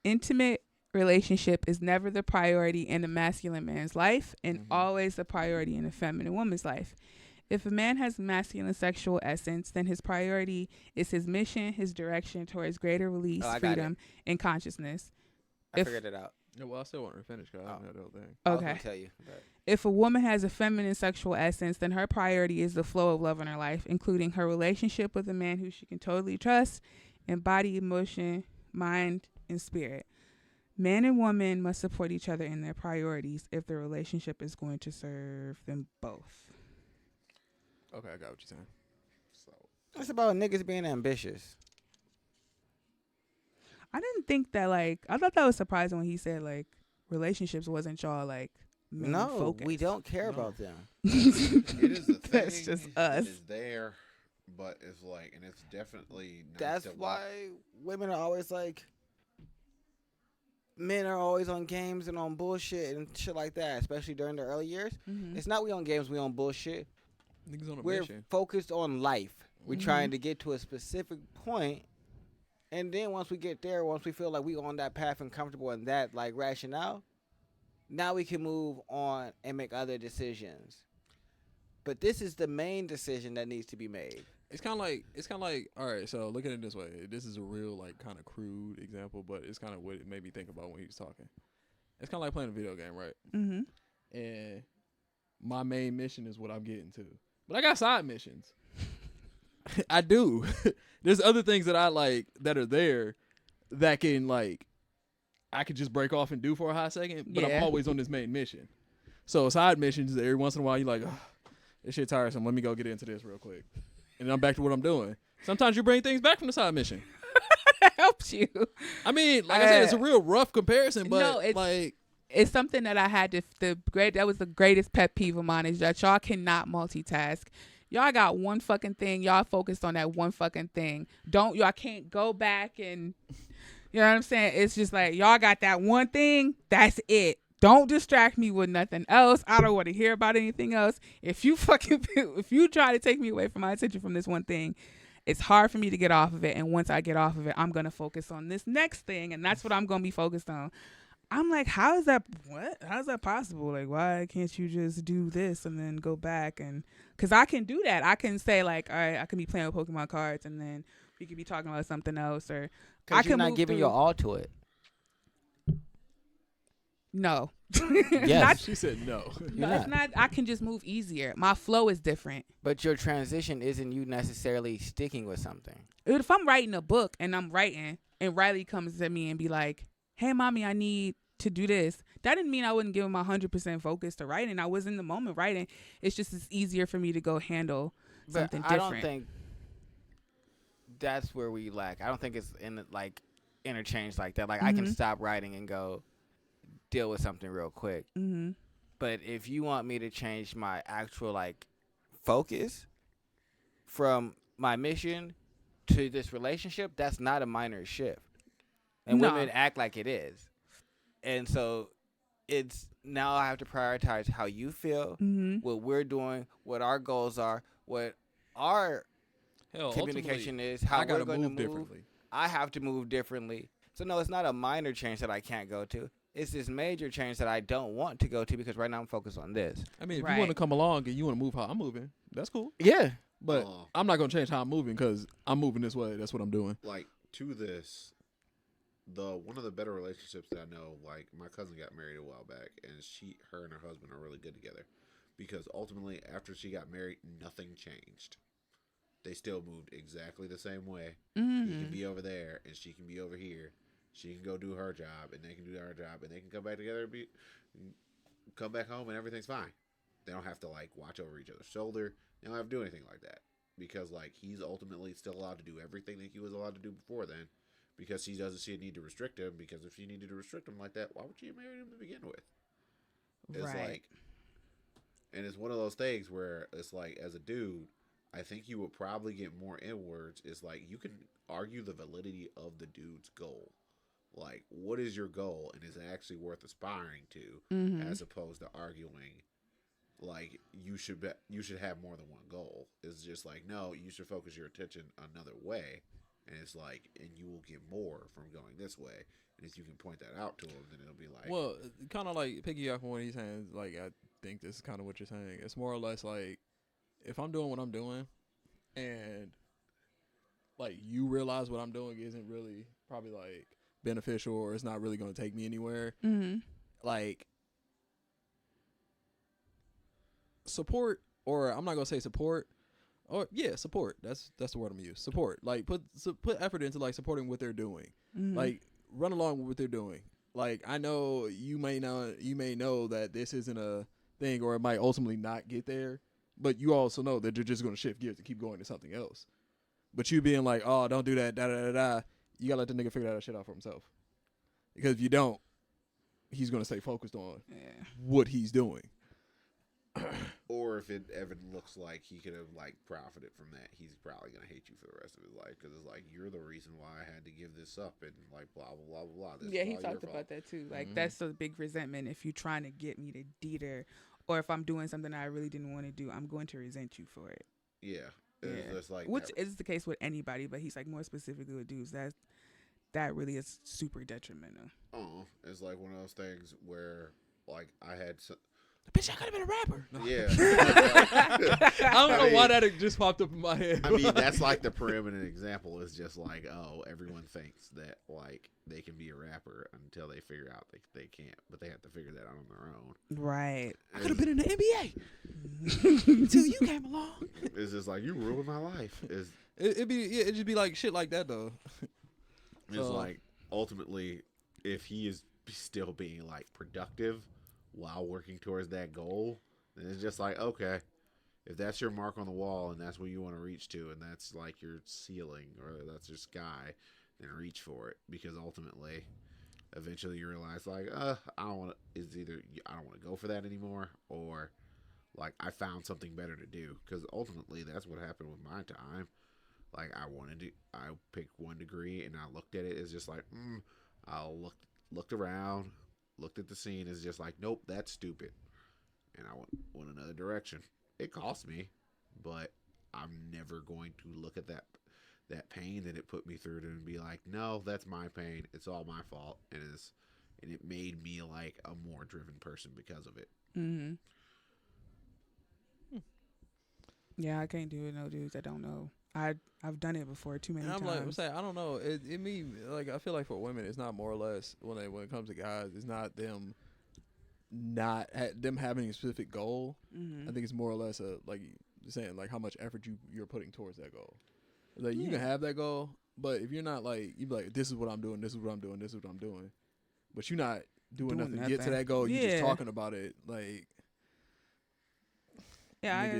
Intimate relationship is never the priority in a masculine man's life and Mhm. always the priority in a feminine woman's life. If a man has a masculine sexual essence, then his priority is his mission, his direction towards greater release, Oh, I got freedom, and consciousness. I if- figured it out. Yeah, well, I still want to finish because I haven't had the whole thing. I was Okay. gonna tell you. But If a woman has a feminine sexual essence, then her priority is the flow of love in her life, including her relationship with a man who she can totally trust in body, emotion, mind, and spirit. Man and woman must support each other in their priorities if the relationship is going to serve them both. Okay, I got what you're saying. so It's about niggas being ambitious. I didn't think that like I thought that was surprising when he said like relationships wasn't y'all like main No, focus. we don't care No. about them. It is a thing. That's just us. It is there, but it's like, and it's definitely not That's to why women are always like, men are always on games and on bullshit and shit like that, especially during the early years. Mhm. It's not we on games, we on bullshit. Niggas on a We're mission. focused on life. We're Mhm. trying to get to a specific point, and then once we get there, once we feel like we on that path and comfortable in that like rationale, now we can move on and make other decisions. But this is the main decision that needs to be made. It's kind of like all right. So look at it this way. This is a real like kind of crude example, but it's kind of what it made me think about when he was talking. It's kind of like playing a video game, right? Mhm. And my main mission is what I'm getting to, but I got side missions. I do. There's other things that I like that are there that can like I could just break off and do for a hot second, but Yeah. I'm always on this main mission. So side missions, every once in a while you're like, oh, this shit tiresome. Let me go get into this real quick, and then I'm back to what I'm doing. Sometimes you bring things back from the side mission. That helps you. I mean, like I said, it's a real rough comparison, but No, it's- like It's something that I had to that was the greatest pet peeve of mine is that y'all cannot multitask. Y'all got one fucking thing. Y'all focused on that one fucking thing. Y'all can't go back and you know what I'm saying? It's just like y'all got that one thing. That's it. Don't distract me with nothing else. I don't want to hear about anything else. If you try to take me away from my attention from this one thing, it's hard for me to get off of it. And once I get off of it, I'm gonna focus on this next thing, and that's what I'm gonna be focused on. I'm like, how is that? What? How is that possible? Like, why can't you just do this and then go back? And because I can do that, I can say like, all right, I can be playing with Pokemon cards, and then we could be talking about something else, or I Because can you're not move giving through- your all to it. No. Yes. she said no. You're No, it's not. I can just move easier. My flow is different. But your transition isn't you necessarily sticking with something. If I'm writing a book and I'm writing, and Riley comes to me and be like, "Hey, mommy, I need to do this," that didn't mean I wouldn't give him 100% focus to writing. I was in the moment writing. It's just it's easier for me to go handle But something I different. don't think that's where we lack. I don't think it's in like interchange like that. Like I can Mhm. stop writing and go deal with something real quick. Mm-hmm. But if you want me to change my actual like focus from my mission to this relationship, that's not a minor shift. And No. women act like it is. And so it's now I have to prioritize how you feel, Mm-hmm. what we're doing, what our goals are, what our Hell, communication ultimately, is, how I gotta we're going to move move. differently. I have to move differently. So no, it's not a minor change that I can't go to. It's this major change that I don't want to go to because right now I'm focused on this. I mean, if you Right. want to come along and you want to move how I'm moving, that's cool. Yeah. But Oh. I'm not gonna change how I'm moving because I'm moving this way. That's what I'm doing. Like to this, one of the better relationships that I know, like my cousin got married a while back, and her and her husband are really good together, because ultimately after she got married, nothing changed. They still moved exactly the same way. He Mm-hmm. can be over there, and she can be over here. She can go do her job, and they can do their job, and they can come back together and come back home, and everything's fine. They don't have to like watch over each other's shoulder. They don't have to do anything like that, because like he's ultimately still allowed to do everything that he was allowed to do before then, because she doesn't see a need to restrict him. Because if she needed to restrict him like that, why would she have married him to begin with? It's Right. like, and it's one of those things where it's like, as a dude, I think you would probably get more inwards. It's like you can argue the validity of the dude's goal. Like, what is your goal, and is it actually worth aspiring to, Mm-hmm. as opposed to arguing like you should have more than one goal. It's just like, no, you should focus your attention another way, and it's like, and you will get more from going this way. And if you can point that out to him, then it'll be like, Well, kind of like piggyback on what he's saying. Like, I think this is kind of what you're saying. It's more or less like, if I'm doing what I'm doing, and like you realize what I'm doing isn't really probably like beneficial, or it's not really going to take me anywhere. Mm-hmm. Like, support, or I'm not gonna say support, or yeah, support. That's the word I'm gonna use. Support. Like put effort into like supporting what they're doing. Mm-hmm. Like run along with what they're doing. Like I know you may know that this isn't a thing, or it might ultimately not get there, but you also know that you're just gonna shift gears and keep going to something else. But you being like, oh, don't do that, da da da da. You gotta let the nigga figure that shit out for himself. Because if you don't, he's gonna stay focused on what he's doing. Or if it ever looks like he could have like profited from that, he's probably gonna hate you for the rest of his life because it's like you're the reason why I had to give this up and like blah blah blah blah blah. This Yeah, is he all your talked fault. about that too. Like that's a big resentment if you're trying to get me to deter, or if I'm doing something I really didn't want to do, I'm going to resent you for it. Yeah, it's just like Which that. is the case with anybody, but he's like more specifically with dudes. That really is super detrimental. It's like one of those things where like I had. Bitch, I could have been a rapper. No. Yeah. I don't know why that just popped up in my head. I mean, that's like the preeminent example is just like, oh, everyone thinks that like they can be a rapper until they figure out they can't, but they have to figure that out on their own. Right. I could have been in the NBA until you came along. It's just like you ruined my life. It'd just be like shit like that though. It's like ultimately, if he is still being like productive while working towards that goal, then it's just like, okay, if that's your mark on the wall and that's what you want to reach to, and that's like your ceiling or that's your sky, then reach for it. Because ultimately, eventually you realize like, I don't want to. It's either I don't want to go for that anymore, or like I found something better to do. Because ultimately, that's what happened with my time. Like I picked one degree and I looked at it as just like, I looked around. Looked at the scene as just like, nope, that's stupid, and I went another direction. It cost me, but I'm never going to look at that pain that it put me through and be like, no, that's my pain. It's all my fault, and it made me like a more driven person because of it. Mm-hmm. Yeah, I can't do it. No dudes that don't know. I've done it before too many times. I'm like, I don't know. It mean like I feel like for women, it's not more or less when it comes to guys, it's not them them having a specific goal. Mm-hmm. I think it's more or less like saying like how much effort you're putting towards that goal. Like you can have that goal, but if you're not like you be like, this is what I'm doing, this is what I'm doing, this is what I'm doing, but you're not doing nothing to get to that goal. You're just talking about it like. Yeah, I've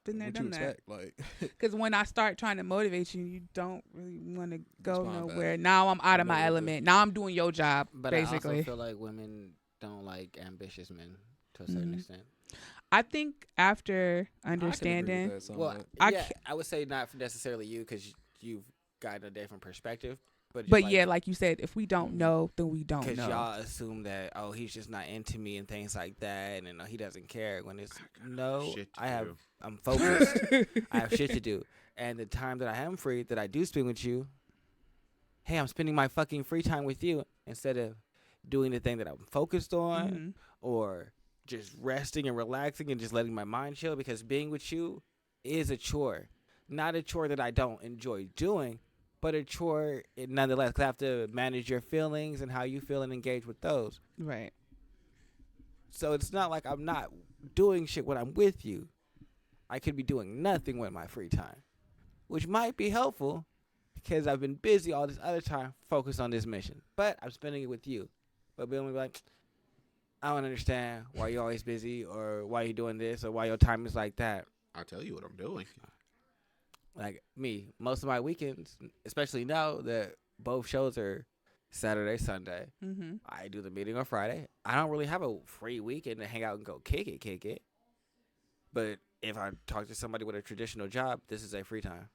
been there, done that. Like, because when I start trying to motivate you, you don't really want to go nowhere. Back. Now I'm out of my element. Now I'm doing your job, but basically. I also feel like women don't like ambitious men to a certain extent. I think after understanding, I would say not necessarily you because you've gotten a different perspective. But like, yeah, like you said, if we don't know, then we don't know. Because y'all assume that, oh, he's just not into me and things like that, and he doesn't care. When it's I'm focused. I have shit to do, and the time that I am free, that I do spend with you, hey, I'm spending my fucking free time with you instead of doing the thing that I'm focused on, or just resting and relaxing and just letting my mind chill. Because being with you is a chore, not a chore that I don't enjoy doing. But a chore, nonetheless, because I have to manage your feelings and how you feel and engage with those. Right. So it's not like I'm not doing shit when I'm with you. I could be doing nothing with my free time, which might be helpful because I've been busy all this other time focused on this mission. But I'm spending it with you. But being like, I don't understand why you're always busy or why you're doing this or why your time is like that. I'll tell you what I'm doing. Like me, most of my weekends, especially now that both shows are Saturday, Sunday, I do the meeting on Friday. I don't really have a free weekend to hang out and go kick it. But if I talk to somebody with a traditional job, this is a free time.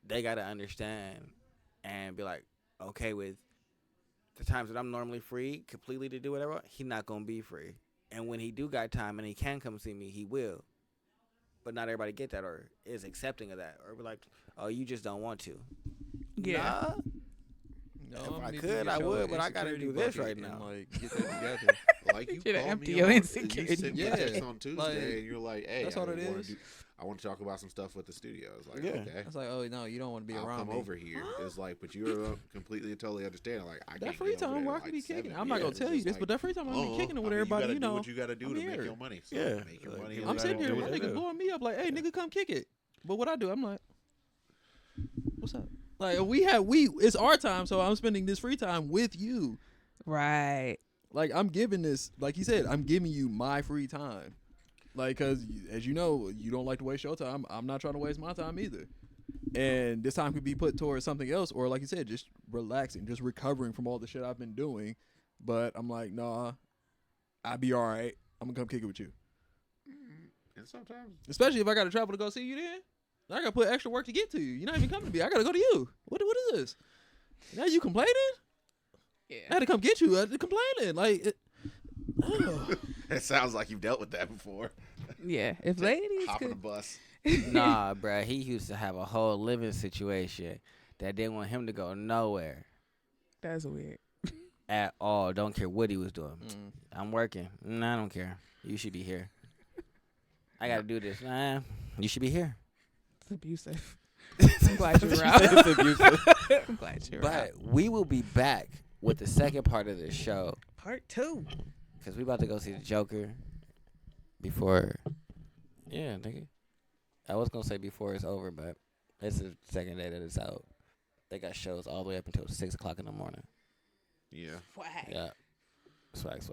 They got to understand and be like, okay with the times that I'm normally free completely to do whatever, he's not going to be free. And when he do got time and he can come see me, he will. But not everybody get that or is accepting of that. Or be like, oh, you just don't want to. Yeah. Nah. If I could, I would, but I got to do this right now. Like, get that together. Like you Should called empty me your on, insecurity. you sent me a text on Tuesday, like, and you're like, "Hey, that's all it is. I want to talk about some stuff with the studio." I was like, Yeah. "Okay." It's like, oh no, you don't want to be I'll around come me. over here. It's like, but you're completely and totally understanding. Like, I That can't free get over time there where I at, could like, be kicking. 7. I'm not Yeah, gonna it's tell just you this, like, but that free time I'm gonna be kicking it with I mean, everybody. You gotta do what you gotta do I'm to make here. your money. So Yeah. make your Like, money. I'm and I'm you sitting gotta here, do my what you nigga do. blowing me up like, hey, nigga, come kick it. But what I do, I'm like, what's up? Like it's our time, so I'm spending this free time with you. Right. Like I'm giving this, like he said, I'm giving you my free time. Like, cause as you know, you don't like to waste your time. I'm not trying to waste my time either. And this time could be put towards something else, or like you said, just relaxing, just recovering from all the shit I've been doing. But I'm like, nah, I'll be all right. I'm gonna come kick it with you. And sometimes, Especially if I got to travel to go see you. Then I got to put extra work to get to you. You're not even coming to me. I got to go to you. What is this? Now you complaining? Yeah. I had to come get you. I had to complaining. Like, it sounds like you've dealt with that before. Yeah. If ladies Hop on the could. bus. Nah, bruh. He used to have a whole living situation that didn't want him to go nowhere That's weird. at all. Don't care what he was doing. I'm working. Nah, I don't care. You should be here. I got to do this. Nah, you should be here. It's abusive. I'm glad you're out. It's abusive. I'm glad you're But out. we will be back with the second part of the show Part 2. because we about to go see the Joker before. Yeah, nigga. I was gonna say before it's over, but it's the second day that it's out. They got shows all the way up until 6 o'clock in the morning. Yeah. Swag. Yeah, swag.